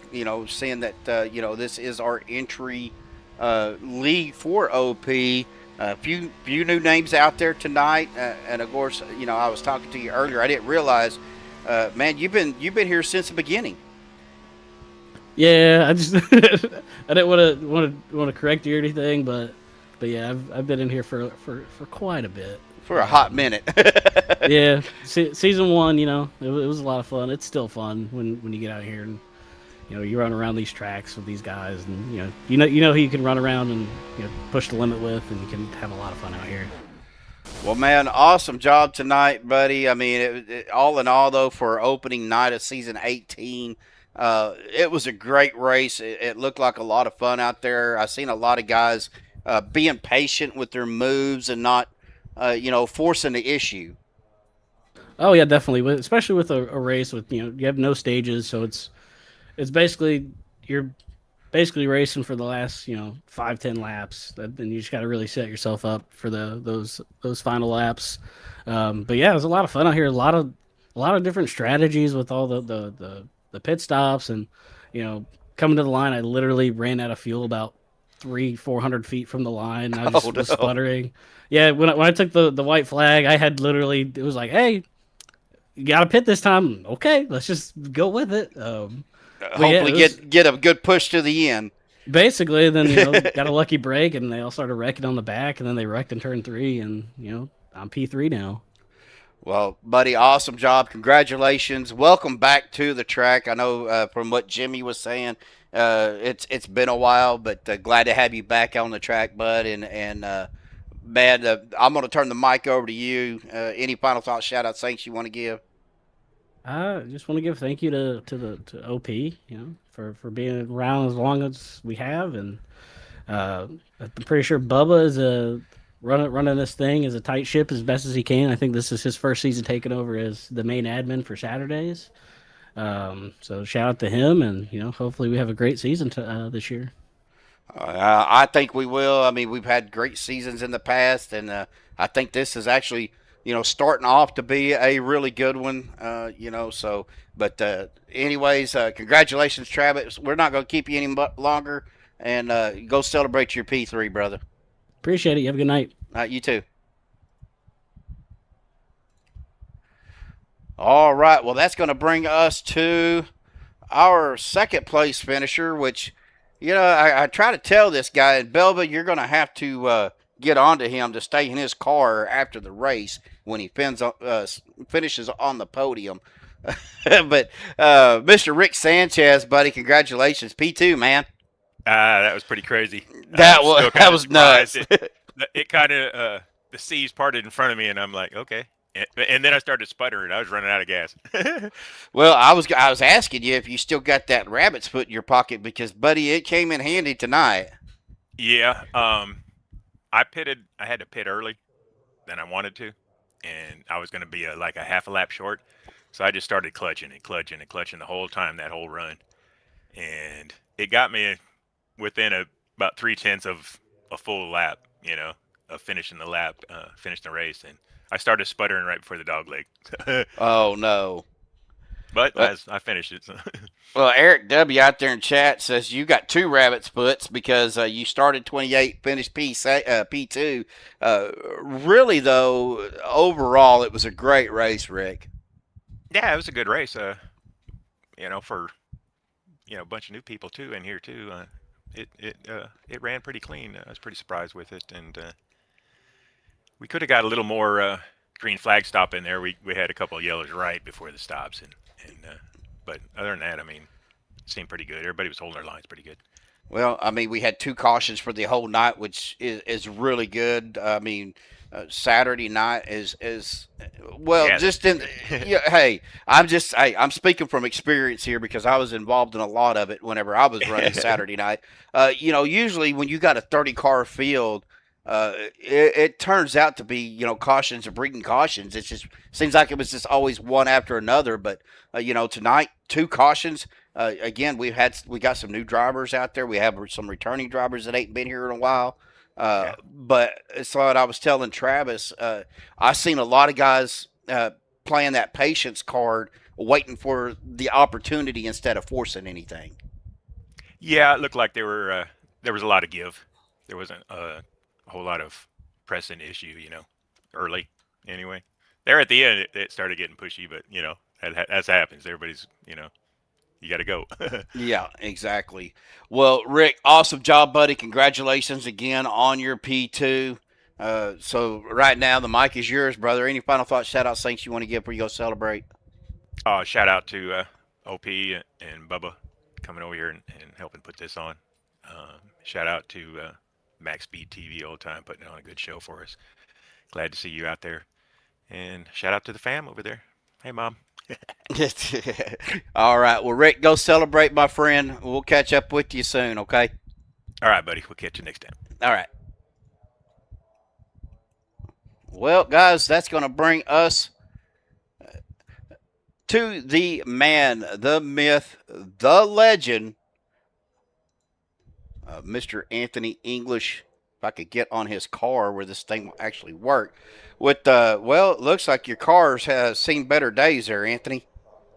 Seeing that this is our entry league for OP. A few new names out there tonight, and of course, I was talking to you earlier. I didn't realize, man, you've been here since the beginning. Yeah, I just I didn't want to correct you or anything, but yeah, I've been in here for quite a bit. For a hot minute. Yeah, season 1, it was a lot of fun. It's still fun when you get out here and you run around these tracks with these guys, and you know who you can run around and push the limit with, and you can have a lot of fun out here. Well, man, awesome job tonight, buddy. I mean, all in all, though, for opening night of season 18, it was a great race. It looked like a lot of fun out there. I've seen a lot of guys being patient with their moves and not, forcing the issue. Oh yeah, definitely. Especially with a race with you have no stages, so it's basically you're basically racing for the last 5-10 laps. Then you just got to really set yourself up for those final laps. But yeah, it was a lot of fun out here. A lot of different strategies with all the pit stops, and coming to the line, I literally ran out of fuel about 300-400 feet from the line. I just was sputtering. Yeah, when I took the white flag, I had literally, it was like, hey, you got to pit this time. Okay, let's just go with it. Hopefully get a good push to the end. Basically, then got a lucky break, and they all started wrecking on the back, and then they wrecked in turn 3, and I'm P3 now. Well, buddy, awesome job. Congratulations. Welcome back to the track. I know from what Jimmy was saying, it's been a while, but glad to have you back on the track, bud. And man, I'm going to turn the mic over to you. Any final thoughts, shout-out, thanks you want to give? I just want to give thank you to OP, for being around as long as we have, and I'm pretty sure Bubba is running this thing as a tight ship as best as he can. I think this is his first season taking over as the main admin for Saturdays. So shout out to him, and hopefully we have a great season this year. I think we will. I mean, we've had great seasons in the past, and I think this is actually starting off to be a really good one, so, but anyways, congratulations, Travis. We're not going to keep you any longer, and go celebrate your P3, brother. Appreciate it. You have a good night. You too. All right, well, that's going to bring us to our second place finisher, which, I try to tell this guy, and Belva, you're going to have to get onto him to stay in his car after the race when he finishes on the podium. But Mr. Rick Sanchez, buddy, congratulations. P2, man. That was pretty crazy. That was nuts. It kind of the seas parted in front of me, and I'm like, okay. And then I started sputtering. I was running out of gas. Well, I was asking you if you still got that rabbit's foot in your pocket, because, buddy, it came in handy tonight. Yeah. I had to pit early than I wanted to, and I was going to be like a half a lap short. So I just started clutching the whole time, that whole run. And it got me within about 3/10 of a full lap, of finishing the lap, finishing the race. And I started sputtering right before the dog leg. Oh, no. But I finished it. So. Well, Eric W. out there in chat says you got 2 rabbit splits because you started 28, finished P2. Really, though, overall, it was a great race, Rick. Yeah, it was a good race. For a bunch of new people too in here too. It ran pretty clean. I was pretty surprised with it, and we could have got a little more green flag stop in there. We had a couple of yellows right before the stops, but other than that, I mean, it seemed pretty good. Everybody was holding their lines pretty good. Well, I mean, we had 2 cautions for the whole night, which is really good. I mean, Saturday night is well, Yeah. just in. Hey, I'm speaking from experience here because I was involved in a lot of it whenever I was running Saturday night. Usually when you got a 30-car field, it turns out to be cautions and breeding cautions. It just seems like it was just always one after another. But tonight 2 cautions. Again, we got some new drivers out there. We have some returning drivers that ain't been here in a while. But it's like I was telling Travis, I seen a lot of guys playing that patience card, waiting for the opportunity instead of forcing anything. Yeah, it looked like there was a lot of give. There wasn't a whole lot of pressing issue, early anyway. There at the end, it started getting pushy, but as happens, everybody's you got to go. Yeah, exactly. Well, Rick, awesome job, buddy. Congratulations again on your P2. So right now, the mic is yours, brother. Any final thoughts, shout-outs, things you want to give before you go celebrate? Shout out to OP and Bubba coming over here and helping put this on. Shout out to Maxspeed TV all the time, putting on a good show for us. Glad to see you out there. And shout out to the fam over there. Hey, Mom. All right. Well, Rick, go celebrate, my friend. We'll catch up with you soon, okay? All right, buddy. We'll catch you next time. All right. Well, guys, that's going to bring us to the man, the myth, the legend, Mr. Anthony English. If I could get on his car where this thing will actually work. With well, it looks like your cars have seen better days there, Anthony.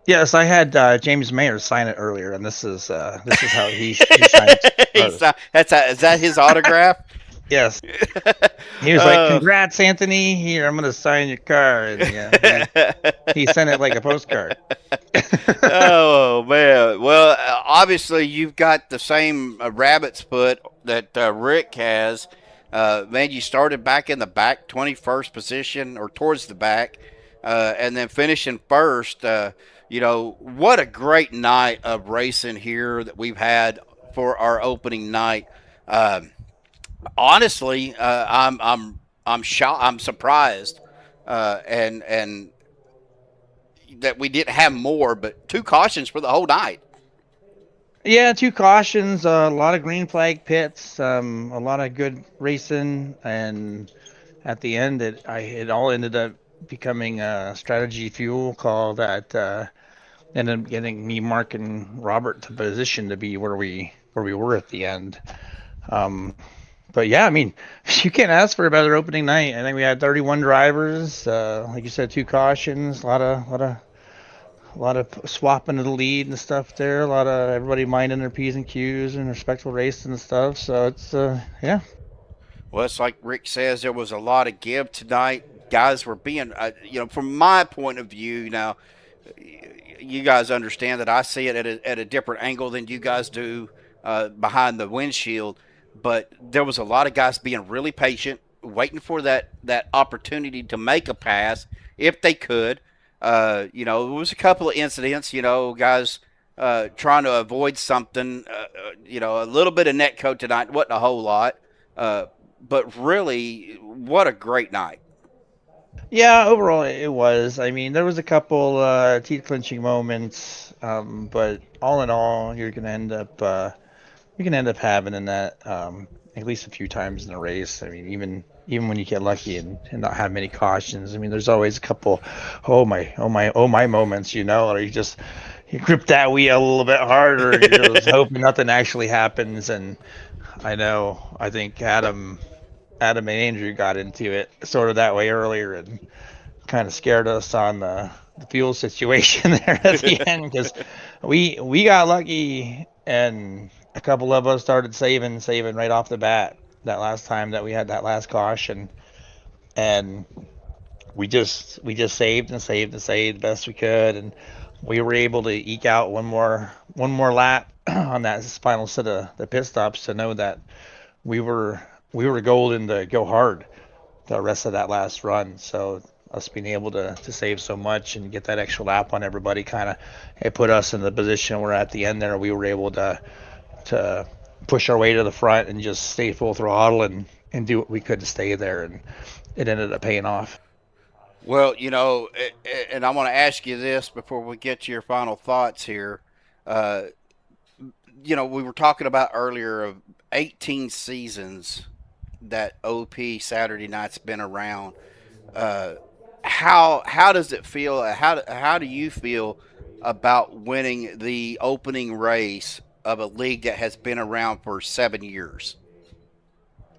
Yes, I had James Mayer sign it earlier, and this is how he signed it. Is that his autograph? Yes. He was like, "Congrats, Anthony! Here, I'm gonna sign your car." And he sent it like a postcard. Oh man! Well, obviously you've got the same rabbit's foot that Rick has. Man, you started back in the back, 21st position or towards the back, and then finishing first. What a great night of racing here that we've had for our opening night. Honestly, I'm shocked. I'm surprised, and that we didn't have more, but 2 cautions for the whole night. Yeah, 2 cautions, a lot of green flag pits, a lot of good racing, and at the end, it all ended up becoming a strategy fuel call that ended up getting me, Mark, and Robert to position to be where we were at the end. But yeah, I mean, you can't ask for a better opening night. I think we had 31 drivers, like you said, 2 cautions, a lot of swapping of the lead and stuff there. A lot of everybody minding their P's and Q's and respectful racing and stuff. So it's yeah. Well, it's like Rick says, there was a lot of give tonight. Guys were being, from my point of view, now you guys understand that I see it at a different angle than you guys do behind the windshield. But there was a lot of guys being really patient, waiting for that opportunity to make a pass if they could. There was a couple of incidents, guys trying to avoid something, a little bit of netcode tonight, wasn't a whole lot. But really, what a great night. Yeah, overall it was. I mean, there was a couple teeth clenching moments, but all in all, you're gonna end up having in that at least a few times in a race. I mean, even when you get lucky and not have many cautions, I mean, there's always a couple, oh my moments, or you grip that wheel a little bit harder, and you're just hoping nothing actually happens. And I think Adam and Andrew got into it sort of that way earlier and kind of scared us on the fuel situation there at the end, because we got lucky and a couple of us started saving right off the bat that last time that we had that last caution, and we just saved the best we could, and we were able to eke out one more lap on that final set of the pit stops to know that we were golden to go hard the rest of that last run. So us being able to save so much and get that extra lap on everybody, kind of it put us in the position where at the end there we were able to push our way to the front and just stay full throttle and do what we could to stay there, and it ended up paying off. Well, you know, and I want to ask you this before we get to your final thoughts here. You know, we were talking about earlier of 18 seasons that OP Saturday Night's been around. How does it feel? How do you feel about winning the opening race of a league that has been around for 7 years?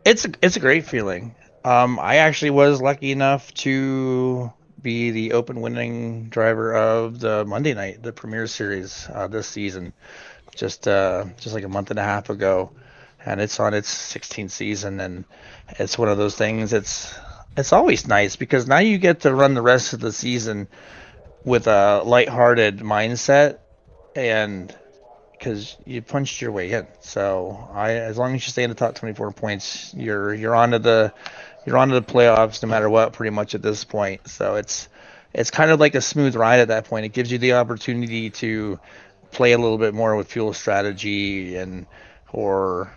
It's a great feeling. I actually was lucky enough to be the open winning driver of the Monday night, the Premier Series this season, just like a month and a half ago, and it's on its 16th season, and it's one of those things. It's always nice because now you get to run the rest of the season with a lighthearted mindset, and because you punched your way in. So as long as you stay in the top 24 points, you're onto the playoffs no matter what, pretty much at this point. So it's kind of like a smooth ride at that point. It gives you the opportunity to play a little bit more with fuel strategy and or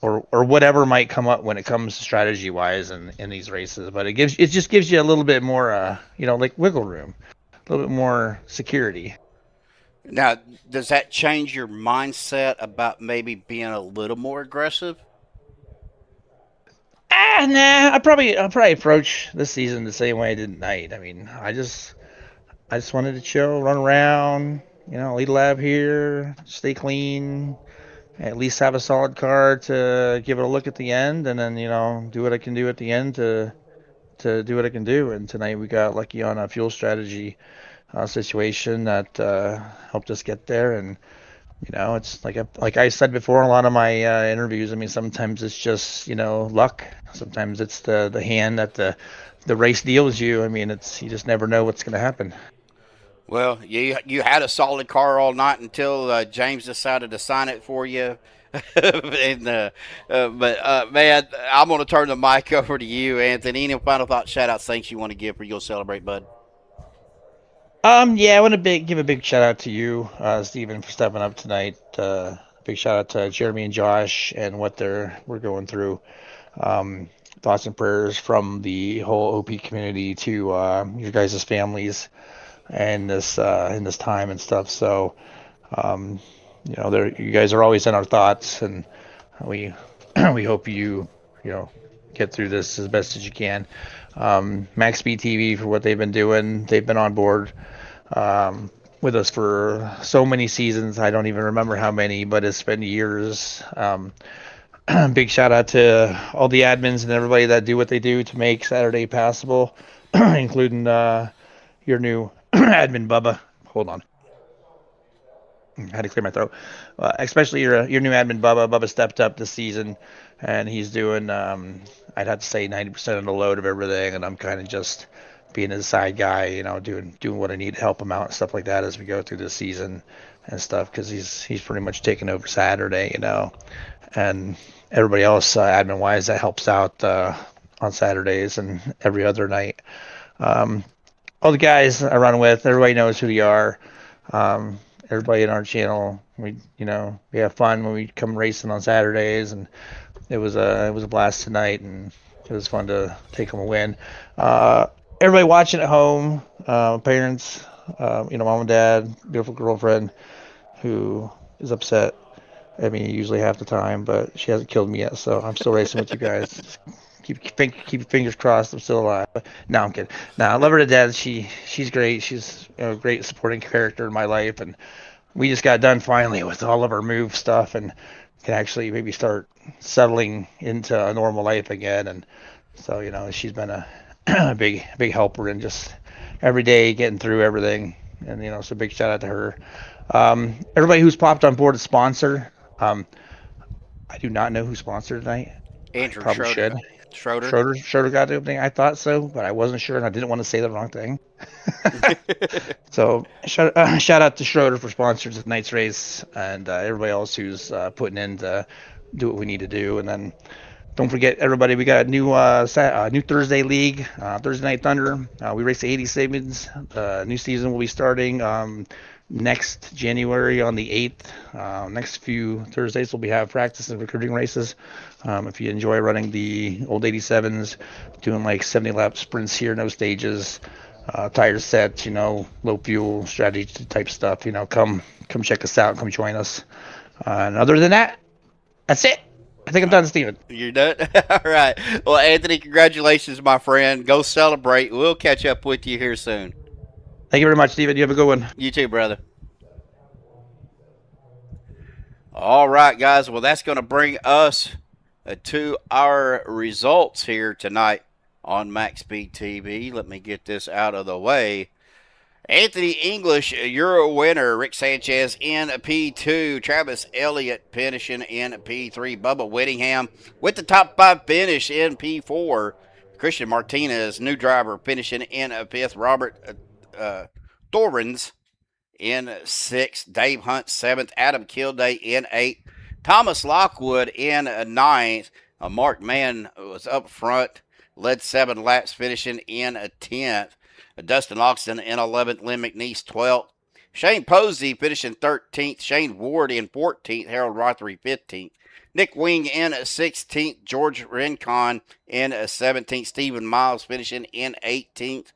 whatever might come up when it comes to strategy wise in these races. But it just gives you a little bit more like wiggle room, a little bit more security. Now, does that change your mindset about maybe being a little more aggressive? Nah. I'll probably approach this season the same way I did tonight. I mean, I just wanted to chill, run around, lead a lap here, stay clean, at least have a solid car to give it a look at the end, and then do what I can do at the end to do what I can do. And tonight we got lucky on a fuel strategy situation that helped us get there. And it's like I said before in a lot of my interviews. I mean, sometimes it's just luck. Sometimes it's the hand that the race deals you. I mean, you just never know what's going to happen. Well, you had a solid car all night until James decided to sign it for you. Man, I'm going to turn the mic over to you, Anthony. Any final thoughts, shout-outs, thanks you want to give for You'll Celebrate, bud? Yeah, I want to give a big shout out to you, Stephen, for stepping up tonight. Big shout out to Jeremy and Josh and what we're going through. Thoughts and prayers from the whole OP community to your guys' families and this in this time and stuff. So, you guys are always in our thoughts, and we hope you get through this as best as you can. Maxspeed TV for what they've been doing. They've been on board with us for so many seasons. I don't even remember how many, but it's been years. Big shout out to all the admins and everybody that do what they do to make Saturday passable, including your new admin Bubba. Hold on. I had to clear my throat. Especially your new admin Bubba. Bubba stepped up this season, and he's doing I'd have to say 90% of the load of everything, and I'm kind of just being a side guy, doing what I need to help him out and stuff like that as we go through the season and stuff, because he's pretty much taking over Saturday, and everybody else admin wise that helps out on Saturdays and every other night. All the guys I run with, everybody knows who they are. Everybody in our channel, we have fun when we come racing on Saturdays, and it was a blast tonight, and it was fun to take home a win. Everybody watching at home, parents, mom and dad, beautiful girlfriend who is upset at me usually half the time, but she hasn't killed me yet, so I'm still racing with you guys. Keep your fingers crossed I'm still alive. No, I'm kidding. No, I love her to death. She's great. She's a great supporting character in my life, and we just got done finally with all of our move stuff and can actually maybe start settling into a normal life again. And so she's been a big helper in just every day, getting through everything. And, you know, so big shout out to her. Everybody who's popped on board a sponsor. I do not know who sponsored tonight. Andrew Probably Schroeder. should. Schroeder got the opening. I thought so, but I wasn't sure, and I didn't want to say the wrong thing. So shout out to Schroeder for sponsoring tonight's race, and everybody else who's putting in to do what we need to do. And then don't forget, everybody, we got a new new Thursday league, Thursday Night Thunder. We race the 80 Sabins. New season will be starting next January on the 8th. Next few Thursdays we'll have practice and recruiting races. If you enjoy running the old 87s, doing like 70 lap sprints here, no stages, tire sets, you know, low fuel strategy type stuff, you know, come check us out, come join us. And other than that, that's it. I think I'm done, Steven. You're done? All right. Well, Anthony, congratulations, my friend. Go celebrate. We'll catch up with you here soon. Thank you very much, Steven. You have a good one. You too, brother. All right, guys. Well, that's going to bring us to our results here tonight on Maxspeed TV. Let me get this out of the way. Anthony English, you're a winner. Rick Sanchez in P2. Travis Elliott finishing in P3. Bubba Whittingham with the top 5 finish in P4. Christian Martinez, new driver, finishing in 5th. Robert Thorens in 6th. Dave Hunt 7th. Adam Kilday in 8th. Thomas Lockwood in 9th. Mark Mann was up front, led 7 laps, finishing in 10th. Dustin Loxton in 11th. Lynn McNeese 12th. Shane Posey finishing 13th. Shane Ward in 14th. Harold Rothery 15th. Nick Wing in 16th. George Rincon in 17th. Stephen Miles finishing in 18th.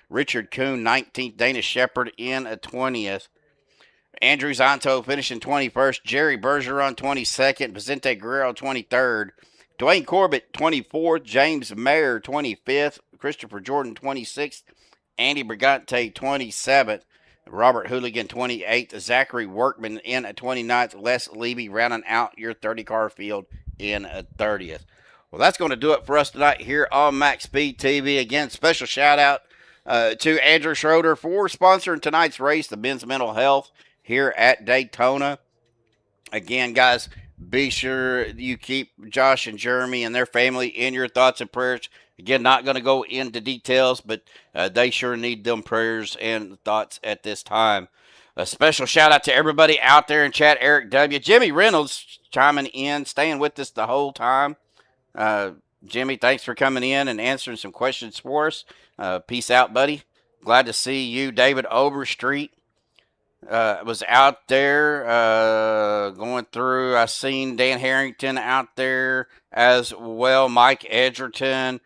Richard Kuhn 19th. Dana Shepard in 20th. Andrew Zonto finishing 21st. Jerry Bergeron 22nd. Vicente Guerrero 23rd. Dwayne Corbett 24th. James Mayer 25th. Christopher Jordan 26th. Andy Brigante 27th. Robert Hooligan 28th. Zachary Workman in 29th. Les Levy rounding out your 30-car field in 30th. Well, that's going to do it for us tonight here on Maxspeed TV. Again, special shout-out to Andrew Schroeder for sponsoring tonight's race, the men's mental health here at Daytona. Again, guys, be sure you keep Josh and Jeremy and their family in your thoughts and prayers. Again, not going to go into details, but they sure need them prayers and thoughts at this time. A special shout out to everybody out there in chat. Eric W. Jimmy Reynolds chiming in, staying with us the whole time. Jimmy, thanks for coming in and answering some questions for us. Peace out, buddy. Glad to see you. David Overstreet was out there going through. I seen Dan Harrington out there as well. Mike Edgerton.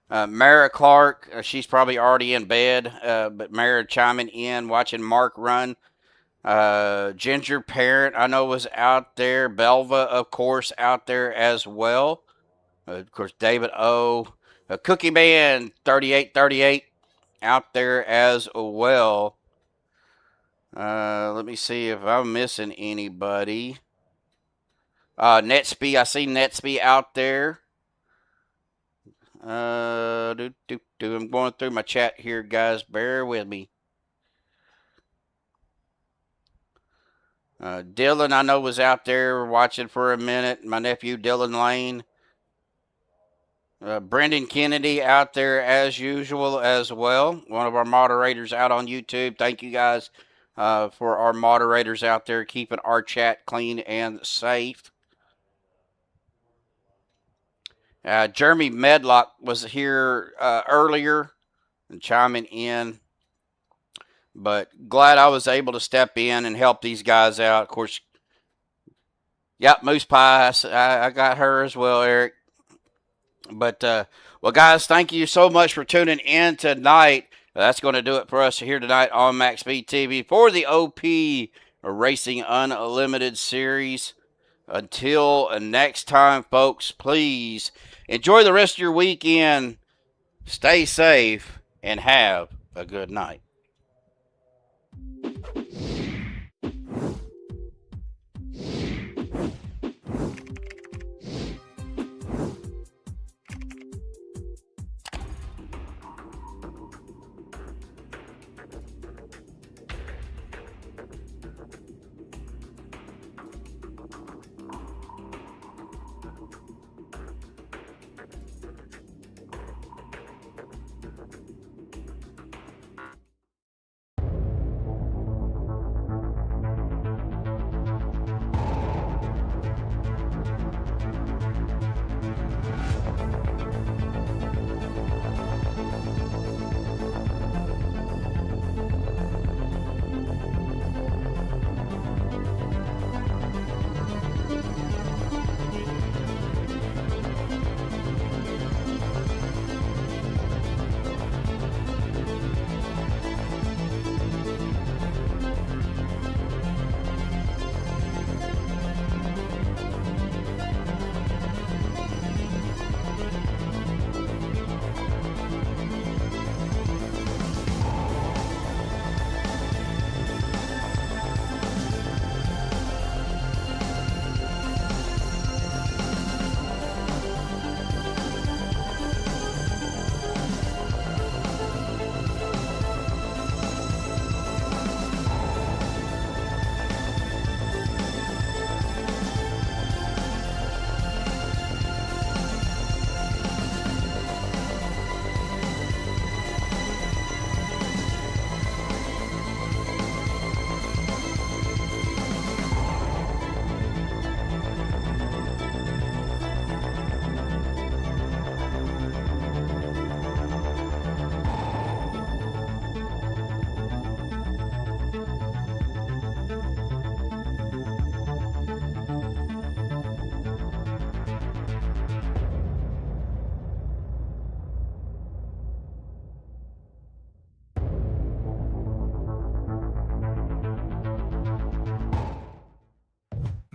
Mara Clark, she's probably already in bed, but Mara chiming in, watching Mark run. Ginger Parent, I know, was out there. Belva, of course, out there as well. Of course, David O. Cookie Man, 3838, out there as well. Let me see if I'm missing anybody. Netsby, I see Netsby out there. I'm going through my chat here, guys. Bear with me. Dylan, I know, was out there watching for a minute. My nephew, Dylan Lane. Brendan Kennedy out there as usual as well. One of our moderators out on YouTube. Thank you, guys, for our moderators out there keeping our chat clean and safe. Jeremy Medlock was here earlier and chiming in, but glad I was able to step in and help these guys out. Of course, yep, Moose Pie, I got her as well, Eric. But, well, guys, thank you so much for tuning in tonight. That's going to do it for us here tonight on Maxspeed TV for the OP Racing Unlimited series. Until next time, folks, please enjoy the rest of your weekend. Stay safe and have a good night.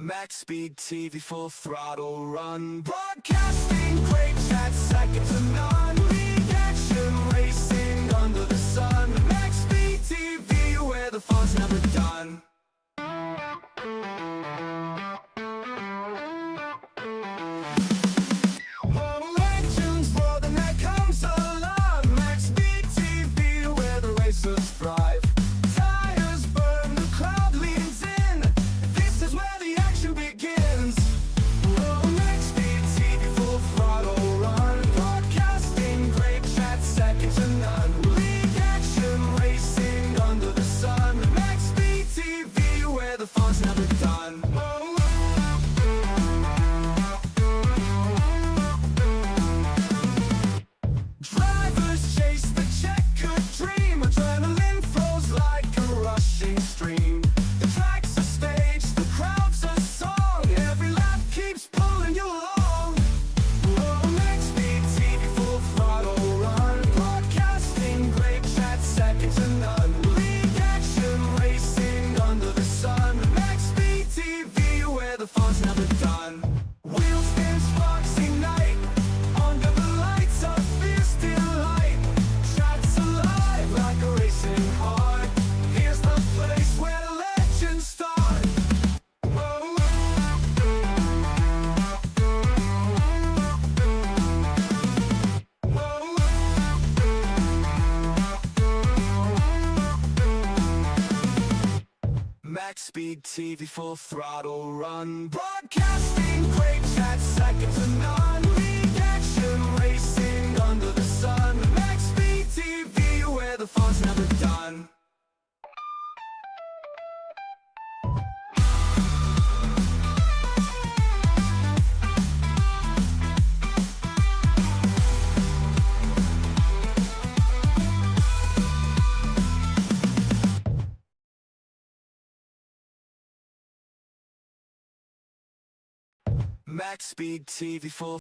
Maxspeed TV full throttle run. Broadcasting great chat second to none. League action racing under the sun. Maxspeed TV where the fun's never done. Oh, legends more than that comes alive. Maxspeed TV where the racers thrive. Tires burn, the crowd leans in. This is where the action begins. Oh, Maxspeed TV full throttle run. Broadcasting great chat second to none. League action racing under the sun. Maxspeed TV where the fun's never done. Drivers chase the checkered dream. Adrenaline flows like a rushing stream. The track's a stage, the crowd's a song. Every lap keeps pulling you along. Oh, Maxspeed TV full throttle run. Broadcasting great chat second to none. League action racing under the sun. Maxspeed TV where the fun's never done. Wheels spin, sparks ignite. Under the lights of fierce delight. Track's alive like a racing heart. Here's the place where the legends start. Whoa. Maxspeed TV full throttle run. Broadcasting great chat second to none. League action racing under the sun. Maxspeed TV where the fun's never done. Maxspeed TV full